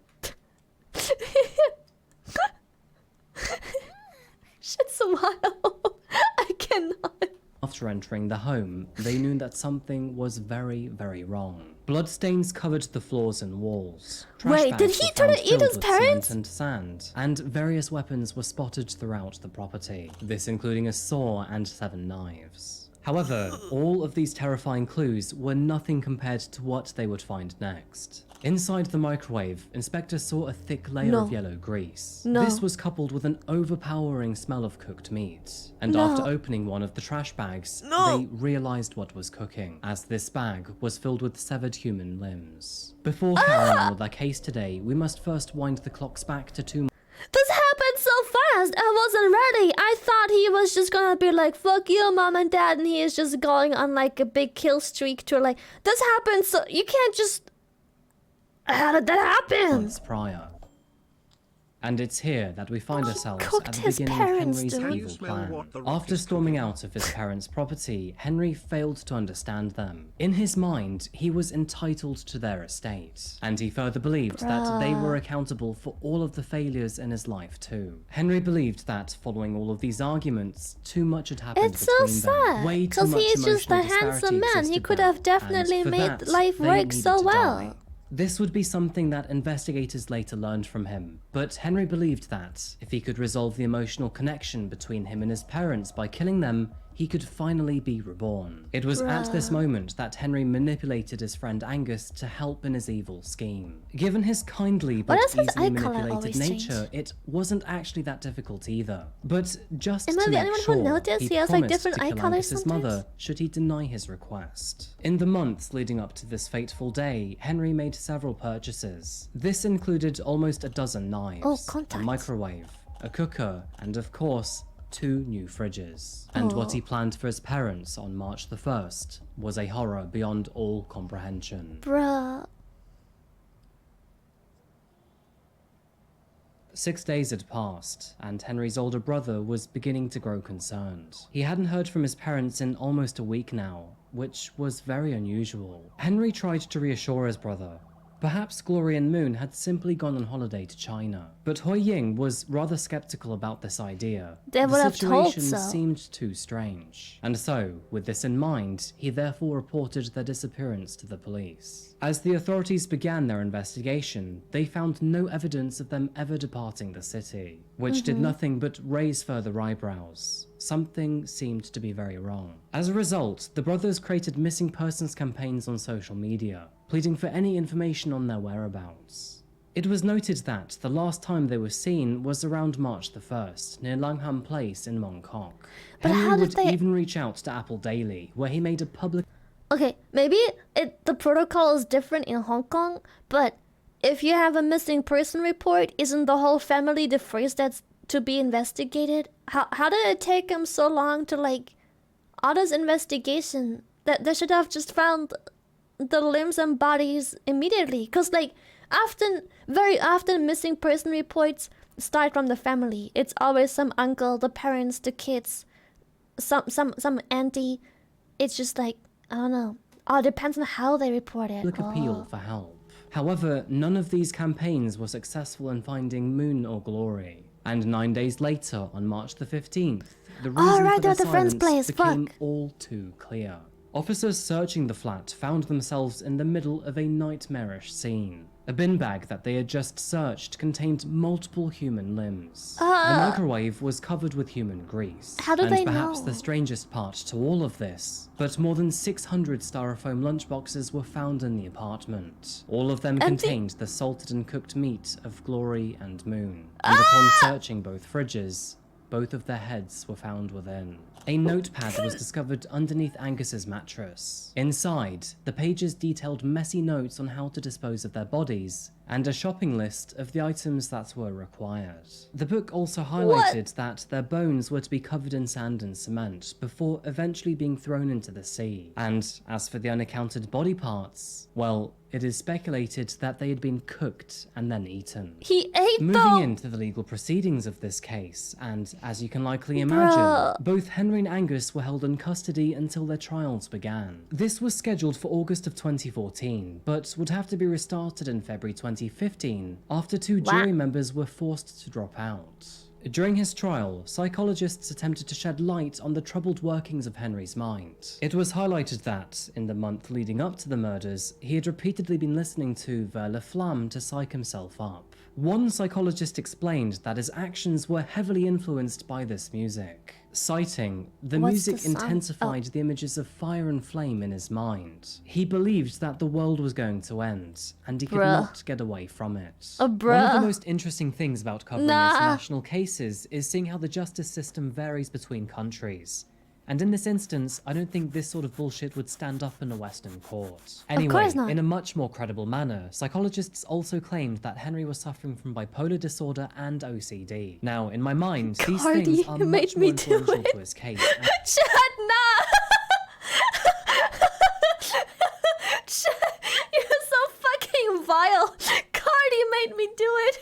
Shit's wild. I cannot. After entering the home, they knew that something was very, very wrong. Bloodstains covered the floors and walls. Wait, did he try to eat his parents? And sand, and various weapons were spotted throughout the property. This including a saw and 7 knives. However, all of these terrifying clues were nothing compared to what they would find next. Inside the microwave, inspectors saw a thick layer of yellow grease. This was coupled with an overpowering smell of cooked meat. And after opening one of the trash bags, they realized what was cooking, as this bag was filled with severed human limbs. Before carrying on with our case today, we must first wind the clocks back to 2 This happened so fast. I wasn't ready. I thought he was just gonna be like, fuck you, mom and dad, and he is just going on like a big kill streak to like, this happened, so you can't just... How did that happen? months prior. And it's here that we find ourselves cooked at the his beginning parents, of Henry's dude. evil plan. After storming out of his parents' property, Henry failed to understand them. In his mind, he was entitled to their estate, and he further believed that they were accountable for all of the failures in his life too. Henry believed that, following all of these arguments, too much had happened It's so between them. sad, Way too because much he is just a emotional handsome disparity man. He existed could there, have definitely and for made that, life they work needed so to well. die. This would be something that investigators later learned from him, but Henry believed that, if he could resolve the emotional connection between him and his parents by killing them, he could finally be reborn. It was at this moment that Henry manipulated his friend Angus to help in his evil scheme. Given his kindly but does his easily eye colour manipulated always nature, change? it wasn't actually that difficult either. But just Am to I the make only one who sure, noticed he has, like, promised different to eye kill colours Angus's sometimes? mother should he deny his request. In the months leading up to this fateful day, Henry made several purchases. This included almost a dozen knives, a contacts. microwave, a cooker, and of course, 2 new fridges. And what he planned for his parents on March the 1st was a horror beyond all comprehension. Bruh. 6 days had passed, and Henry's older brother was beginning to grow concerned. He hadn't heard from his parents in almost a week now, which was very unusual. Henry tried to reassure his brother. Perhaps Glory and Moon had simply gone on holiday to China. But Hui Ying was rather skeptical about this idea. They would The have told situation so. seemed too strange. And so, with this in mind, he therefore reported their disappearance to the police. As the authorities began their investigation, they found no evidence of them ever departing the city, which did nothing but raise further eyebrows. Something seemed to be very wrong. As a result, the brothers created missing persons campaigns on social media, pleading for any information on their whereabouts. It was noted that the last time they were seen was around March the 1st, near Langham Place in Mong Kok. But how Henry did would they- even reach out to Apple Daily, where he made a public... Okay, maybe the protocol is different in Hong Kong, but if you have a missing person report, isn't the whole family the first that's to be investigated? How did it take them so long to like all this investigation? That they should have just found the limbs and bodies immediately, because like very often missing person reports start from the family. It's always some uncle, the parents, the kids, some auntie. It's just like, I don't know. Oh, it depends on how they report it. appeal for help. However, none of these campaigns were successful in finding Moon or Glory. And 9 days later, on March the 15th, the reason right, for they're their the friend's silence place, became fuck. all too clear. Officers searching the flat found themselves in the middle of a nightmarish scene. A bin bag that they had just searched contained multiple human limbs. The microwave was covered with human grease. How do and they perhaps know? the strangest part to all of this, but more than 600 styrofoam lunchboxes were found in the apartment. All of them Empty? contained the salted and cooked meat of Glory and Moon. And upon searching both fridges, both of their heads were found within. A notepad was discovered underneath Angus's mattress. Inside, the pages detailed messy notes on how to dispose of their bodies, and a shopping list of the items that were required. The book also highlighted that their bones were to be covered in sand and cement before eventually being thrown into the sea. And as for the unaccounted body parts, well, it is speculated that they had been cooked and then eaten. He ate Moving them. into the legal proceedings of this case, and as you can likely imagine, Bruh. both Henry and Angus were held in custody until their trials began. This was scheduled for August of 2014, but would have to be restarted in February 2015 after two jury members were forced to drop out. During his trial, psychologists attempted to shed light on the troubled workings of Henry's mind. It was highlighted that, in the month leading up to the murders, he had repeatedly been listening to Vers la Flamme to psych himself up. One psychologist explained that his actions were heavily influenced by this music, citing, "The What's music the song? intensified the images of fire and flame in his mind. He believed that the world was going to end, and he could Bruh. not get away from it." Oh, One of bruh. the most interesting things about covering Nah. international cases is seeing how the justice system varies between countries. And in this instance, I don't think this sort of bullshit would stand up in a Western court. Anyway, course not. in a much more credible manner, psychologists also claimed that Henry was suffering from bipolar disorder and OCD. Now, in my mind, these Cardi, things are you made much more me do influential it. to his case. Chad, nah. Chad, you're so fucking vile. Cardi made me do it.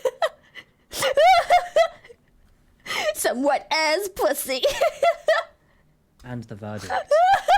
Some wet ass pussy. And the verdict.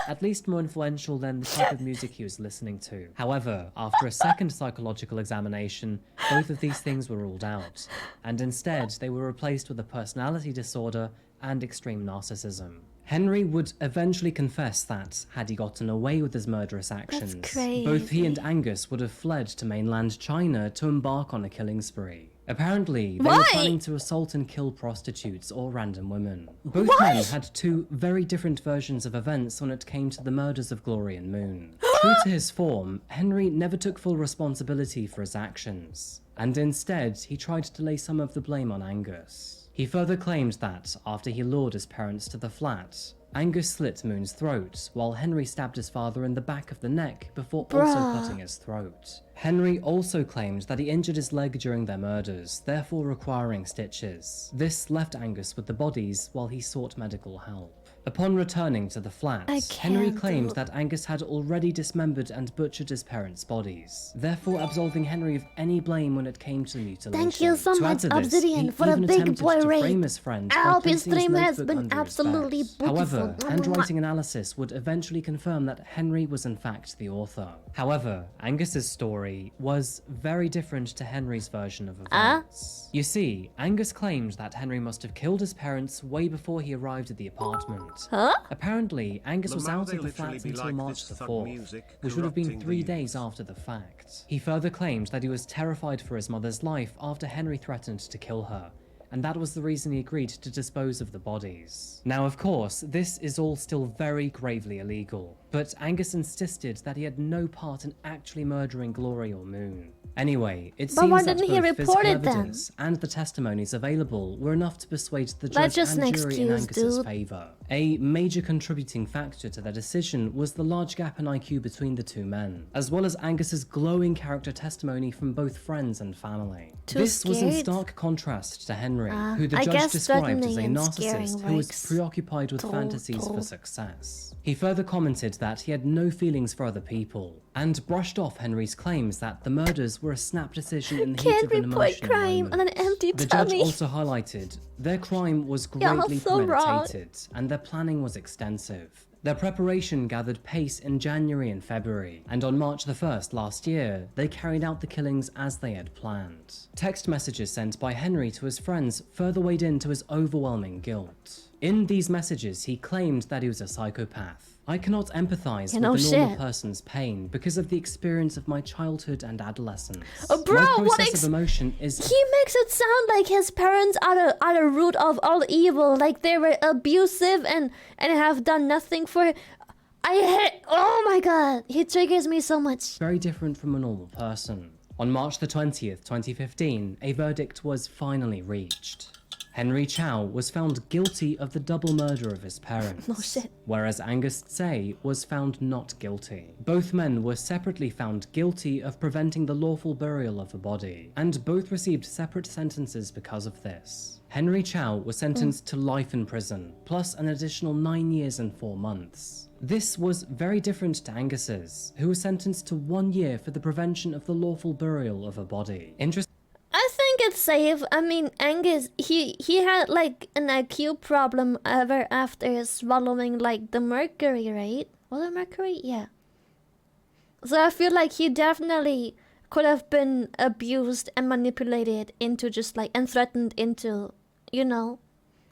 At least more influential than the type of music he was listening to. However, after a second psychological examination, both of these things were ruled out, and instead they were replaced with a personality disorder and extreme narcissism. Henry would eventually confess that, had he gotten away with his murderous actions, both he and Angus would have fled to mainland China to embark on a killing spree. Apparently, they were planning to assault and kill prostitutes or random women. Both men had two very different versions of events when it came to the murders of Glory and Moon. True to his form, Henry never took full responsibility for his actions, and instead he tried to lay some of the blame on Angus. He further claimed that, after he lured his parents to the flat, Angus slit Moon's throat, while Henry stabbed his father in the back of the neck before also cutting his throat. Henry also claimed that he injured his leg during their murders, therefore requiring stitches. This left Angus with the bodies while he sought medical help. Upon returning to the flat, Henry claimed that Angus had already dismembered and butchered his parents' bodies, therefore absolving Henry of any blame when it came to mutilation. Thank you so To add much, to this, Obsidian, he for a even big attempted boy to rape. frame his friend by I hope his placing his stream has notebook been under his absolutely bed. beautiful. However, handwriting analysis would eventually confirm that Henry was in fact the author. However, Angus's story was very different to Henry's version of events. You see, Angus claimed that Henry must have killed his parents way before he arrived at the apartment. Apparently, Angus was out of the flat until March the 4th, which would have been 3 days after the fact. He further claimed that he was terrified for his mother's life after Henry threatened to kill her, and that was the reason he agreed to dispose of the bodies. Now, of course, this is all still very gravely illegal, but Angus insisted that he had no part in actually murdering Glory or Moon. Anyway, it seems that both physical evidence and the testimonies available were enough to persuade the judge and jury in Angus's favour. A major contributing factor to their decision was the large gap in IQ between the two men, as well as Angus's glowing character testimony from both friends and family. This was in stark contrast to Henry, who the judge described as a narcissist who was preoccupied with fantasies for success. He further commented that he had no feelings for other people, and brushed off Henry's claims that the murders were a snap decision in the heat of an emotional crime moment. on an empty The tummy. judge also highlighted their crime was greatly premeditated, and their planning was extensive. Their preparation gathered pace in January and February, and on March the 1st last year, they carried out the killings as they had planned. Text messages sent by Henry to his friends further weighed into his overwhelming guilt. In these messages, he claimed that he was a psychopath. I cannot empathize with a normal person's pain because of the experience of my childhood and adolescence. Oh, bro, my process of emotion is... He makes it sound like his parents are the root of all evil, like they were abusive and have done nothing for... Oh my god, he triggers me so much. Very different from a normal person. On March the 20th, 2015, a verdict was finally reached. Henry Chow was found guilty of the double murder of his parents, no shit. Whereas Angus Tsay was found not guilty. Both men were separately found guilty of preventing the lawful burial of a body, and both received separate sentences because of this. Henry Chow was sentenced to life in prison, plus an additional 9 years and 4 months. This was very different to Angus's, who was sentenced to 1 year for the prevention of the lawful burial of a body. I think it's safe. I mean, Angus, he had like an IQ problem ever after swallowing like the mercury, right? Was it mercury? Yeah. So I feel like he definitely could have been abused and manipulated into just like, and threatened into, you know.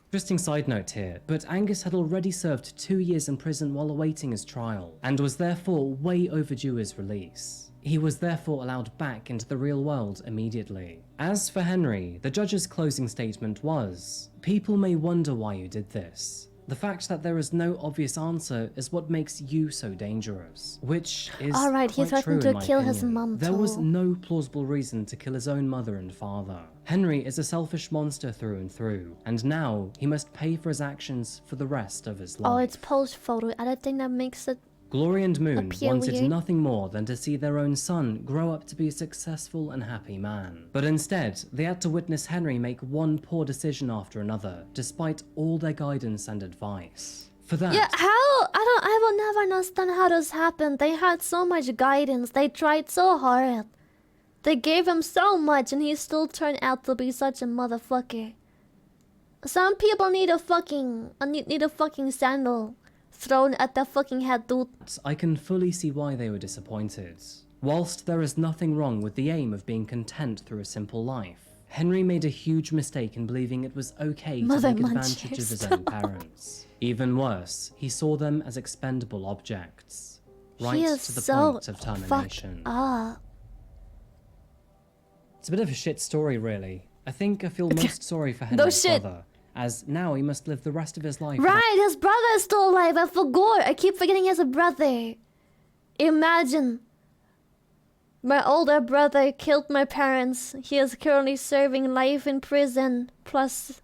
Interesting side note here, but Angus had already served 2 years in prison while awaiting his trial, and was therefore way overdue his release. He was therefore allowed back into the real world immediately. As for Henry, the judge's closing statement was, "People may wonder why you did this. The fact that there is no obvious answer is what makes you so dangerous," which is Alright, he threatened to kill his mom There too. was no plausible reason to kill his own mother and father. Henry is a selfish monster through and through, and now he must pay for his actions for the rest of his life. Oh, it's post-photo editing that makes it... Glory and Moon appear wanted weird. nothing more than to see their own son grow up to be a successful and happy man. But instead, they had to witness Henry make one poor decision after another, despite all their guidance and advice. For that... Yeah, how? I will never understand how this happened. They had so much guidance. They tried so hard. They gave him so much and he still turned out to be such a motherfucker. Some people need a fucking sandal thrown at their fucking head, dude. I can fully see why they were disappointed. Whilst there is nothing wrong with the aim of being content through a simple life, Henry made a huge mistake in believing it was okay to take advantage of his own parents. Even worse, he saw them as expendable objects, right to the point of termination. It's a bit of a shit story, really. I think I feel most sorry for Henry's brother, as now he must live the rest of his life. Right, his brother is still alive. I forgot. I keep forgetting he has a brother. Imagine. My older brother killed my parents. He is currently serving life in prison, plus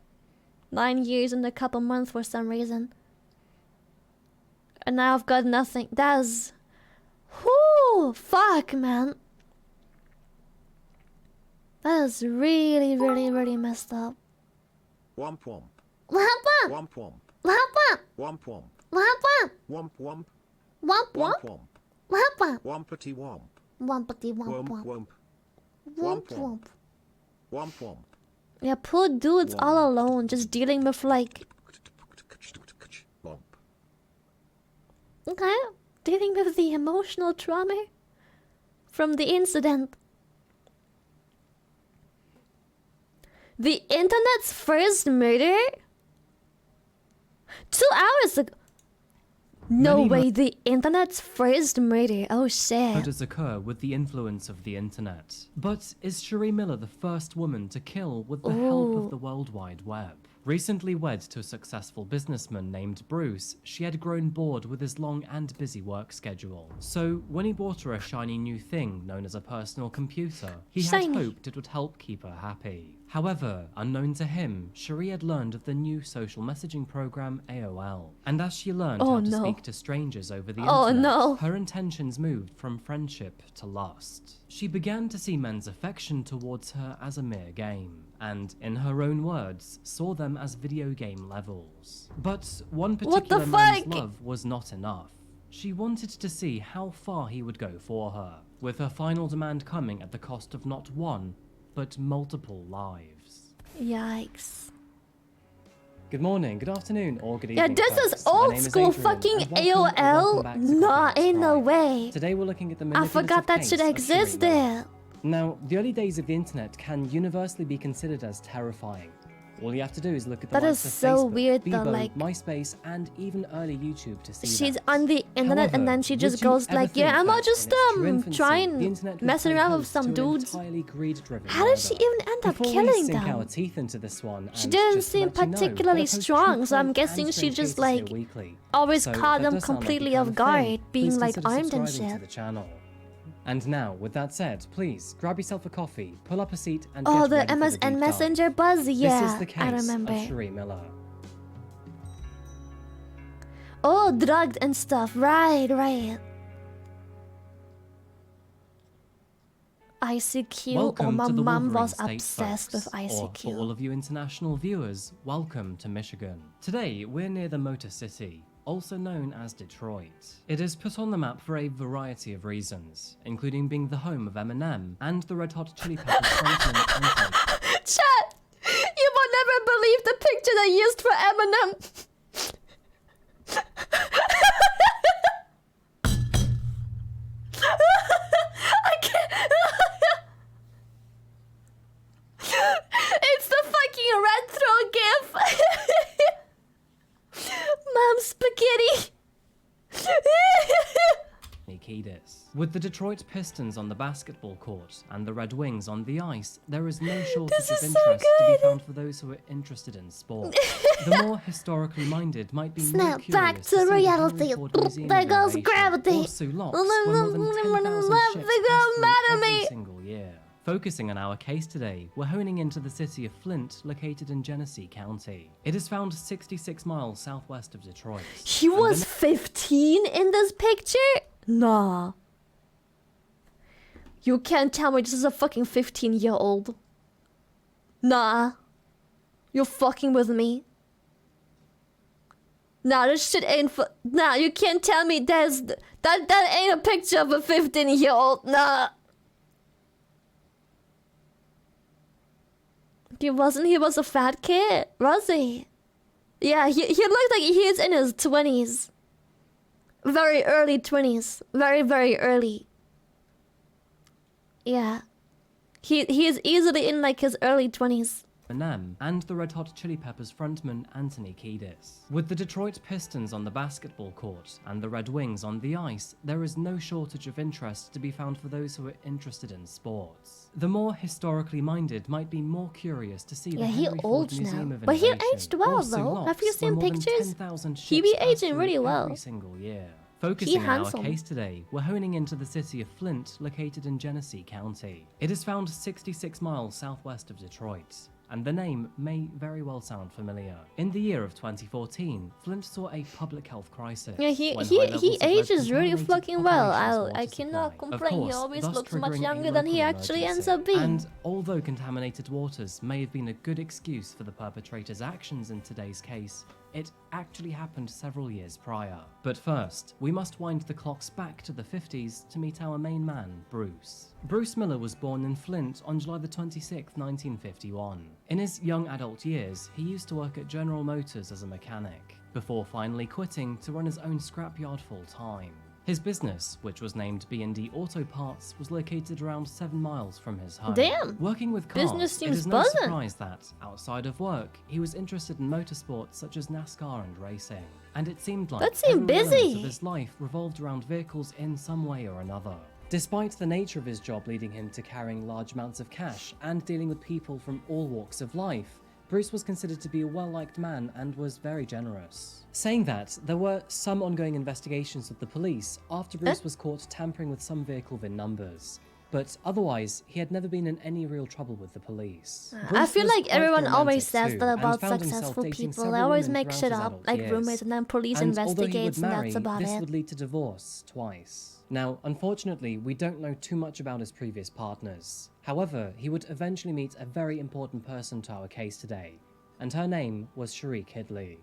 9 years and a couple months for some reason. And now I've got nothing. That's... Whoo! Fuck, man. That is really, really, really messed up. Womp womp. Womp womp. Womp womp. Womp womp. Womp womp. Womp womp. Womp womp. Womp Womp womp. womp. Womp womp. Wompity womp. Wompity womp Womp womp. womp. Womp Womp womp. Womp womp. Yeah, poor dude's all alone, just dealing with like... Womp. Okay, dealing with the emotional trauma from the incident. The internet's first murder? 2 hours ago. No way, the internet's first murder. Oh shit. Murders occur with the influence of the internet. But is Cherie Miller the first woman to kill with the help of the World Wide Web? Recently wed to a successful businessman named Bruce, she had grown bored with his long and busy work schedule. So when he bought her a shiny new thing known as a personal computer, he had hoped it would help keep her happy. However, unknown to him, Cherie had learned of the new social messaging program AOL. And as she learned how to speak to strangers over the internet, her intentions moved from friendship to lust. She began to see men's affection towards her as a mere game, and in her own words, saw them as video game levels. But one particular man's love was not enough. She wanted to see how far he would go for her, with her final demand coming at the cost of not one, but multiple lives. Yikes. Good morning, good afternoon, or good Yeah, evening. this folks. is My old name is school Adrian, fucking and welcome AOL. back to Nah, Cooking ain't no Crime. way. Today we're looking at the I manipulative forgot that case shit of Cherie existed. Miller. Now, the early days of the internet can universally be considered as terrifying. All you have to do is look at the That likes is of so Facebook, weird though, Bebo, like- MySpace, and even early YouTube to see She's that. on the internet and However, then she just would you goes ever like, think yeah, I'm that not just in its true infancy, the trying internet would messing play around with host some to an dudes. entirely greed-driven How did she murder? even end up Before killing we sink them? our teeth into this one, She and didn't just to seem let you know, particularly I post strong, true so I'm crime guessing and she strange just cases here like weekly. always So if caught that them does sound like your completely kind off of thing, guard, being please like consider armed and subscribing shit. to the channel. And now, with that said, please grab yourself a coffee, pull up a seat, and Oh, get the ready for the MSN deep Messenger dive. buzz? This Yeah, is the case I remember. of Cherie Miller. Oh, drugged and stuff. Right, right. ICQ. Welcome Oh, my to the mom Wolverine was State, obsessed folks. with Or ICQ. for all of you international viewers, welcome to Michigan. Today, we're near the Motor City, also known as Detroit. It is put on the map for a variety of reasons, including being the home of Eminem and the Red Hot Chili Peppers frontman Anthony. Chat! You will never believe the picture they used for Eminem. I can't. It's the fucking retro gif. Mom spaghetti. Kiedis. With the Detroit Pistons on the basketball court and the Red Wings on the ice, there is no shortage This of is so interest to be good. found for those who are interested in sport. The more historically minded might be more Snap curious back to to see the reality. Henry Ford Museum There of goes Innovation, gravity. or Sioux Locks, where more than 10,000 ships They go pass mad through at every me. single year. Focusing on our case today, we're honing into the city of Flint, located in Genesee County. It is found 66 miles southwest of Detroit. He and the was 15 in this picture? Nah. You can't tell me this is a fucking 15-year-old. Nah. You're fucking with me. Nah, this shit ain't Nah, you can't tell me that ain't a picture of a 15-year-old. Nah. He was a fat kid, was he? Yeah, he looked like he's in his 20s. Very early 20s. Very, very early. Yeah. He is easily in like his early 20s. Eminem and the Red Hot Chili Peppers frontman Anthony Kiedis. With the Detroit Pistons on the basketball court and the Red Wings on the ice, there is no shortage of interest to be found for those who are interested in sports. The more historically minded might be more curious to see the Yeah, he Henry old Ford Museum now. of But he Innovation, aged well, or Sioux though. Locks, Have you seen where more than pictures? 10,000 He be ships pass aging through really well. every single year. Focusing on our handsome. case today, we're honing into the city of Flint, located in Genesee County. It is found 66 miles southwest of Detroit, and the name may very well sound familiar. In the year of 2014, Flint saw a public health crisis. Yeah, when he high levels of ages really lead-contaminated fucking well. populations I water cannot supply. Of complain. He course, always thus looks much triggering a younger than he local actually ends emergency. up being. And although contaminated waters may have been a good excuse for the perpetrator's actions in today's case, it actually happened several years prior. But first, we must wind the clocks back to the 50s to meet our main man, Bruce. Bruce Miller was born in Flint on July the 26th, 1951. In his young adult years, he used to work at General Motors as a mechanic, before finally quitting to run his own scrapyard full-time. His business, which was named B&D Auto Parts, was located around 7 miles from his home. Damn! Working with cars, Business it seems is no buzzing. surprise that, outside of work, he was interested in motorsports such as NASCAR and racing. And it seemed like That seemed every element busy. of his life revolved around vehicles in some way or another. Despite the nature of his job leading him to carrying large amounts of cash and dealing with people from all walks of life, Bruce was considered to be a well-liked man and was very generous. Saying that, there were some ongoing investigations with the police after Bruce was caught tampering with some vehicle VIN numbers. But otherwise, he had never been in any real trouble with the police. I Bruce feel was like quite everyone romantic always says too, that and about found himself successful dating people. They several always women make throughout shit his up, adult like years. roommates, and then police And although he would investigates, and marry, that's about this it. would lead to divorce twice. Now, unfortunately, we don't know too much about his previous partners. However, he would eventually meet a very important person to our case today, and her name was Cherie Kidley.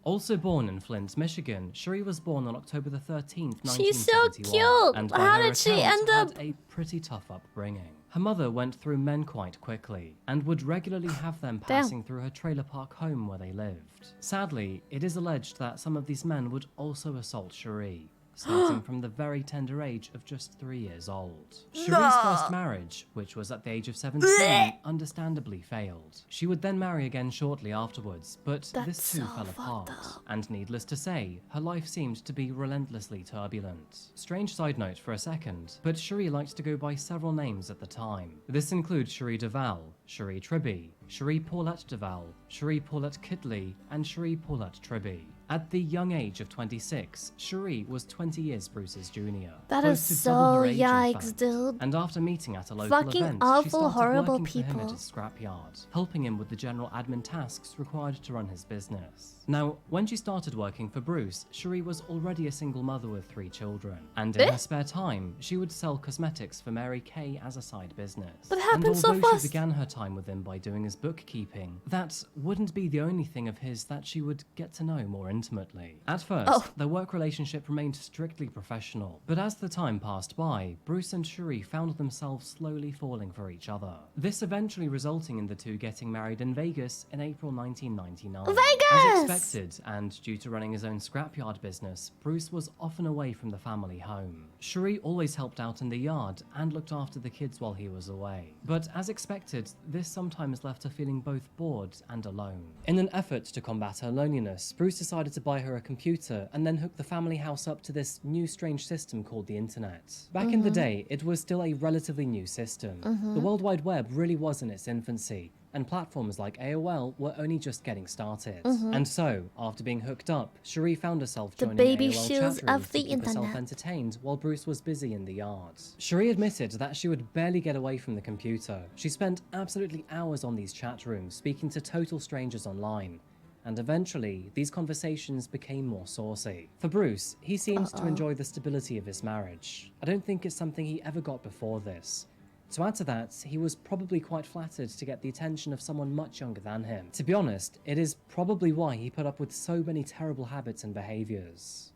Also born in Flint, Michigan, Cherie was born on October the 13th, 1971. She's so cute. And by How her did she account, end up? had a pretty tough upbringing. Her mother went through men quite quickly and would regularly have them passing through her trailer park home where they lived. Sadly, it is alleged that some of these men would also assault Cherie, starting from the very tender age of just 3 years old. Cherie's first marriage, which was at the age of 17, understandably failed. She would then marry again shortly afterwards, but this too fell apart. And needless to say, her life seemed to be relentlessly turbulent. Strange side note for a second, but Cherie liked to go by several names at the time. This includes Cherie Duval, Cherie Tribby, Cherie Paulette Duval, Cherie Paulette Kitley, and Cherie Paulette Tribby. At the young age of 26, Cherie was 20 years Bruce's junior. That close is to double so her age, in yikes, fact. dude. And after meeting at a local Fucking event, awful, she started horrible working for him people. at his scrapyard, helping him with the general admin tasks required to run his business. Now, when she started working for Bruce, Cherie was already a single mother with 3 children, and in her spare time, she would sell cosmetics for Mary Kay as a side business. That happened and so although fast. she began her time with him by doing his bookkeeping, that wouldn't be the only thing of his that she would get to know more intimately. At first, their work relationship remained strictly professional, but as the time passed by, Bruce and Cherie found themselves slowly falling for each other. This eventually resulting in the two getting married in Vegas in April 1999. Vegas! As expected, and due to running his own scrapyard business, Bruce was often away from the family home. Cherie always helped out in the yard and looked after the kids while he was away. But as expected, this sometimes left her feeling both bored and alone. In an effort to combat her loneliness, Bruce decided to buy her a computer and then hook the family house up to this new strange system called the internet. Back in the day, it was still a relatively new system. The World Wide Web really was in its infancy, and platforms like AOL were only just getting started. And so, after being hooked up, Cherie found herself joining baby AOL shoes chat rooms of the to keep herself internet. entertained while Bruce was busy in the yard. Cherie admitted that she would barely get away from the computer. She spent absolutely hours on these chat rooms, speaking to total strangers online. And eventually, these conversations became more saucy. For Bruce, he seems to enjoy the stability of his marriage. I don't think it's something he ever got before this. To add to that, he was probably quite flattered to get the attention of someone much younger than him. To be honest, it is probably why he put up with so many terrible habits and behaviors.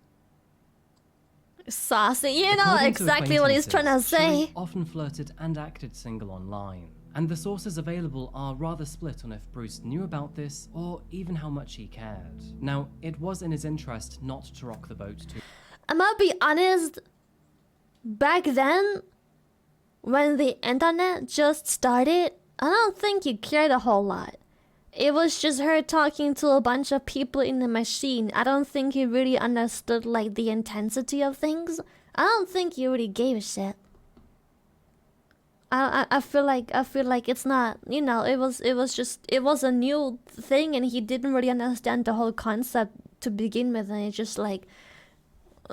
Saucy, you know According to exactly what he's trying to acquaintances, Cherie say. often flirted and acted single online. And the sources available are rather split on if Bruce knew about this or even how much he cared. Now, it was in his interest not to rock the boat too. I'm gonna be honest, back then, when the internet just started, I don't think you cared a whole lot. It was just her talking to a bunch of people in the machine. I don't think you really understood like the intensity of things. I don't think you really gave a shit. I feel like it's not, you know, it was a new thing and he didn't really understand the whole concept to begin with, and it's just like,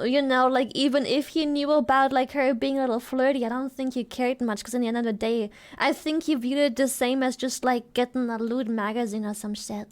you know, like even if he knew about like her being a little flirty, I don't think he cared much, because in the end of the day, I think he viewed it the same as just like getting a lewd magazine or some shit.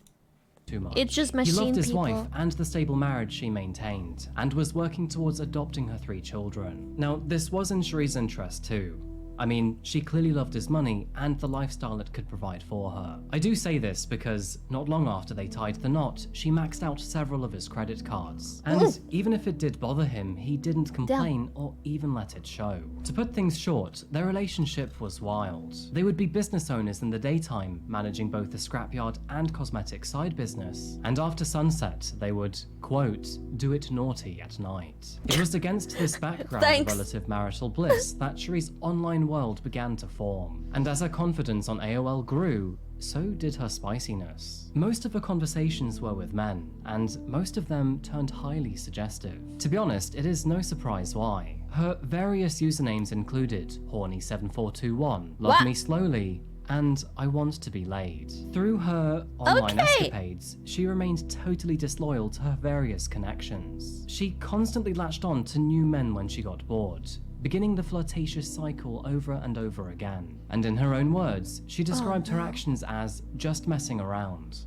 Too much. It's just machine He loved his people. wife and the stable marriage she maintained, and was working towards adopting her 3 children. Now, this was in Cherie's interest too. I mean, she clearly loved his money and the lifestyle it could provide for her. I do say this because not long after they tied the knot, she maxed out several of his credit cards. And even if it did bother him, he didn't complain or even let it show. To put things short, their relationship was wild. They would be business owners in the daytime, managing both the scrapyard and cosmetic side business. And after sunset, they would, quote, do it naughty at night. It was against this background of relative marital bliss that Cherie's online world began to form. And as her confidence on AOL grew, so did her spiciness. Most of her conversations were with men, and most of them turned highly suggestive. To be honest, it is no surprise why. Her various usernames included Horny7421, Love Me Slowly, and I Want to Be Laid. Through her online escapades, she remained totally disloyal to her various connections. She constantly latched on to new men when she got bored, beginning the flirtatious cycle over and over again. And in her own words, she described her actions as just messing around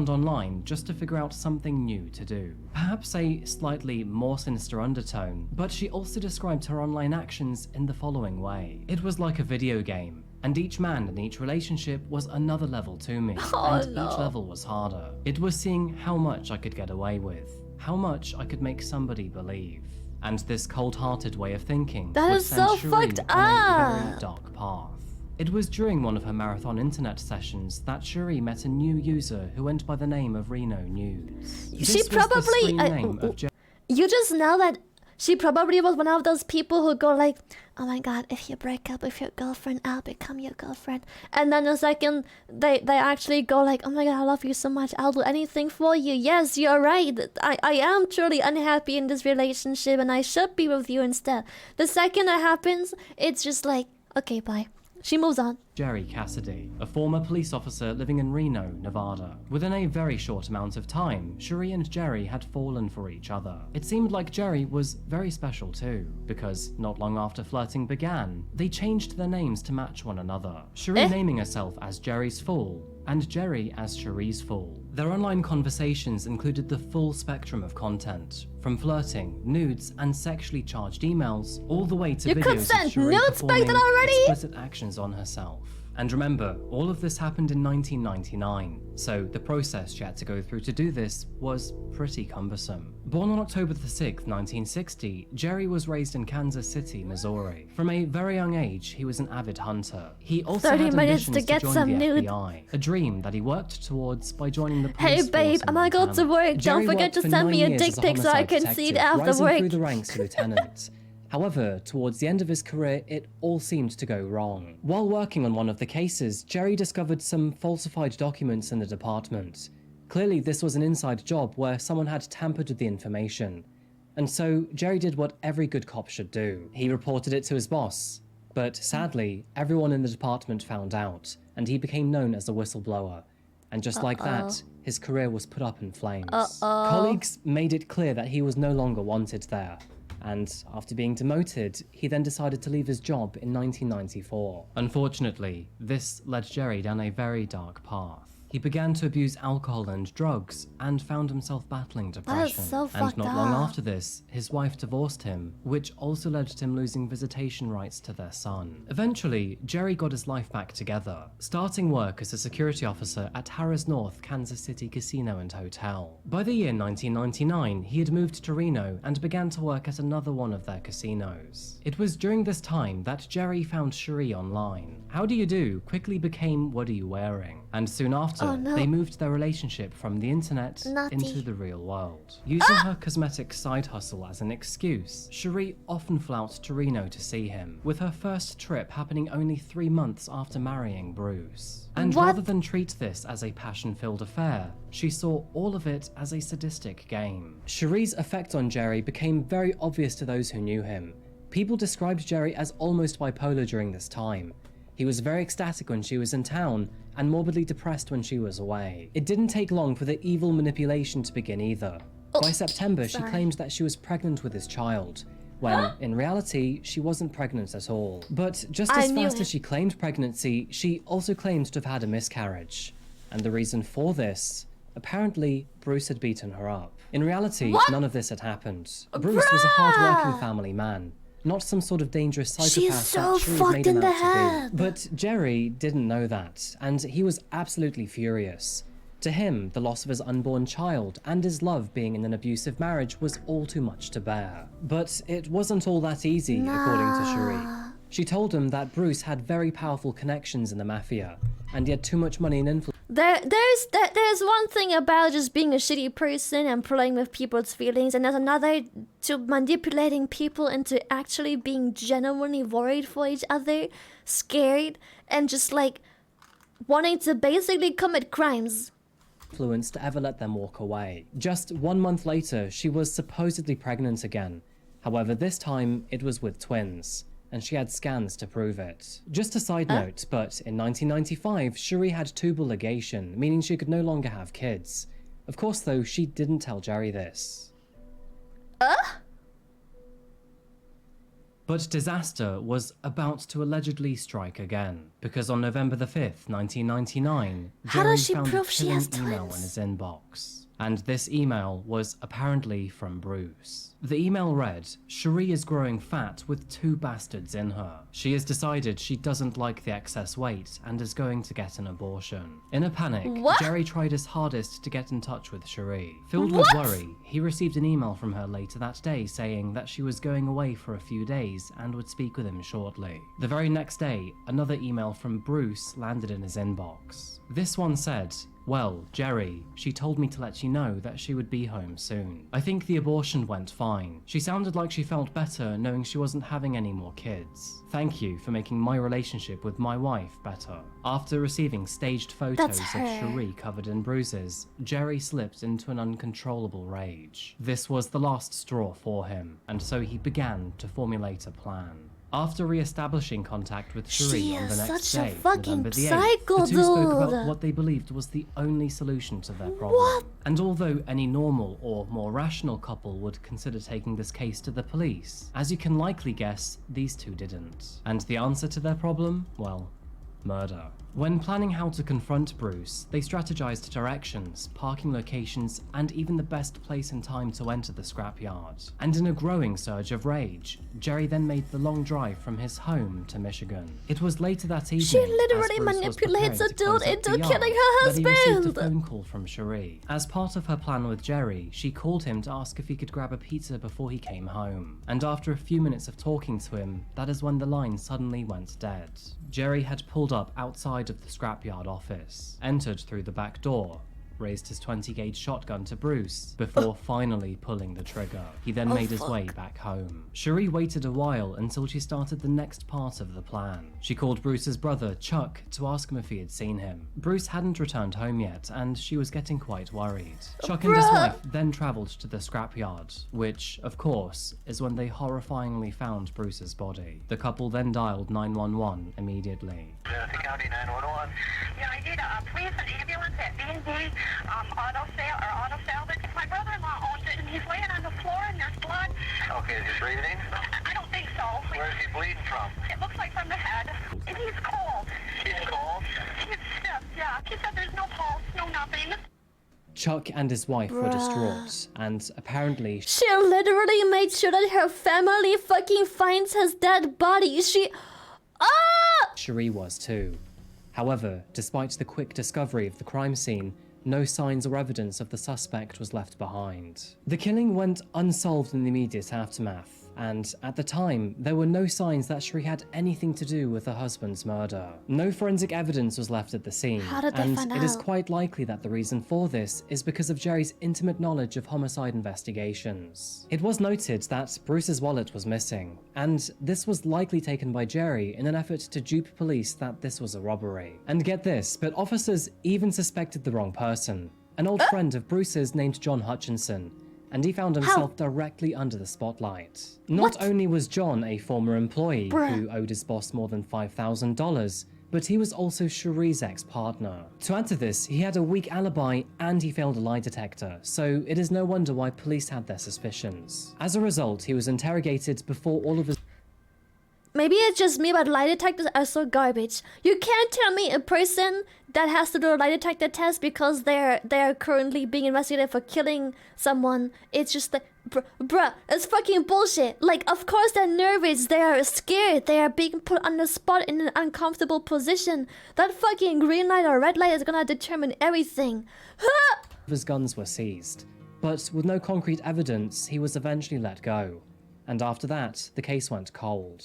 online just to figure out something new to do. Perhaps a slightly more sinister undertone, but she also described her online actions in the following way. It was like a video game. And each man in each relationship was another level to me, Oh, and no. each level was harder. It was seeing how much I could get away with, how much I could make somebody believe. And this cold-hearted way of thinking That would is send so Shireen fucked on a very up. dark path. It was during one of her marathon internet sessions that Shireen met a new user who went by the name of Reno News. She This was the probably- screen name of You just know that she probably was one of those people who go like, oh my god, if you break up with your girlfriend, I'll become your girlfriend. And then the second they actually go like, oh my god, I love you so much, I'll do anything for you. Yes, you're right. I am truly unhappy in this relationship and I should be with you instead. The second that happens, it's just like, okay, bye. She moves on. Jerry Cassidy, a former police officer living in Reno, Nevada. Within a very short amount of time, Cherie and Jerry had fallen for each other. It seemed like Jerry was very special too, because not long after flirting began, they changed their names to match one another. Cherie naming herself as Jerry's Fool, and Jerry as Cherie's Fool. Their online conversations included the full spectrum of content, from flirting, nudes, and sexually charged emails, all the way to You videos could of send Cherie nudes back performing then already? explicit actions on herself. And remember, all of this happened in 1999, so the process she had to go through to do this was pretty cumbersome. Born on October the 6th, 1960, Jerry was raised in Kansas City, Missouri. From a very young age, he was an avid hunter. He also 30 had minutes ambitions to get join some the nude. FBI, a dream that he worked towards by joining the police Hey force babe, in I'm gonna go to Montana. work. Jerry Don't forget worked to for send 9 me a years dick as pic so I homicide can see it detective, after rising work. through the ranks to lieutenant. However, towards the end of his career, it all seemed to go wrong. While working on one of the cases, Jerry discovered some falsified documents in the department. Clearly, this was an inside job where someone had tampered with the information. And so, Jerry did what every good cop should do. He reported it to his boss. But sadly, everyone in the department found out, and he became known as a whistleblower. And just like that, his career was put up in flames. Colleagues made it clear that he was no longer wanted there. And after being demoted, he then decided to leave his job in 1994. Unfortunately, this led Jerry down a very dark path. He began to abuse alcohol and drugs, and found himself battling depression. so and fucked not long up. after this, his wife divorced him, which also led to him losing visitation rights to their son. Eventually, Jerry got his life back together, starting work as a security officer at Harrah's North Kansas City Casino and Hotel. By the year 1999, he had moved to Reno and began to work at another one of their casinos. It was during this time that Jerry found Cherie online. How do you do quickly became what are you wearing? And soon after, Oh, no. they moved their relationship from the internet Naughty. into the real world. Using her cosmetic side hustle as an excuse, Cherie often flew out to Reno to see him, with her first trip happening only 3 months after marrying Bruce. And What? rather than treat this as a passion-filled affair, she saw all of it as a sadistic game. Cherie's effect on Jerry became very obvious to those who knew him. People described Jerry as almost bipolar during this time. He was very ecstatic when she was in town, and morbidly depressed when she was away. It didn't take long for the evil manipulation to begin either. By September, she sorry. claimed that she was pregnant with his child, when in reality, she wasn't pregnant at all. But just I as knew fast it. as she claimed pregnancy, she also claimed to have had a miscarriage. And the reason for this, apparently, Bruce had beaten her up. In reality, none of this had happened. Bruce was a hard-working family man, not some sort of dangerous psychopath She's so that Cherie fucked made him in the out to be. head. But Jerry didn't know that, and he was absolutely furious. To him, the loss of his unborn child and his love being in an abusive marriage was all too much to bear. But it wasn't all that easy, according to Cherie. She told him that Bruce had very powerful connections in the mafia, and he had too much money and influence. There's one thing about just being a shitty person and playing with people's feelings, and there's another to manipulating people into actually being genuinely worried for each other, scared, and just like wanting to basically commit crimes. To ever let them walk away. Just 1 month later, she was supposedly pregnant again. However, this time it was with twins, and she had scans to prove it. Just a side note, but in 1995, Cherie had tubal ligation, meaning she could no longer have kids. Of course, though, she didn't tell Jerry this. But disaster was about to allegedly strike again, because on November the 5th, 1999, How Jerry does she found a prove she chilling has email in twins? his inbox. and this email was apparently from Bruce. The email read, "Cherie is growing fat with 2 bastards in her. She has decided she doesn't like the excess weight and is going to get an abortion." In a panic, What? Jerry tried his hardest to get in touch with Cherie. Filled with worry, he received an email from her later that day saying that she was going away for a few days and would speak with him shortly. The very next day, another email from Bruce landed in his inbox. This one said, "Well, Jerry, she told me to let you know that she would be home soon. I think the abortion went fine. She sounded like she felt better knowing she wasn't having any more kids. Thank you for making my relationship with my wife better." After receiving staged photos of Cherie covered in bruises, Jerry slipped into an uncontrollable rage. This was the last straw for him, and so he began to formulate a plan. After re-establishing contact with Cherie on the next day, November the 8th, the two spoke about what they believed was the only solution to their problem. And although any normal or more rational couple would consider taking this case to the police, as you can likely guess, these two didn't. And the answer to their problem? Well, murder. When planning how to confront Bruce, they strategized directions, parking locations, and even the best place and time to enter the scrapyard. And in a growing surge of rage, Jerry then made the long drive from his home to Michigan. It was later that evening, She literally manipulates a dude into killing her husband! That he received a phone call from Cherie. As part of her plan with Jerry, she called him to ask if he could grab a pizza before he came home. And after a few minutes of talking to him, that is when the line suddenly went dead. Jerry had pulled up outside of the scrapyard office, entered through the back door, raised his 20-gauge shotgun to Bruce before finally pulling the trigger. He then made his way back home. Cherie waited a while until she started the next part of the plan. She called Bruce's brother, Chuck, to ask him if he had seen him. Bruce hadn't returned home yet, and she was getting quite worried. Chuck and his wife then travelled to the scrapyard, which, of course, is when they horrifyingly found Bruce's body. The couple then dialed 911 immediately. County 911. Yeah, I need please an ambulance at B&D auto salvage. My brother-in-law owns it, and he's laying on the floor, and there's blood. Okay, is he breathing? I don't think so. Where is he bleeding from? It looks like from the head. And he's cold. He's cold? He's stiff, yeah. He said there's no pulse, no nothing. Chuck and his wife were distraught, and apparently she literally made sure that her family fucking finds his dead body. Cherie was too. However, despite the quick discovery of the crime scene, no signs or evidence of the suspect was left behind. The killing went unsolved in the immediate aftermath, and at the time, there were no signs that Cherie had anything to do with her husband's murder. No forensic evidence was left at the scene, and it is quite likely that the reason for this is because of Jerry's intimate knowledge of homicide investigations. It was noted that Bruce's wallet was missing, and this was likely taken by Jerry in an effort to dupe police that this was a robbery. And get this, but officers even suspected the wrong person. An old friend of Bruce's named John Hutchinson, and he found himself directly under the spotlight. Not only was John a former employee who owed his boss more than $5,000, but he was also Cherie's ex-partner. To add to this, he had a weak alibi and he failed a lie detector, so it is no wonder why police had their suspicions. As a result, he was interrogated before all of his... Maybe it's just me, but lie detectors are so garbage. You can't tell me a person that has to do a lie detector test because they're currently being investigated for killing someone. It's just like, bruh, it's fucking bullshit. Like, of course they're nervous, they are scared, they are being put on the spot in an uncomfortable position. That fucking green light or red light is gonna determine everything. His guns were seized, but with no concrete evidence, he was eventually let go. And after that, the case went cold.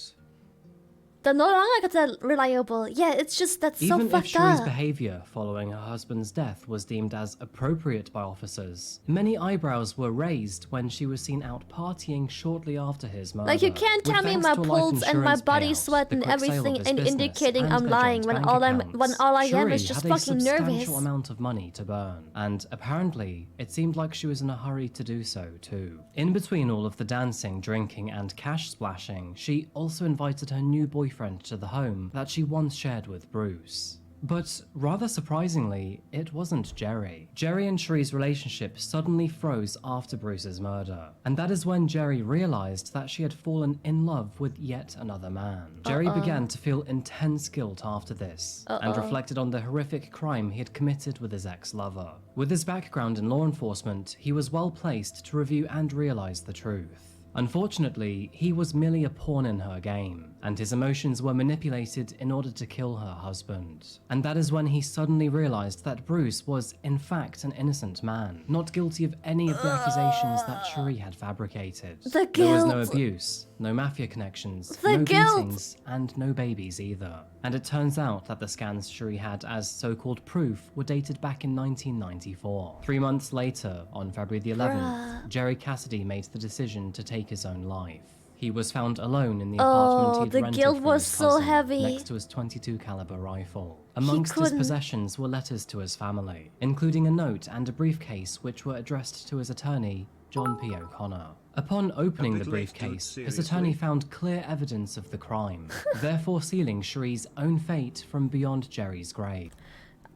They're no longer that reliable. Yeah, it's just that's so fucked up. Even if Cherie's behavior following her husband's death was deemed as appropriate by officers, many eyebrows were raised when she was seen out partying shortly after his murder. Like, you can't tell me my pulse and my body sweat and everything and indicating I'm lying when all I am is just fucking nervous. Cherie had a substantial amount of money to burn, and apparently it seemed like she was in a hurry to do so too. In between all of the dancing, drinking, and cash splashing, she also invited her new boyfriend to the home that she once shared with Bruce. But rather surprisingly, it wasn't Jerry. Jerry and Cherie's relationship suddenly froze after Bruce's murder. And that is when Jerry realized that she had fallen in love with yet another man. Jerry began to feel intense guilt after this, and reflected on the horrific crime he had committed with his ex-lover. With his background in law enforcement, he was well placed to review and realize the truth. Unfortunately, he was merely a pawn in her game, and his emotions were manipulated in order to kill her husband. And that is when he suddenly realized that Bruce was, in fact, an innocent man, not guilty of any of the accusations that Cherie had fabricated. The guilt. There was no abuse, no mafia connections, no beatings, and no babies either. And it turns out that the scans Cherie had as so-called proof were dated back in 1994. 3 months later, on February the 11th, Jerry Cassidy made the decision to take his own life. He was found alone in the apartment he'd rented guilt from was his so cousin, heavy. next to his .22 caliber rifle. Amongst his possessions were letters to his family, including a note and a briefcase which were addressed to his attorney, John P. O'Connor. Upon opening the briefcase, his attorney found clear evidence of the crime, therefore sealing Cherie's own fate from beyond Jerry's grave.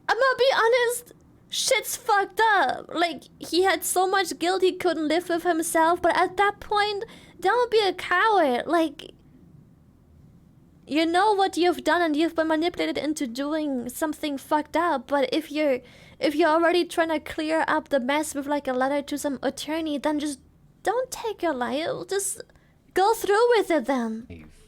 I'm gonna be honest, shit's fucked up. Like, he had so much guilt he couldn't live with himself, but at that point, don't be a coward. Like, you know what you've done and you've been manipulated into doing something fucked up, but if you're already trying to clear up the mess with like a letter to some attorney, then just don't take your life, just go through with it then.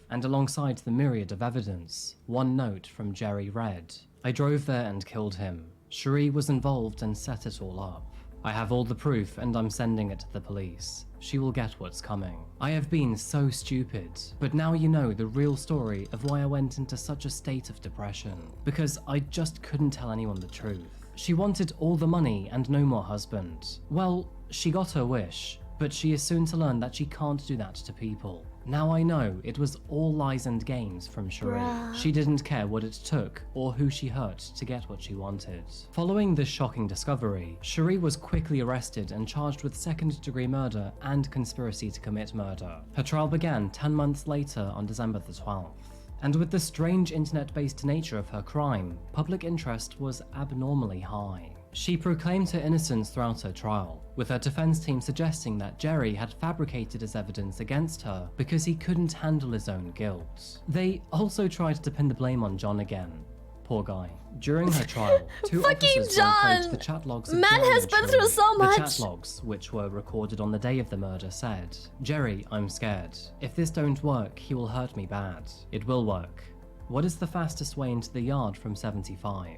And alongside the myriad of evidence, one note from Jerry read, "I drove there and killed him. Cherie was involved and set it all up. I have all the proof and I'm sending it to the police. She will get what's coming. I have been so stupid, but now you know the real story of why I went into such a state of depression. Because I just couldn't tell anyone the truth. She wanted all the money and no more husband. Well, she got her wish, but she is soon to learn that she can't do that to people. Now I know it was all lies and games from Cherie. She didn't care what it took or who she hurt to get what she wanted." Following this shocking discovery, Cherie was quickly arrested and charged with second-degree murder and conspiracy to commit murder. Her trial began 10 months later on December the 12th. And with the strange internet-based nature of her crime, public interest was abnormally high. She proclaimed her innocence throughout her trial, with her defense team suggesting that Jerry had fabricated his evidence against her because he couldn't handle his own guilt. They also tried to pin the blame on John again. Poor guy. During her trial, two officers were afraid the chat logs of Man Jerry has and been Cherie. through so much. The chat logs, which were recorded on the day of the murder, said, "Jerry, I'm scared. If this don't work, he will hurt me bad. It will work. What is the fastest way into the yard from 75?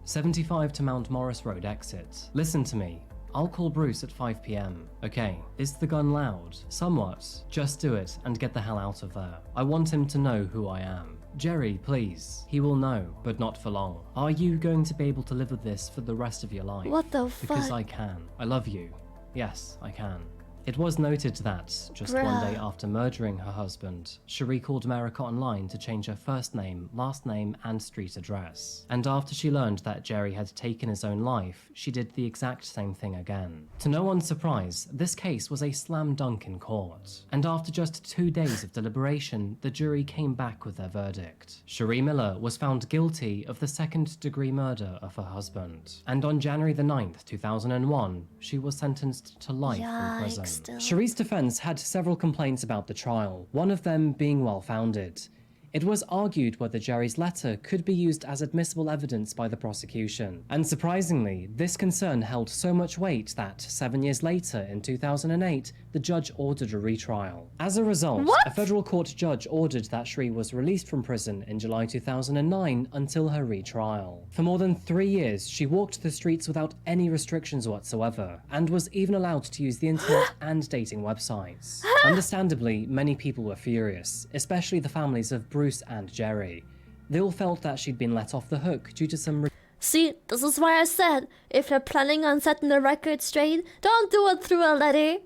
75 to Mount Morris Road exit. Listen to me. I'll call Bruce at 5 p.m. Okay, is the gun loud? Somewhat. Just do it and get the hell out of there. I want him to know who I am. Jerry, please. He will know, but not for long. Are you going to be able to live with this for the rest of your life? What the fuck? Because I can. I love you. Yes, I can." It was noted that, just one day after murdering her husband, Cherie called America Online to change her first name, last name, and street address. And after she learned that Jerry had taken his own life, she did the exact same thing again. To no one's surprise, this case was a slam dunk in court. And after just 2 days of deliberation, the jury came back with their verdict. Cherie Miller was found guilty of the second-degree murder of her husband. And on January the 9th, 2001, she was sentenced to life in prison. Cherie's defense had several complaints about the trial, one of them being well-founded. It was argued whether Jerry's letter could be used as admissible evidence by the prosecution. And surprisingly, this concern held so much weight that 7 years later, in 2008, the judge ordered a retrial. As a result, a federal court judge ordered that Cherie was released from prison in July 2009 until her retrial. For more than 3 years, she walked the streets without any restrictions whatsoever, and was even allowed to use the internet and dating websites. Understandably, many people were furious, especially the families of Bruce and Jerry. They all felt that she'd been let off the hook due to some See, this is why I said, if they're planning on setting the record straight, don't do it through a letter.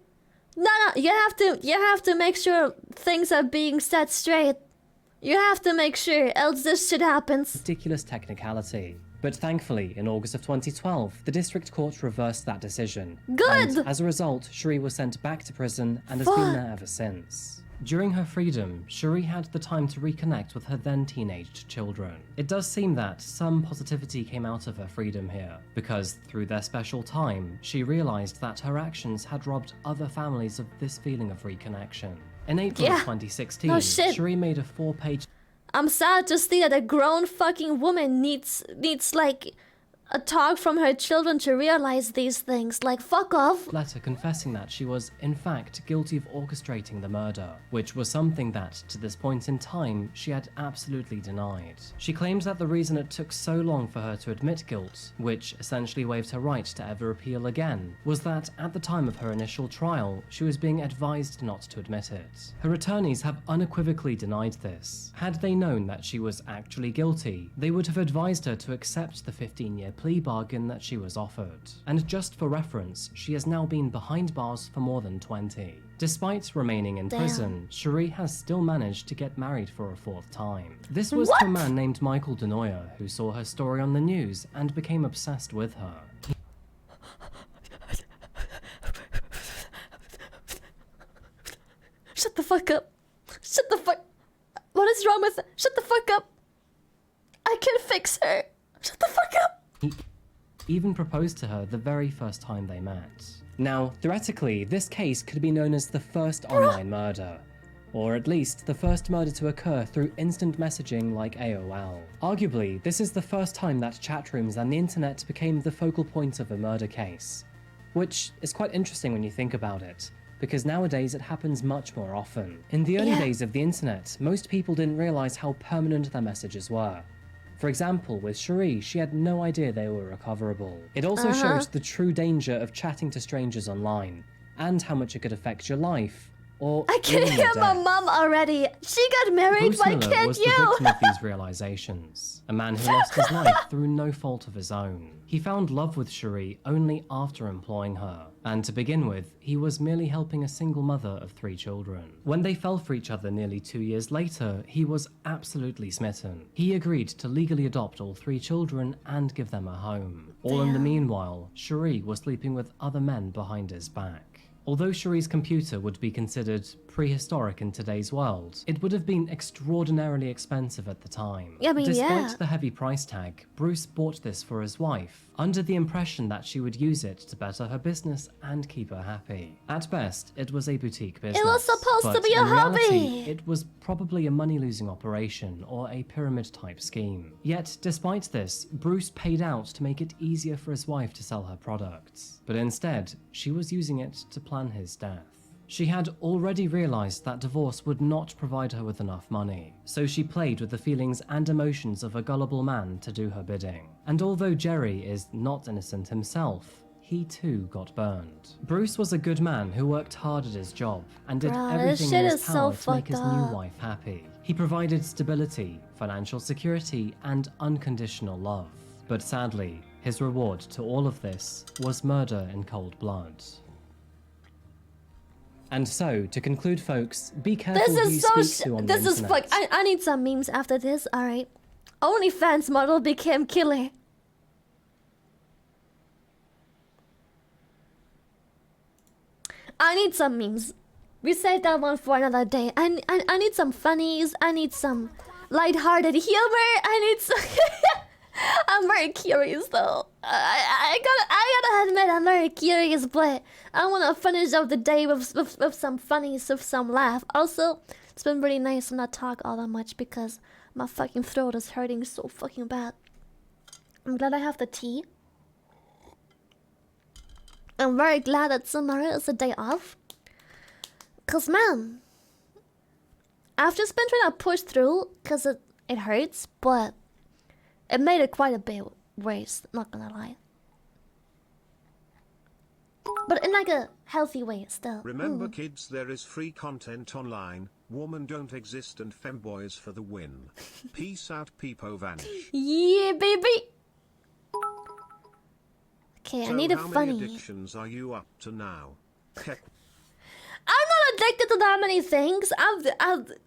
No, you have to make sure things are being set straight. You have to make sure, else this shit happens. ridiculous technicality. But thankfully, in August of 2012, the district court reversed that decision. Good! And as a result, Cherie was sent back to prison and has been there ever since. During her freedom, Cherie had the time to reconnect with her then teenaged children. It does seem that some positivity came out of her freedom here, because through their special time, she realized that her actions had robbed other families of this feeling of reconnection. In April 2016, No shit. Cherie made a 4-page I'm sad to see that a grown fucking woman needs like a talk from her children to realize these things. Like, fuck off. letter confessing that she was, in fact, guilty of orchestrating the murder, which was something that, to this point in time, she had absolutely denied. She claims that the reason it took so long for her to admit guilt, which essentially waived her right to ever appeal again, was that at the time of her initial trial, she was being advised not to admit it. Her attorneys have unequivocally denied this. Had they known that she was actually guilty, they would have advised her to accept the 15-year plea bargain that she was offered. And just for reference, she has now been behind bars for more than 20. Despite remaining in prison, Cherie has still managed to get married for a 4th time. This was to a man named Michael Denoyer, who saw her story on the news and became obsessed with her. Shut the fuck up. Shut the fuck. What is wrong with... Shut the fuck up. I can fix her. Shut the fuck up. He even proposed to her the very first time they met. Now, theoretically, this case could be known as the first online murder, or at least the first murder to occur through instant messaging like AOL. Arguably, this is the first time that chat rooms and the internet became the focal point of a murder case, which is quite interesting when you think about it, because nowadays it happens much more often. In the early days of the internet, most people didn't realize how permanent their messages were. For example, with Cherie, she had no idea they were recoverable. It also showed the true danger of chatting to strangers online, and how much it could affect your life, or I can even hear your my death. mom already. She got married, Bruce why Miller can't was you? the victim of these realizations, a man who lost his life through no fault of his own. He found love with Cherie only after employing her, and to begin with, he was merely helping a single mother of 3 children. When they fell for each other nearly 2 years later, he was absolutely smitten. He agreed to legally adopt all 3 children and give them a home. All in the meanwhile, Cherie was sleeping with other men behind his back. Although Cherie's computer would be considered prehistoric in today's world, it would have been extraordinarily expensive at the time. I mean, Despite the heavy price tag, Bruce bought this for his wife, under the impression that she would use it to better her business and keep her happy. At best, it was a boutique business. It was supposed to but be a in reality, hobby. it was probably a money-losing operation or a pyramid-type scheme. Yet, despite this, Bruce paid out to make it easier for his wife to sell her products. But instead, she was using it to plan his death. She had already realized that divorce would not provide her with enough money, so she played with the feelings and emotions of a gullible man to do her bidding. And although Jerry is not innocent himself, he too got burned. Bruce was a good man who worked hard at his job and did Bruh, this everything shit in his is so power to make his fucked new up. wife happy. He provided stability, financial security, and unconditional love. But sadly, his reward to all of this was murder in cold blood. And so, to conclude, folks, be careful This who you is so speak to on the This is internet. fuck. I need some memes after this, alright. OnlyFans model became killer. I need some memes. We save that one for another day. I need some funnies. I need some lighthearted humor. I need some... I'm very curious though. I gotta admit I'm very curious, but I wanna finish up the day with some funnies, with some laugh. Also, it's been really nice to not talk all that much because my fucking throat is hurting so fucking bad. I'm glad I have the tea. I'm very glad that tomorrow is a day off. Cause man, I've just been trying to push through cause it hurts, but it made it quite a bit worse, not gonna lie. But in like a healthy way still. Remember kids, there is free content online. Women don't exist and femboys for the win. Peace out, peepo vanish. Yeah, baby. Okay, I need a how funny. many addictions are you up to now? Heck, I'm not addicted to that many things. I've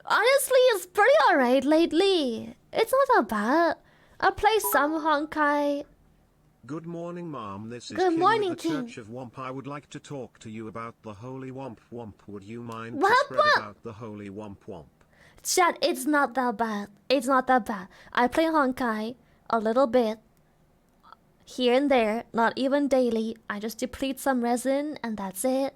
honestly, it's pretty alright lately. It's not that bad. I play some Honkai. Good morning, Mom. This is Good King morning, with the King. Church of Womp. I would like to talk to you about the Holy Womp Womp. Would you mind Womp to spread Womp. about the Holy Womp Womp? Chat, it's not that bad. It's not that bad. I play Honkai a little bit. Here and there, not even daily. I just deplete some resin and that's it.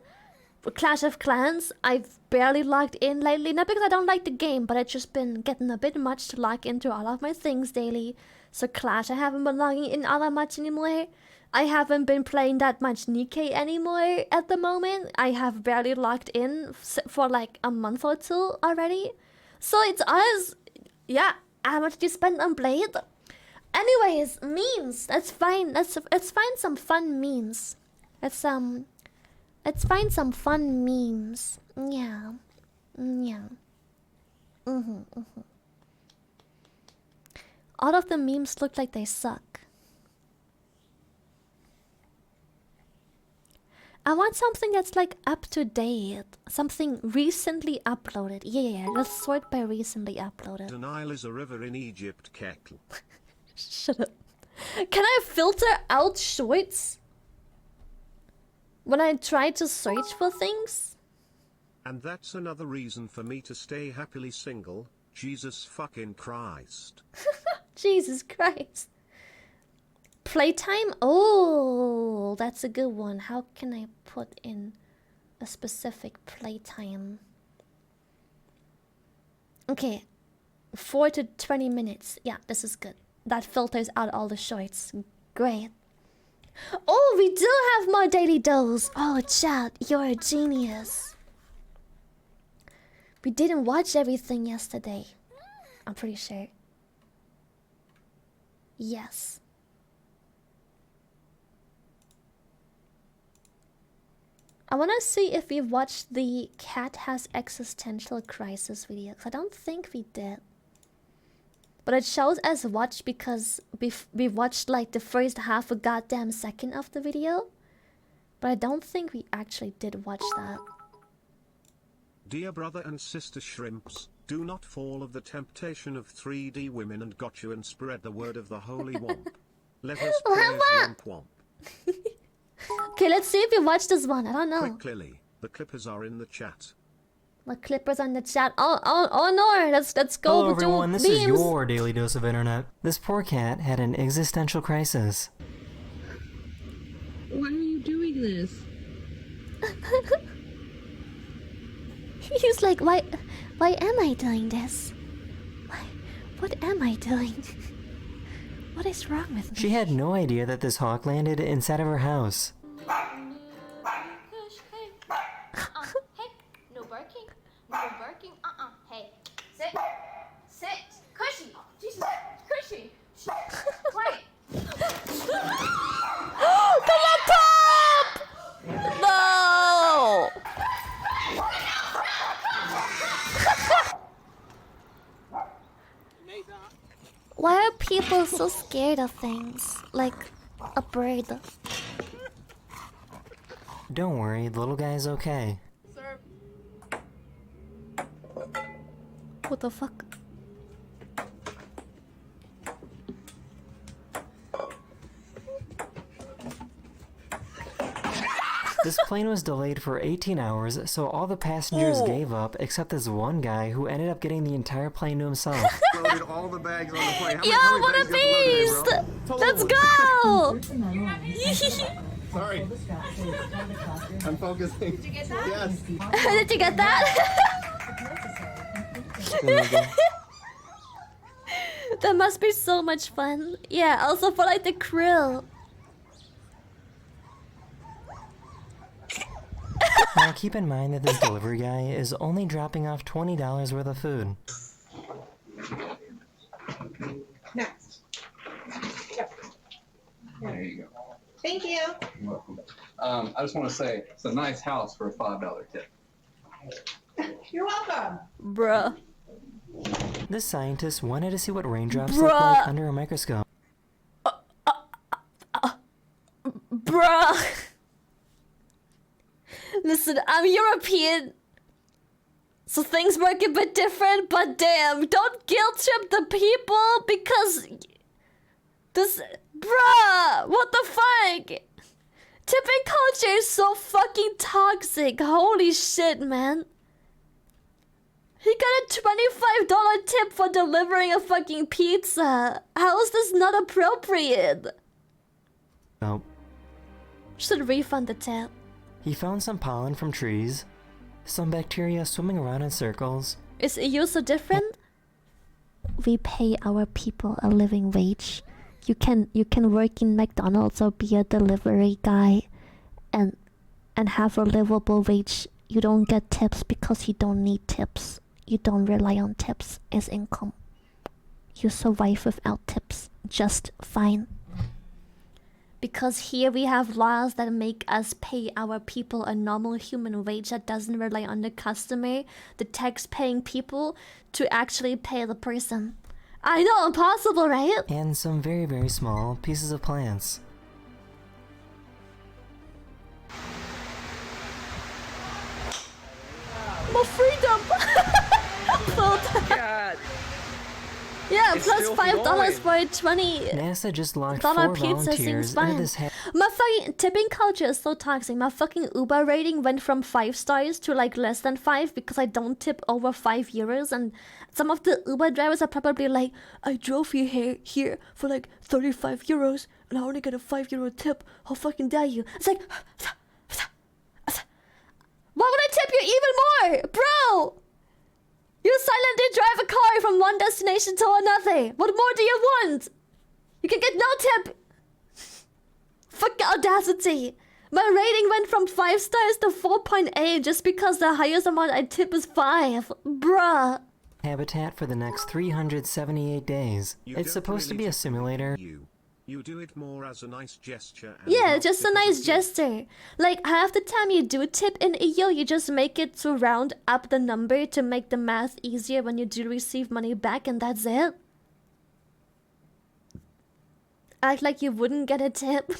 For Clash of Clans, I've barely logged in lately. Not because I don't like the game, but it's just been getting a bit much to log into all of my things daily. So Clash, I haven't been logging in all that much anymore. I haven't been playing that much Nikkei anymore at the moment. I have barely logged in for like a month or two already. So it's us. Yeah, how much do you spend on Blade? Anyways, memes. That's fine. Let's find some fun memes. Let's find some fun memes. Yeah. Yeah. All of the memes look like they suck. I want something that's like up to date. Something recently uploaded. Yeah, let's sort by recently uploaded. The Nile is a river in Egypt, Kettle. Shut up. Can I filter out shorts when I try to search for things? And that's another reason for me to stay happily single. Jesus fucking Christ. Jesus Christ. Playtime? Oh, that's a good one. How can I put in a specific playtime? Okay. 4 to 20 minutes. Yeah, this is good. That filters out all the shorts. Great. Oh, we do have more daily dose. Oh, chat, you're a genius. We didn't watch everything yesterday. I'm pretty sure. Yes. I want to see if we watched the Cat Has Existential Crisis video. I don't think we did. But it shows as watched because we watched like the first half a goddamn second of the video. But I don't think we actually did watch that. Dear brother and sister shrimps, do not fall of the temptation of 3D women and got you and spread the word of the Holy Womp. Let us praise Womp Womp. Okay, let's see if we watch this one. I don't know. Quick, Lily, the clippers are in the chat. The clippers on the chat. Oh no! Let's go. Hello everyone, this is memes. your daily dose of internet. This poor cat had an existential crisis. Why are you doing this? He's like, why am I doing this? What am I doing? What is wrong with me? She had no idea that this hawk landed inside of her house. Hey, no barking. No barking. Hey, sit. Cushy. Jesus, cushy. Quiet. Come on, Pop! No! Why are people so scared of things? Like a bird. Don't worry, the little guy's okay. What the fuck? This plane was delayed for 18 hours, so all the passengers gave up except this one guy who ended up getting the entire plane to himself. Loaded all the bags on the plane. Yo, what a beast! Let's go! Sorry. I'm focusing. Did you get that? Yes. Did you get that? That must be so much fun. Yeah, also for like the crew. Now keep in mind that this delivery guy is only dropping off $20 worth of food. Next. Yep. There you go. Thank you. You're welcome. I just want to say it's a nice house for a $5 tip. You're welcome. Bruh. This scientist wanted to see what raindrops look like under a microscope. Bruh. Listen, I'm European, so things work a bit different, but damn, don't guilt trip the people because Bruh! What the fuck? Tipping culture is so fucking toxic. Holy shit, man. He got a $25 tip for delivering a fucking pizza. How is this not appropriate? Nope. Should refund the tip. He found some pollen from trees, some bacteria swimming around in circles. Is EU so different? We pay our people a living wage. You can work in McDonald's or be a delivery guy and have a livable wage. You don't get tips because you don't need tips. You don't rely on tips as income. You survive without tips just fine. Because here we have laws that make us pay our people a normal human wage that doesn't rely on the customer, the tax-paying people, to actually pay the person. I know, impossible, right? And some very, very small pieces of plants. More freedom! God. Yeah, It's plus still $5 going. for a $20 NASA just locked 4 pizza volunteers seems into fine. this My fucking tipping culture is so toxic. My fucking Uber rating went from 5 stars to like less than 5 because I don't tip over €5, and some of the Uber drivers are probably like, I drove you here for like €35 and I only get a €5 tip. How fucking dare you? It's like, why would I tip you even more? Bro! You silently drive a car from one destination to another. What more do you want? You can get no tip. Fuck audacity. My rating went from 5 stars to 4.8 just because the highest amount I tip is 5. Bruh. habitat for the next 378 days. You It's don't supposed to really be a tip simulator. You do it more as a nice gesture. And Yeah, not just a because nice of guilt. gesture. Like, half the time you do tip in EU, you just make it to round up the number to make the math easier when you do receive money back, and that's it. Act like you wouldn't get a tip.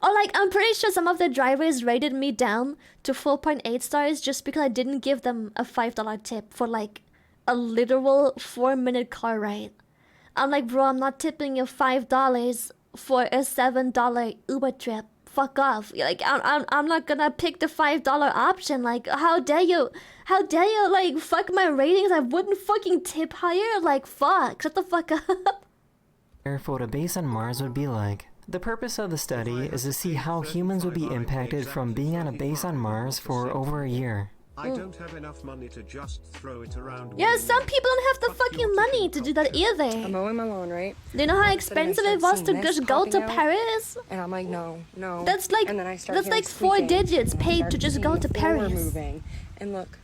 Or like, I'm pretty sure some of the drivers rated me down to 4.8 stars just because I didn't give them a $5 tip for like a literal 4-minute car ride. I'm like, bro, I'm not tipping you $5 for a $7 Uber trip. Fuck off. Like, I'm not gonna pick the $5 option. Like, how dare you? How dare you, like, fuck my ratings? I wouldn't fucking tip higher? Like, fuck. Shut the fuck up. For what a base on Mars would be like. The purpose of the study is to see how humans would be impacted from being on a base on Mars for over a year. I don't have enough money to just throw it around. Yeah, some people don't have the fucking money to do that I'm either. mowing my lawn, right? Do you know how expensive it was to just go to Paris? And I'm like, no. That's like, and then I start that's hearing like 4 squeaking, digits and I paid start to just seeing go the to floor Paris. moving. And look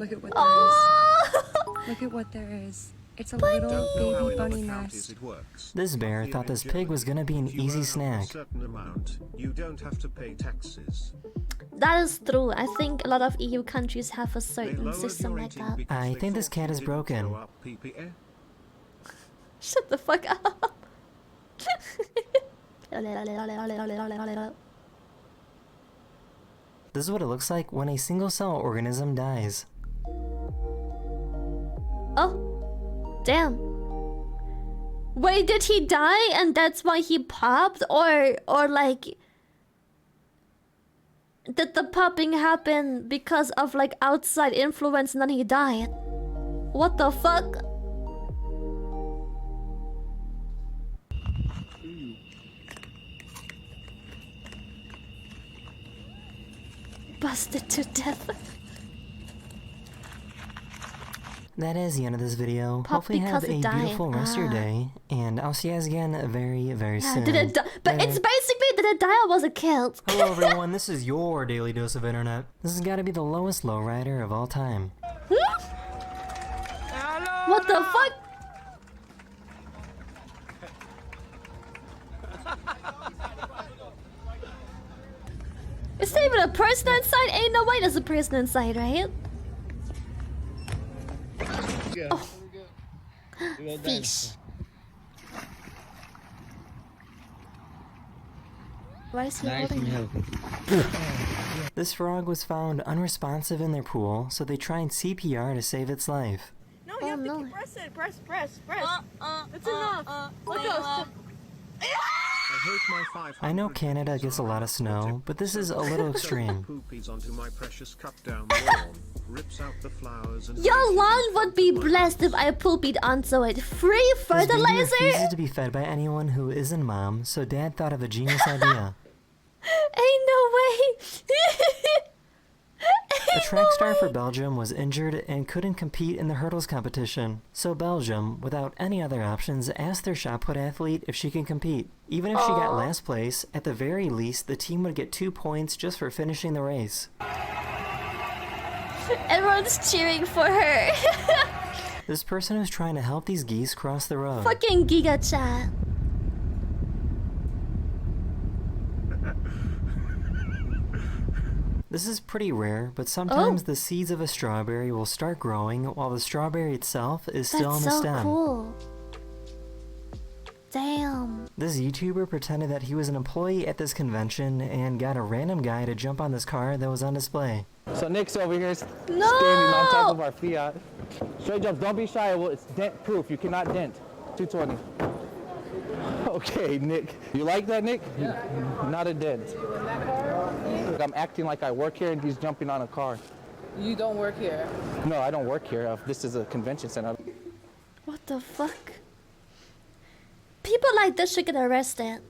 at what there is. Oh! Look at what there is. It's a Don't little know how baby in bunny other counties nest. it works. This bear Here thought in this pig was gonna be an Germany, if you easy earn snack. a certain amount, you don't have to pay taxes. That is true. I think a lot of EU countries have a They certain lowered system your like rating that. because I they think this thought cat you is didn't broken. throw up PPA. Shut the fuck up. This is what it looks like when a single-cell organism dies. Oh, damn. Wait, did he die and that's why he popped? Or like, did the popping happen because of like outside influence and then he died? What the fuck? Busted to death. That is the end of this video. Pop Hopefully have because a it died. beautiful rest of your day, and I'll see you guys again very, very Yeah, soon. did it die? But Bye. it's basically, did it die or was it killed? Hello everyone, this is your daily dose of internet. This has got to be the lowest lowrider of all time. What the fuck? Is there even a person inside? Ain't no way there's a person inside, right? Oh. Fish. Why is he holding it? This frog was found unresponsive in their pool, so they tried CPR to save its life. No, you have to keep press it. Press. That's enough. Let go. I know Canada gets a lot of snow, but this is a little extreme. Your lawn would be blessed if I poopied onto it. Free This baby fertilizer? refuses to be fed by anyone who isn't mom, so Dad thought of a genius idea. Ain't no way. A track star for Belgium was injured and couldn't compete in the hurdles competition. So Belgium, without any other options, asked their shot put athlete if she can compete. Even if she got last place, at the very least, the team would get 2 points just for finishing the race. Everyone's cheering for her. This person who's trying to help these geese cross the road. Fucking Giga Chat. This is pretty rare, but sometimes the seeds of a strawberry will start growing while the strawberry itself is still on the stem. That's so cool. Damn. This YouTuber pretended that he was an employee at this convention and got a random guy to jump on this car that was on display. So Nick's over here standing No! on top of our Fiat. Straight jumps, don't be shy. Well, it's dent proof. You cannot dent. 220. Okay, Nick. You like that, Nick? Yeah. Not a dent. I'm acting like I work here and he's jumping on a car. You don't work here? No, I don't work here. This is a convention center. What the fuck? People like this should get arrested.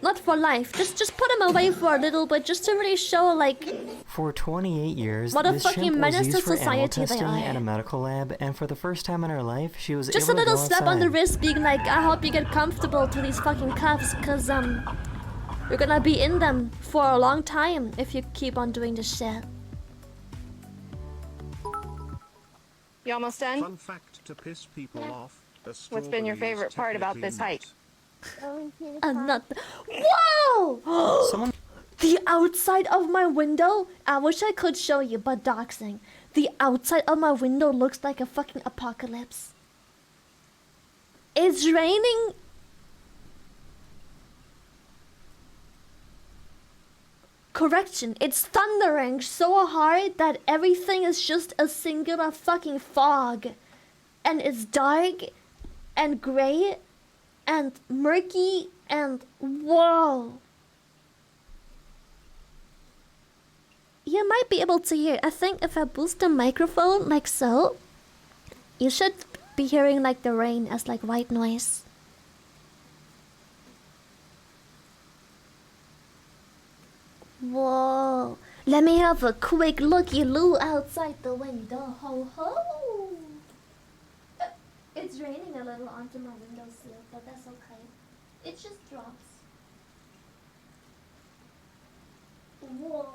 Not for life. Just put them away for a little bit, just to really show, like... For 28 years, what a this fucking chimp was menace to used for animal society they testing are. at a medical lab, and for the first time in her life, she was Just a able to little go slap on the outside. wrist being like, I hope you get comfortable to these fucking cuffs, cause you're gonna be in them for a long time if you keep on doing this shit. You almost done? Fun fact to piss people off. What's been your favorite part about this hike? I'm not. Whoa! Someone... The outside of my window. I wish I could show you, but doxing. The outside of my window looks like a fucking apocalypse. It's raining. Correction, it's thundering so hard that everything is just a singular fucking fog. And it's dark and gray and murky and whoa. You might be able to hear. I think if I boost the microphone like so, you should be hearing like the rain as like white noise. Whoa. Let me have a quick looky-loo outside the window. Ho ho. It's raining a little onto my windowsill, but that's okay. It just drops. Whoa.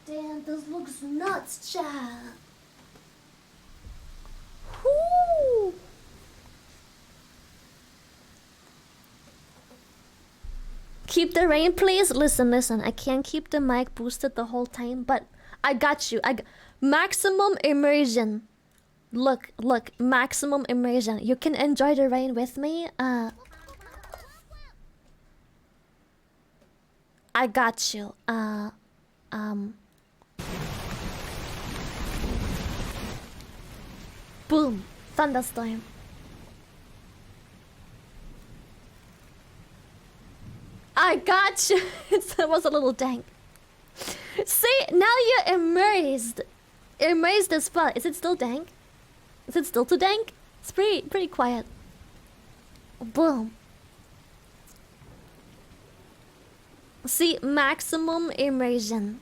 Damn, this looks nuts, child. Whoo. Keep the rain, please. Listen. I can't keep the mic boosted the whole time, but I got you. Maximum immersion. Look, maximum immersion. You can enjoy the rain with me. I got you. Boom. Thunderstorm. I got you. It was a little dank. See, now you're immersed. Immersed as well. Is it still dank? Is it still too dank? It's pretty quiet. Boom. See, maximum immersion.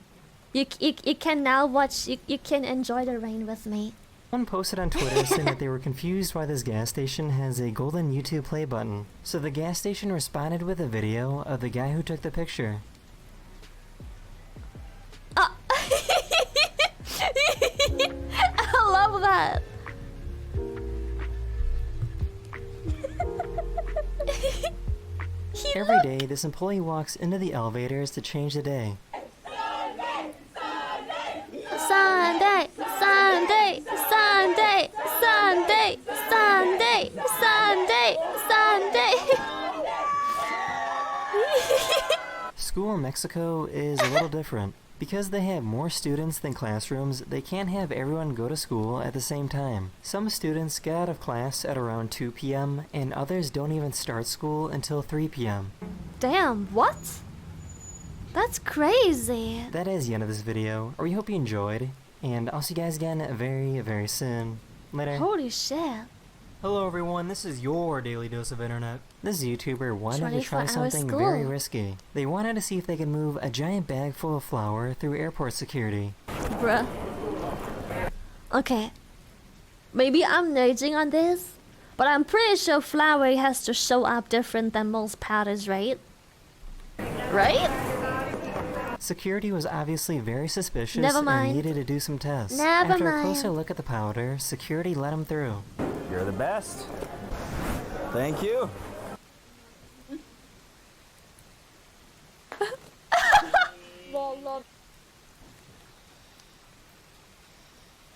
You can now watch. You can enjoy the rain with me. Someone posted on Twitter saying that they were confused why this gas station has a golden YouTube play button. So the gas station responded with a video of the guy who took the picture. I love that. Every day, this employee walks into the elevators to change the day. Sunday, Sunday, Sunday, Sunday, Sunday, Sunday, Sunday. School in Mexico is a little different. Because they have more students than classrooms, they can't have everyone go to school at the same time. Some students get out of class at around 2 p.m. and others don't even start school until 3 p.m. Damn, what? That's crazy. That is the end of this video. We hope you enjoyed, and I'll see you guys again very, very soon. Later. Holy shit. Hello everyone, this is your daily dose of internet. This YouTuber wanted to try 24-hour something school. very risky. They wanted to see if they could move a giant bag full of flour through airport security. Bruh. Okay. Maybe I'm nerding on this, but I'm pretty sure flour has to show up different than most powders, right? Right? Security was obviously very suspicious Never mind. and needed to do some tests. Never After mind. a closer look at the powder, security let him through. You're the best. Thank you.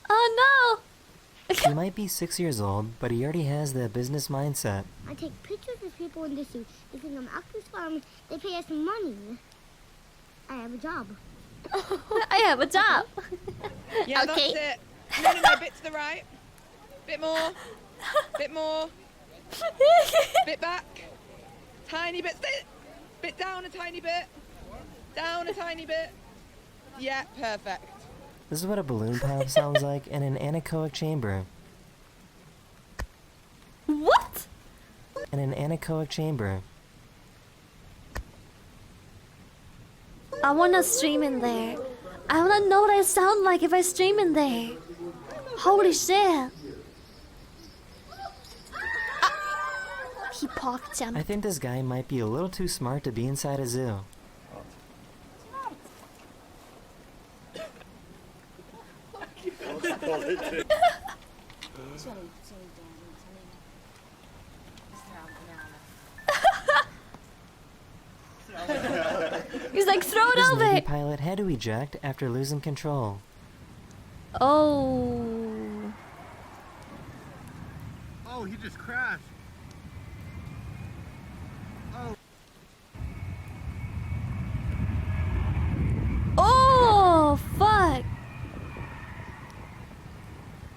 Oh no! He might be 6 years old, but he already has the business mindset. I take pictures of people in the suit. They think I'm actors farm. They pay us money. I have a job. I have a job. Yeah, Okay. that's it. No, bit to the right. Bit more. Bit more. Bit back. Tiny bit. Bit down a tiny bit. Down a tiny bit. Yeah, perfect. This is what a balloon pop sounds like in an anechoic chamber. What? In an anechoic chamber. I wanna stream in there. I wanna know what I sound like if I stream in there. Holy shit. He park jumped. I think this guy might be a little too smart to be inside a zoo. He's like, throw it This over. Navy pilot had to eject after losing control. Oh. Oh, he just crashed. Oh, fuck.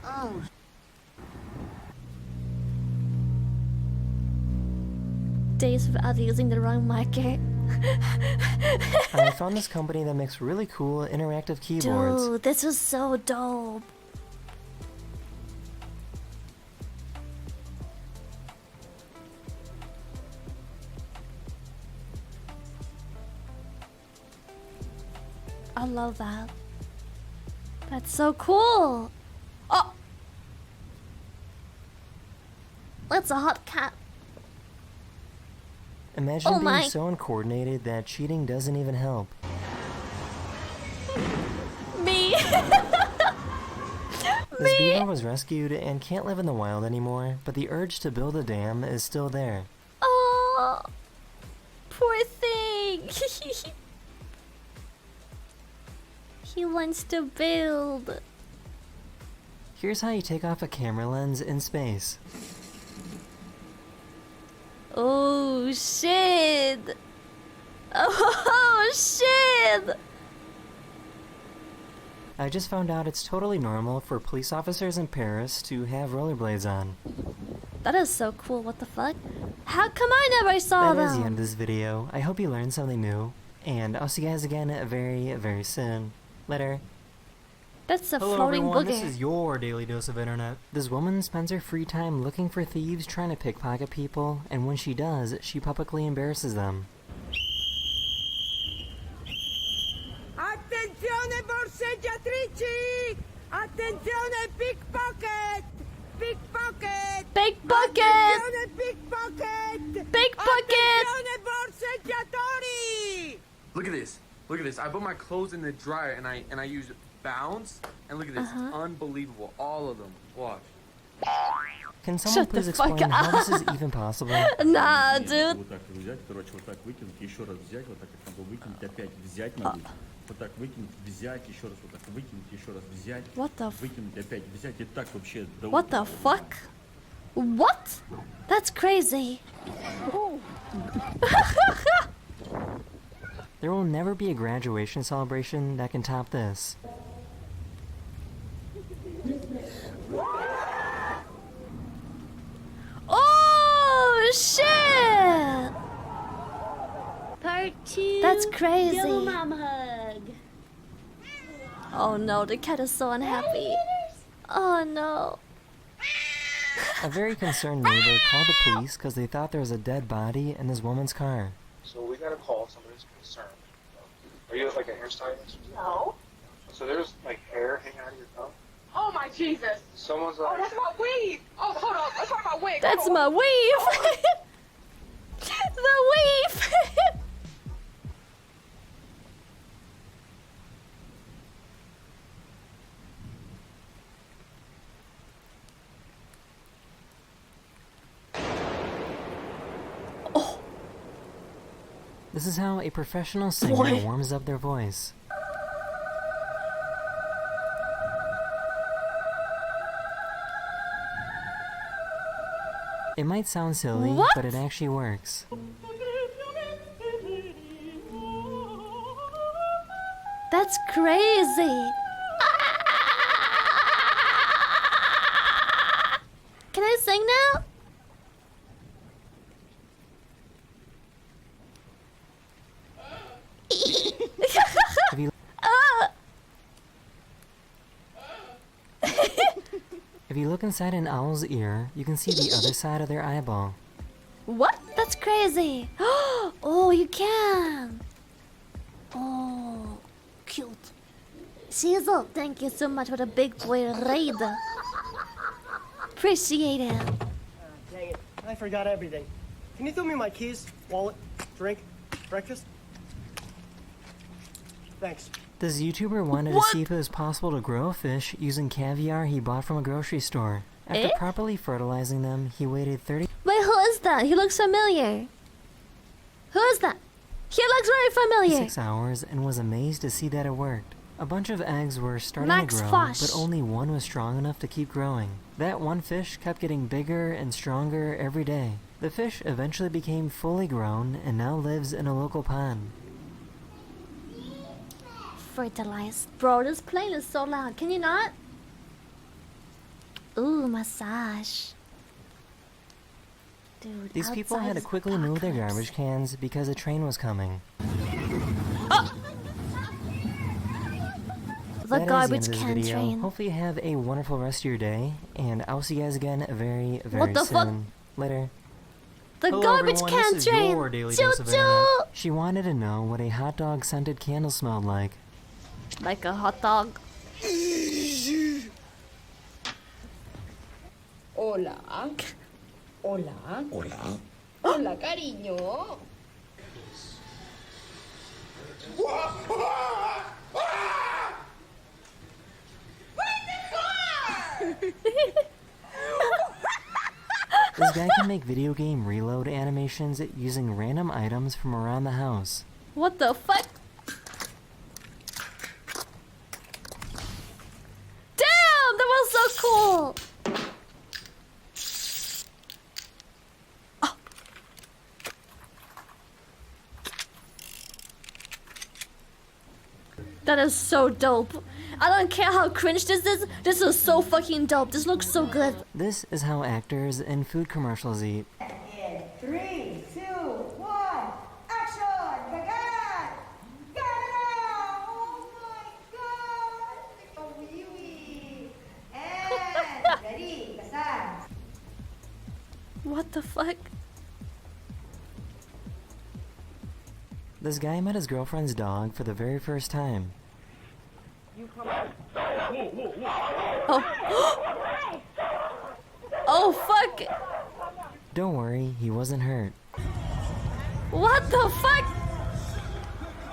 Oh. Days without using the wrong marker. I found this company that makes really cool interactive keyboards. Dude, this was so dope. I love that. That's so cool. Oh! That's a hot cat. Imagine Oh being my. so uncoordinated that cheating doesn't even help. Me. This beaver was rescued and can't live in the wild anymore, but the urge to build a dam is still there. Oh, poor thing. He wants to build. Here's how you take off a camera lens in space. Oh shit. Oh shit. I just found out it's totally normal for police officers in Paris to have rollerblades on. That is so cool. What the fuck? How come I never saw That is the them? end of this video. I hope you learned something new, and I'll see you guys again very, very soon. Later. That's a Hello floating everyone, booger. this is your daily dose of internet. This woman spends her free time looking for thieves trying to pickpocket people, and when she does, she publicly embarrasses them. Attenzione borseggiatrici! Attenzione pickpocket! Pickpocket! Pickpocket! Attenzione pickpocket! Pickpocket! Attenzione borseggiatori! Look at this. Look at this. I put my clothes in the dryer and I use bounce, and look at this. It's unbelievable. All of them. Watch. Can someone Shut the please fuck explain how up. this is even possible? Nah, dude. Вот так взять, короче, вот так выкинуть, еще раз взять, вот так как надо выкинуть, опять взять надо. Вот так выкинуть, взять, еще раз вот так выкинуть, еще раз взять. What the f- Выкинуть, опять взять, и так вообще. What the fuck? What? That's crazy. There will never be a graduation celebration that can top this. Oh shit! Part 2. That's crazy. Double mom hug. Oh no, the cat is so unhappy. Oh no. A very concerned neighbor called the police because they thought there was a dead body in this woman's car. So we got a call, somebody's concerned. Are you like a hairstylist? No. So there's like hair hanging out of your thumb? Oh my Jesus. Someone's Oh, like... that's my weave. Oh, hold on. That's my wig. That's Hold my on. weave. The weave. This is how a professional singer Boy. warms up their voice. It might sound silly, What? but it actually works. That's crazy. Can I sing now? Have you, if you look inside an owl's ear, you can see the other side of their eyeball. What? That's crazy. Oh, you can. Oh, cute. Shizzle, thank you so much for the big boy raid. Appreciate it. Dang it, I forgot everything. Can you throw me my keys, wallet, drink, breakfast? Thanks. This YouTuber wanted to see if it was possible to grow a fish using caviar he bought from a grocery store. After Eh? properly fertilizing them, he waited 30 Wait, who is that? He looks familiar. Who is that? He looks very familiar. 6 hours and was amazed to see that it worked. A bunch of eggs were starting Max to grow, Fosh. but only one was strong enough to keep growing. That one fish kept getting bigger and stronger every day. The fish eventually became fully grown and now lives in a local pond. Fertilized. Bro, this plane is so loud. Can you not? Ooh, massage. Dude, These people had to outside quickly is move their apocalypse. garbage cans because a train was coming. The That is garbage end of this can video. train. Hopefully you have a wonderful rest of your day, and I'll see you guys again very, very What the fuck? soon. Later. The Hello, garbage everyone. can This is train. your daily Choo dose of choo. internet. She wanted to know what a hot dog scented candle smelled like. Like a hot dog. Hola. Hola. Hola. Hola, cariño. This guy can make video game reload animations using random items from around the house. What the fuck? Damn, that was so cool. Oh. That is so dope. I don't care how cringe this is. This is so fucking dope. This looks so good. This is how actors in food commercials eat. In 3, 2, 1, action! Gagan! Gagan! Oh my god! Oh, wee wee! And ready, Gasan! What the fuck? This guy met his girlfriend's dog for the very first time. Oh. Oh fuck! Don't worry, he wasn't hurt. What the fuck?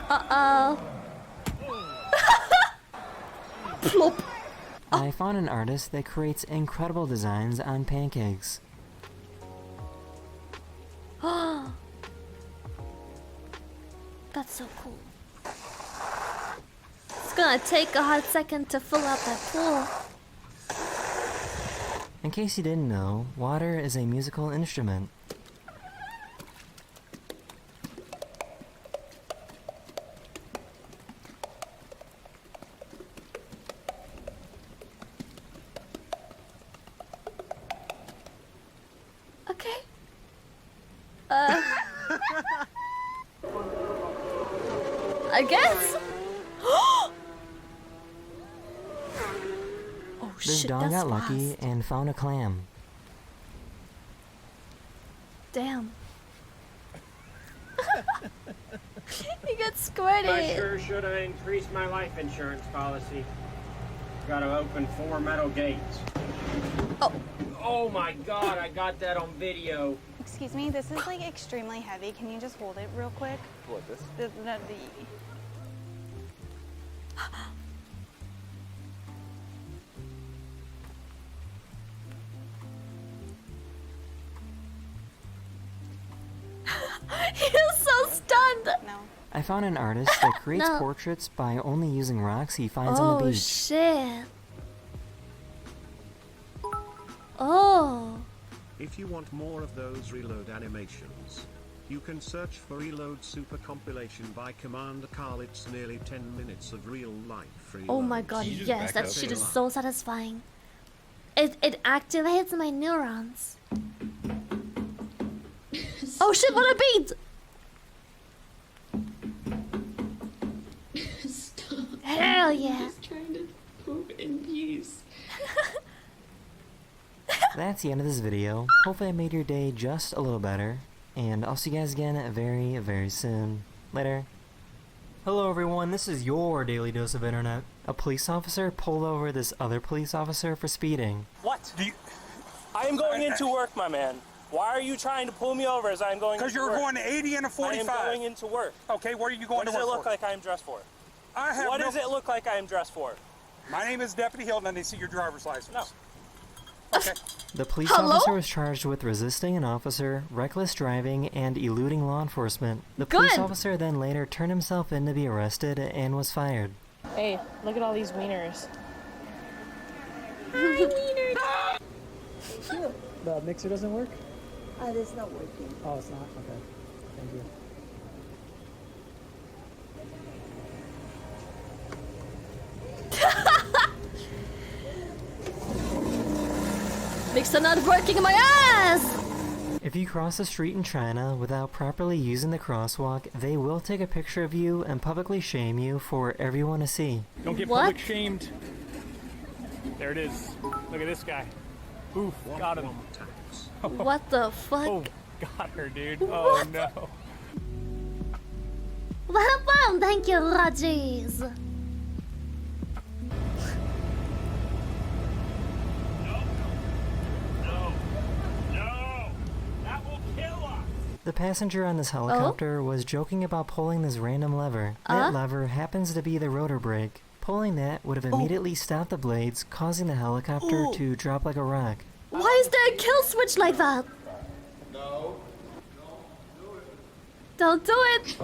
Uh-oh. Plop. I found an artist that creates incredible designs on pancakes. That's so cool. It's gonna take a hot second to fill up that pool. In case you didn't know, water is a musical instrument. This shit, dog that's got lucky fast. and found a clam. Damn. He got squirted. I sure should have increased my life insurance policy. Got to open 4 metal gates. Oh. Oh my god, I got that on video. Excuse me, this is like extremely heavy. Can you just hold it real quick? What, this? The He is so stunned. No. I found an artist that creates No. portraits by only using rocks he finds on the Oh beach. shit. Oh. If you want more of those reload animations, you can search for Reload Super Compilation by Commander Carl. It's nearly 10 minutes of real life reloads. Oh my god, yes, that shit is so satisfying. It activates my neurons. Oh shit, what a beat! Stop. Hell yeah. I'm just trying to poop in peace. That's the end of this video. Hopefully I made your day just a little better. And I'll see you guys again very, very soon. Later. Hello everyone, this is your daily dose of internet. A police officer pulled over this other police officer for speeding. What? I am going into work, my man. Why are you trying to pull me over as I'm going into work? Because you're going 80 and a 45. I am going into work. Okay, what are you going to work for? What does it look like I am dressed for? What does it look like I am dressed for? My name is Deputy Hilton and they see your driver's license. No. Okay. The police officer was charged with resisting an officer, reckless driving, and eluding law enforcement. The police officer then later turned himself in to be arrested and was fired. Hey, look at all these wieners. Hi, wiener. The mixer doesn't work? It's not working. Oh, it's not? Okay. Thank you. Mixer not working in my ass! If you cross the street in China without properly using the crosswalk, they will take a picture of you and publicly shame you for everyone to see. Don't get What? public shamed. There it is. Look at this guy. Oof, got him. What the fuck? Oh, got her, dude. Oh What? no. Well, thank you, Rajesh. The passenger on this helicopter was joking about pulling this random lever. That lever happens to be the rotor brake. Pulling that would have immediately stopped the blades, causing the helicopter to drop like a rock. Why is there a kill switch like that? No. Don't do it.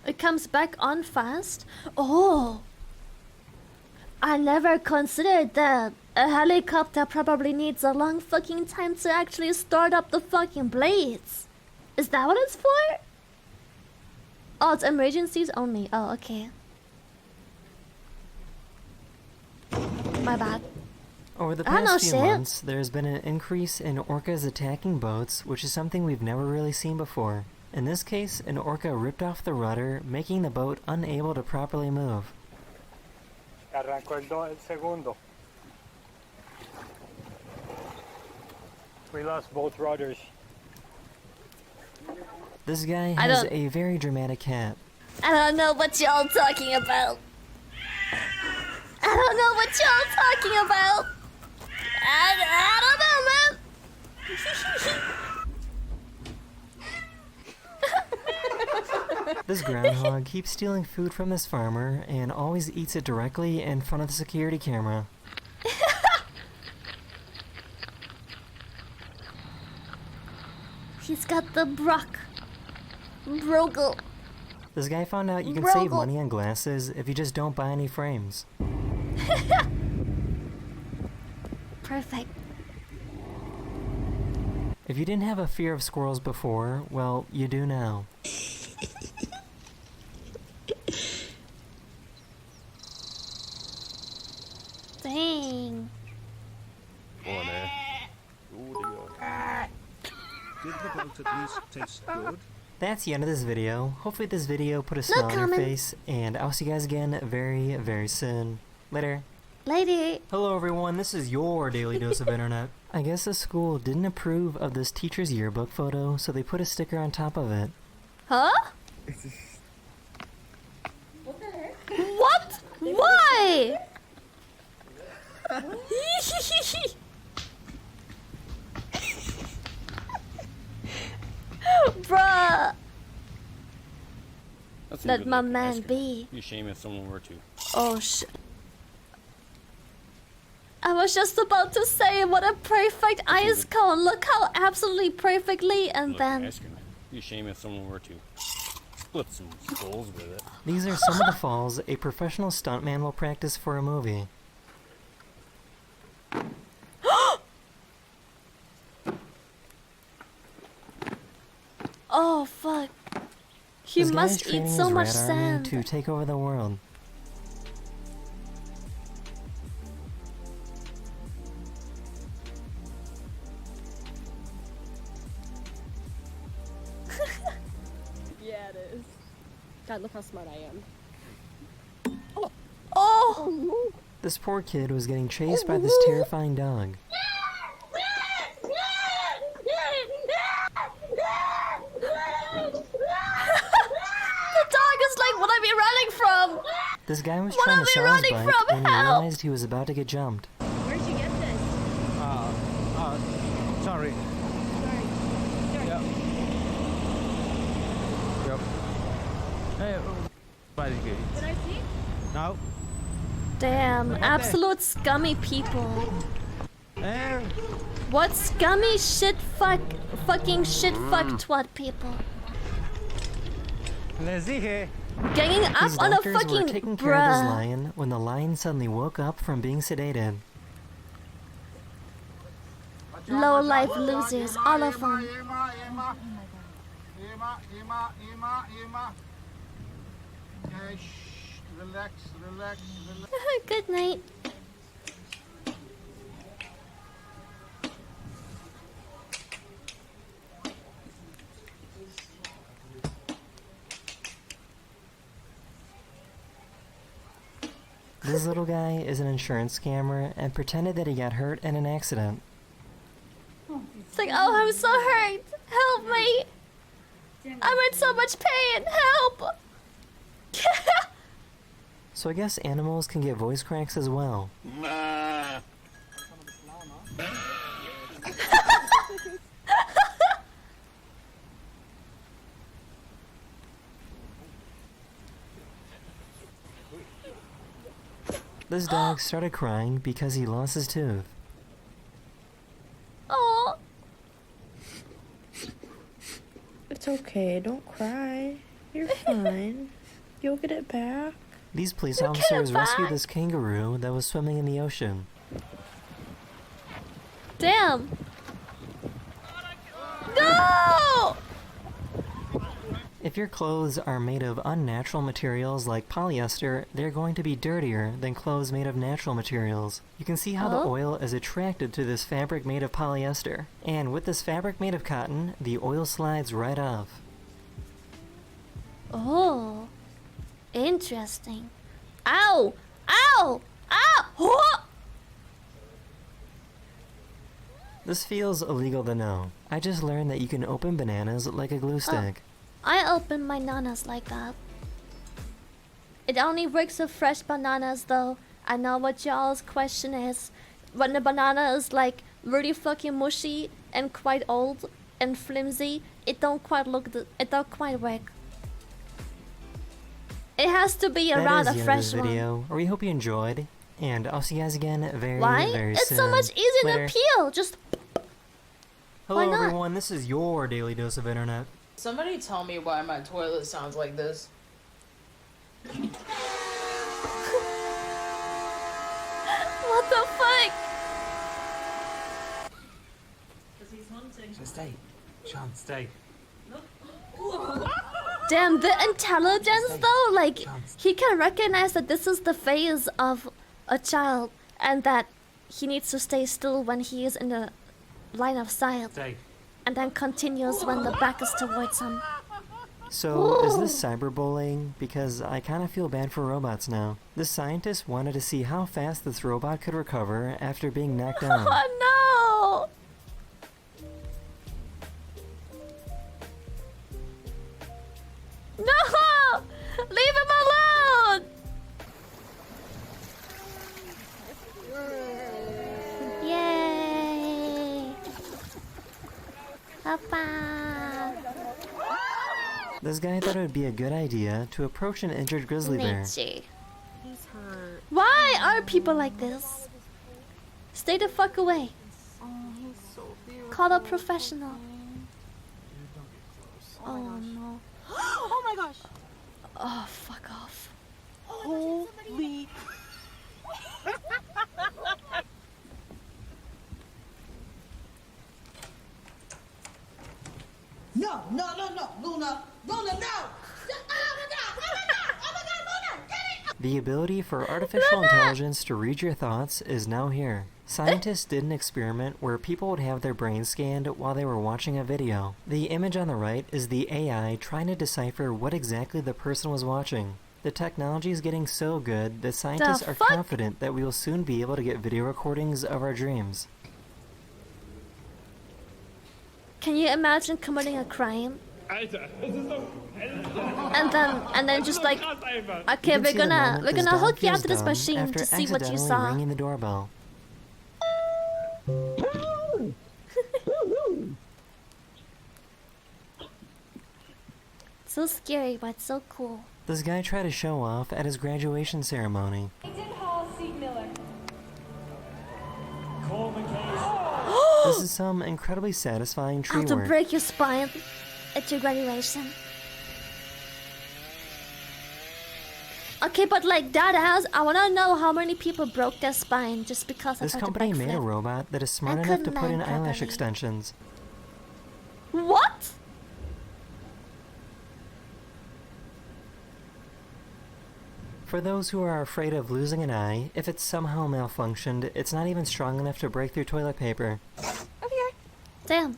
It comes back on fast. Oh. I never considered that. A helicopter probably needs a long fucking time to actually start up the fucking blades. Is that what it's for? Oh, it's emergencies only. Oh, okay. My bad. Over the I know past few shit. months, there's been an increase in orcas attacking boats, which is something we've never really seen before. In this case, an orca ripped off the rudder, making the boat unable to properly move. Arrancó el segundo. We lost both rudders. This guy I has don't- a very dramatic cat. I don't know what y'all talking about. I don't know what y'all talking about. I don't know, man. This groundhog keeps stealing food from this farmer and always eats it directly in front of the security camera. He's got the Brogel. This guy found out you can save Brogel. money on glasses if you just don't buy any frames. Perfect. If you didn't have a fear of squirrels before, well, you do now. Dang. Did the boat at least taste good? That's the end of this video. Hopefully this video put a smile on your face, and I'll see you guys again very, very soon. Later. Lady. Hello everyone, this is your daily dose of internet. I guess the school didn't approve of this teacher's yearbook photo, so they put a sticker on top of it. Huh? What the heck? What? Why? Bruh. Let my man be. Be ashamed if someone were to. Oh shit. I was just about to say what a perfect ice cone. Look how absolutely perfectly, and then. Be ashamed if someone were to split some skulls with it. These are some of the falls a professional stuntman will practice for a movie. Oh fuck. He This must guy's eat training so his much rat army sand. to take over the world. Yeah, it is. God, look how smart I am. Oh! This poor kid was getting chased by this terrifying dog. The dog is like, what am I running from? This guy was What trying are to we sell his running bike from? when he Help! realized he was about to get jumped. Where'd you get this? Sorry. Yep. Yep. Hey, buddy. Did I see? No. Damn, absolute scummy people. What scummy shit fucking shit fuck twat people. Ganging up These on a doctors were fucking taking care of this bruh. lion when the lion suddenly woke up from being sedated. Low life losers, all of them. Relax, relax, relax. Good night. This little guy is an insurance scammer and pretended that he got hurt in an accident. It's like, oh, I'm so hurt. Help me. I'm in so much pain. Help. So I guess animals can get voice cracks as well. This dog started crying because he lost his tooth. Oh. It's okay, don't cry. You're fine. You'll get it back. These police You'll get officers it rescued back. this kangaroo that was swimming in the ocean. Damn. No! If your clothes are made of unnatural materials like polyester, they're going to be dirtier than clothes made of natural materials. You can see how the oil is attracted to this fabric made of polyester. And with this fabric made of cotton, the oil slides right off. Oh. Interesting. Ow! Ow! Ow! Oh! This feels illegal to know. I just learned that you can open bananas like a glue stick. I open my nanas like that. It only works with fresh bananas though. I know what y'all's question is. When the banana is like really fucking mushy and quite old and flimsy, it don't quite work. It has to be a That rather is the end of fresh this one. video. We hope you enjoyed, and I'll see you guys again very, Why? very It's soon. so much easier Later. to peel. Just Hello Why not? everyone, this is your daily dose of internet. Somebody tell me why my toilet sounds like this. what the fuck? Just stay. Sean, stay. Damn, the intelligence though, like he can recognize that this is the phase of a child and that he needs to stay still when he is in the line of sight. Stay. And then continues when the back is towards him. So, is this cyberbullying? Because I kind of feel bad for robots now. This scientist wanted to see how fast this robot could recover after being knocked down. Oh no! No! Leave him alone! Yay! Papa! This guy thought it would be a good idea to approach an injured grizzly bear. He's hurt. Why are people like this? Stay the fuck away. Oh, he's so beautiful. Call a professional. Oh no. Oh my gosh. Oh, fuck off. Holy. No, Luna, no! Oh my God, Luna, get it! The ability for artificial intelligence to read your thoughts is now here. Scientists did an experiment where people would have their brains scanned while they were watching a video. The image on the right is the AI trying to decipher what exactly the person was watching. The technology is getting so good that scientists are confident that we will soon be able to get video recordings of our dreams. Can you imagine committing a crime? And then just like, okay, we're gonna hook you up to this machine to see what you saw. Ringing the doorbell. So scary, but so cool. This guy tried to show off at his graduation ceremony. This is some incredibly satisfying tree To work. break your spine at your graduation. Okay, but like that ass, I wanna know how many people broke their spine just because This of the company made a backflip. robot that is smart I enough to couldn't put in land eyelash properly. extensions. What? For those who are afraid of losing an eye, if it's somehow malfunctioned, it's not even strong enough to break through toilet paper. Okay. Damn.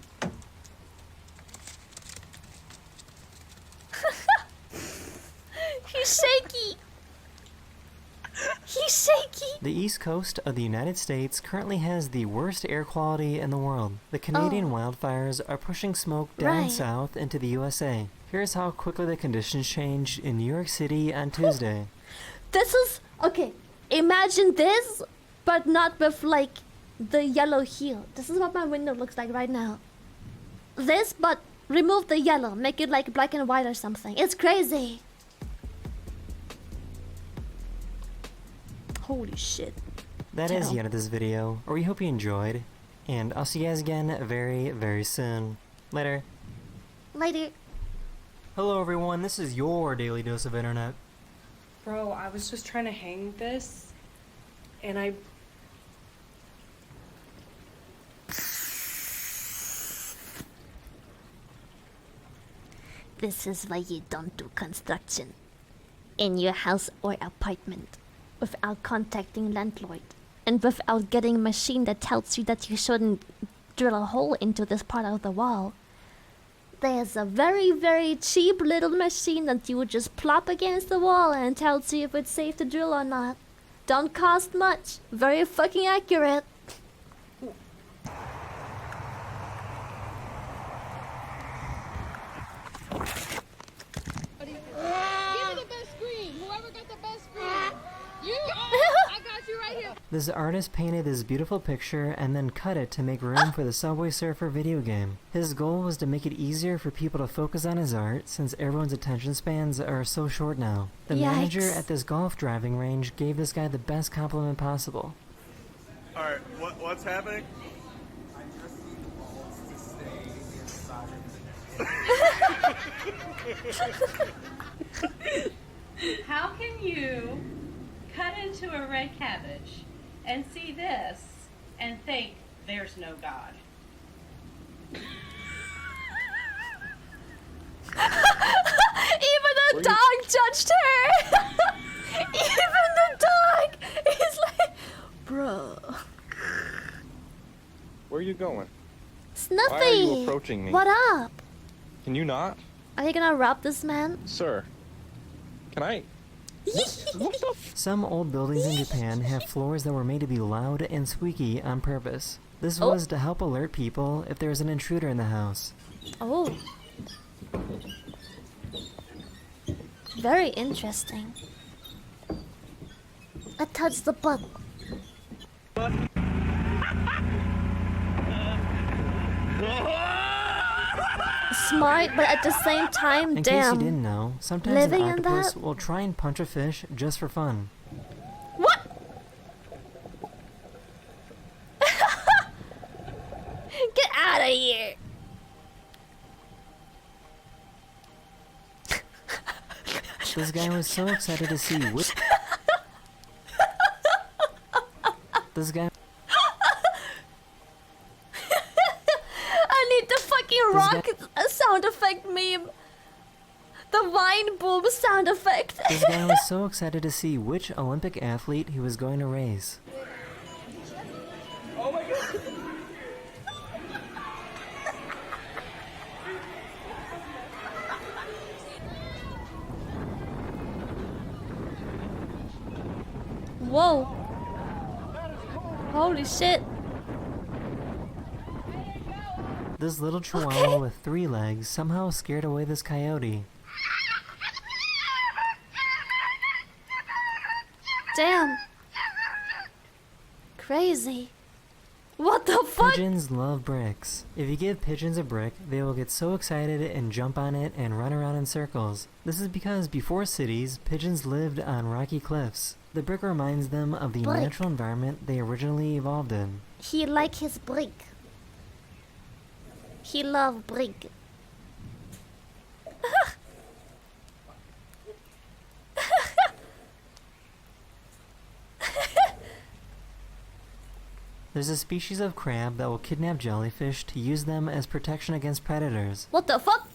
He's shaky. He's shaky. The east coast of the United States currently has the worst air quality in the world. The Canadian wildfires are pushing smoke down south into the USA. Here's how quickly the conditions changed in New York City on Tuesday. This is okay. Imagine this, but not with like the yellow heel. This is what my window looks like right now. This, but remove the yellow, make it like black and white or something. It's crazy. Holy shit. That is the end of this video. We hope you enjoyed, and I'll see you guys again very, very soon. Later. Later. Hello everyone, this is your daily dose of internet. Bro, I was just trying to hang this, and I... This is why you don't do construction in your house or apartment without contacting landlord and without getting a machine that tells you that you shouldn't drill a hole into this part of the wall. There's a very, very cheap little machine that you would just plop against the wall and tells you if it's safe to drill or not. Don't cost much. Very fucking accurate. Give me the best screen. Whoever got the best screen. You. I got you right here. This artist painted this beautiful picture and then cut it to make room for the Subway Surfer video game. His goal was to make it easier for people to focus on his art since everyone's attention spans are so short now. The manager at this golf driving range gave this guy the best compliment possible. Alright, what's happening? How can you cut into a red cabbage and see this and think there's no God? Even the dog judged her. Even the dog is like, bro. Where are you going? Snuffy. Why are you approaching me? What up? Can you not? Are you gonna rob this man? Sir, can I? Some old buildings in Japan have floors that were made to be loud and squeaky on purpose. This was to help alert people if there is an intruder in the house. Oh. Very interesting. I touched the button. Smart, but at the same time, In damn. case you didn't know, sometimes Living an in octopus that? will try and punch a fish just for fun. What? Get out of here. This guy was so excited to see which... This guy... I need the fucking rock sound effect meme. The wine boom sound effect. This guy was so excited to see which Olympic athlete he was going to raise. Oh my god! Whoa. Holy shit. This little chihuahua with 3 legs somehow scared away this coyote. Damn. Crazy. What the fuck? Pigeons love bricks. If you give pigeons a brick, they will get so excited and jump on it and run around in circles. This is because before cities, pigeons lived on rocky cliffs. The brick reminds them of the natural environment they originally evolved in. He like his brick. He love brick. There's a species of crab that will kidnap jellyfish to use them as protection against predators. What the fuck?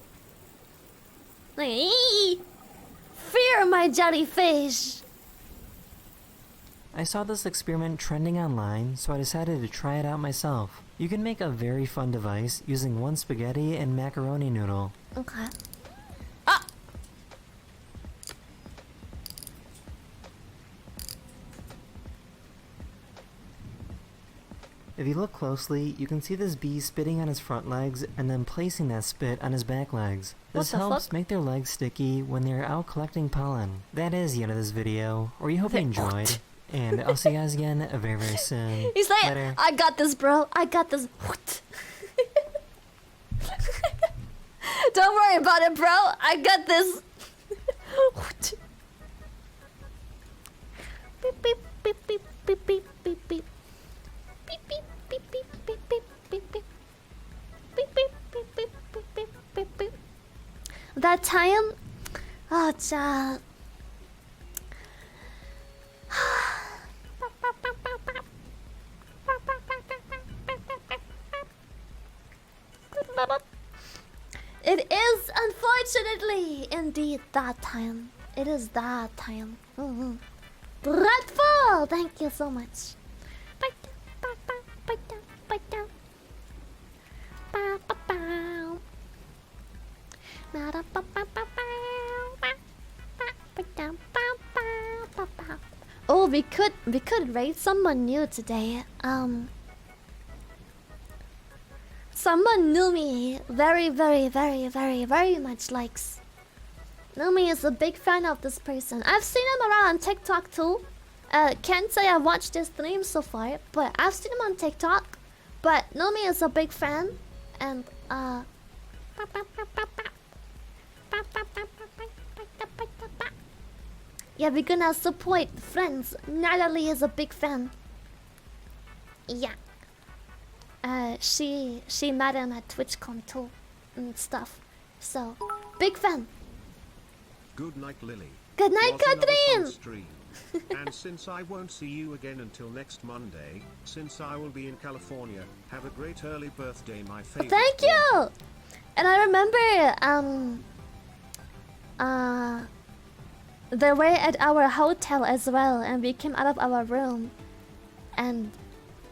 Eee! Fear my jellyfish. I saw this experiment trending online, so I decided to try it out myself. You can make a very fun device using 1 spaghetti and macaroni noodle. Okay. If you look closely, you can see this bee spitting on his front legs and then placing that spit on his back legs. This helps make their legs sticky when they're out collecting pollen. That is the end of this video, or you hope you enjoyed, and I'll see you guys again very, very soon. He's like, Later. I got this, bro. I got this. Don't worry about it, bro. I got this. Beep, beep, beep, beep, beep, beep, beep, beep. Beep, beep, beep, beep, beep, beep, beep, beep. Beep, beep, beep, beep, beep, beep, beep, beep. That time, oh, child. It is unfortunately indeed that time. It is that time. Dreadful! Thank you so much. Oh, we could raid someone new today. Someone Numi very much likes. Numi is a big fan of this person. I've seen him around on TikTok too. Can't say I watched his stream so far, but I've seen him on TikTok. But Numi is a big fan, and yeah, we're gonna support friends. Natalie is a big fan. Yeah. She met him at TwitchCon too and stuff. So, big fan. Good night, Lily. Good night, Was another Catherine. fun stream. And since I won't see you again until next Monday, since I will be in California, have a great early birthday, my favorite. Thank you. And I remember they were at our hotel as well, and we came out of our room and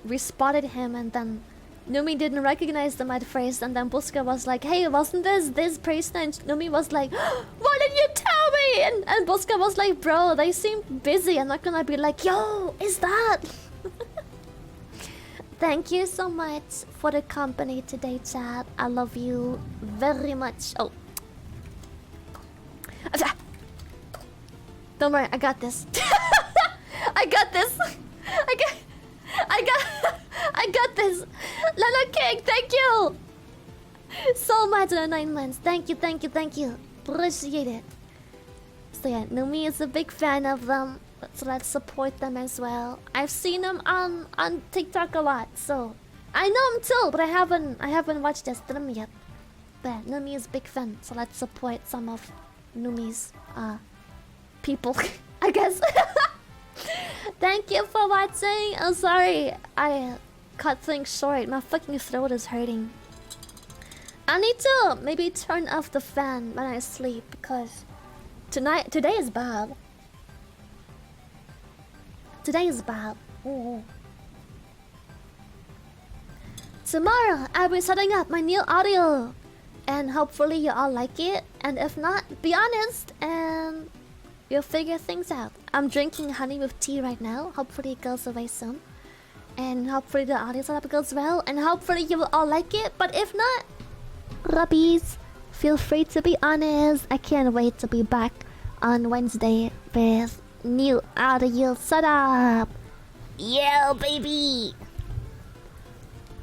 we spotted him, and then Numi didn't recognize them at first, and then Buska was like, hey, wasn't this person? And Numi was like, why did you tell me? And Buska was like, bro, they seem busy. I'm not gonna be like, yo, is that? Thank you so much for the company today, chat. I love you very much. Oh. Don't worry, I got this. I got this. I got this. Lala King, thank you so much for the 9 months. Thank you. Appreciate it. So yeah, Numi is a big fan of them, so let's support them as well. I've seen them on TikTok a lot, so I know them too, but I haven't watched their stream yet. But Numi is a big fan, so let's support some of Numi's people, I guess. Thank you for watching. I'm sorry I cut things short. My fucking throat is hurting. I need to maybe turn off the fan when I sleep because today is bad. Today is bad. Ooh. Tomorrow I'll be setting up my new audio, and hopefully you all like it. And if not, be honest and you'll figure things out. I'm drinking honey with tea right now. Hopefully it goes away soon. And hopefully the audio setup goes well. And hopefully you will all like it. But if not, rubbies, feel free to be honest. I can't wait to be back on Wednesday with new audio setup. Yeah, baby.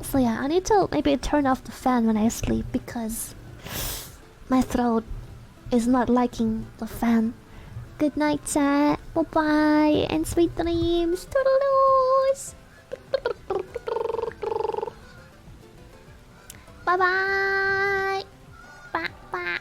So yeah, I need to maybe turn off the fan when I sleep because my throat is not liking the fan. Good night, chat. Bye-bye. And sweet dreams. Toodaloos. Bye-bye. Bye-bye.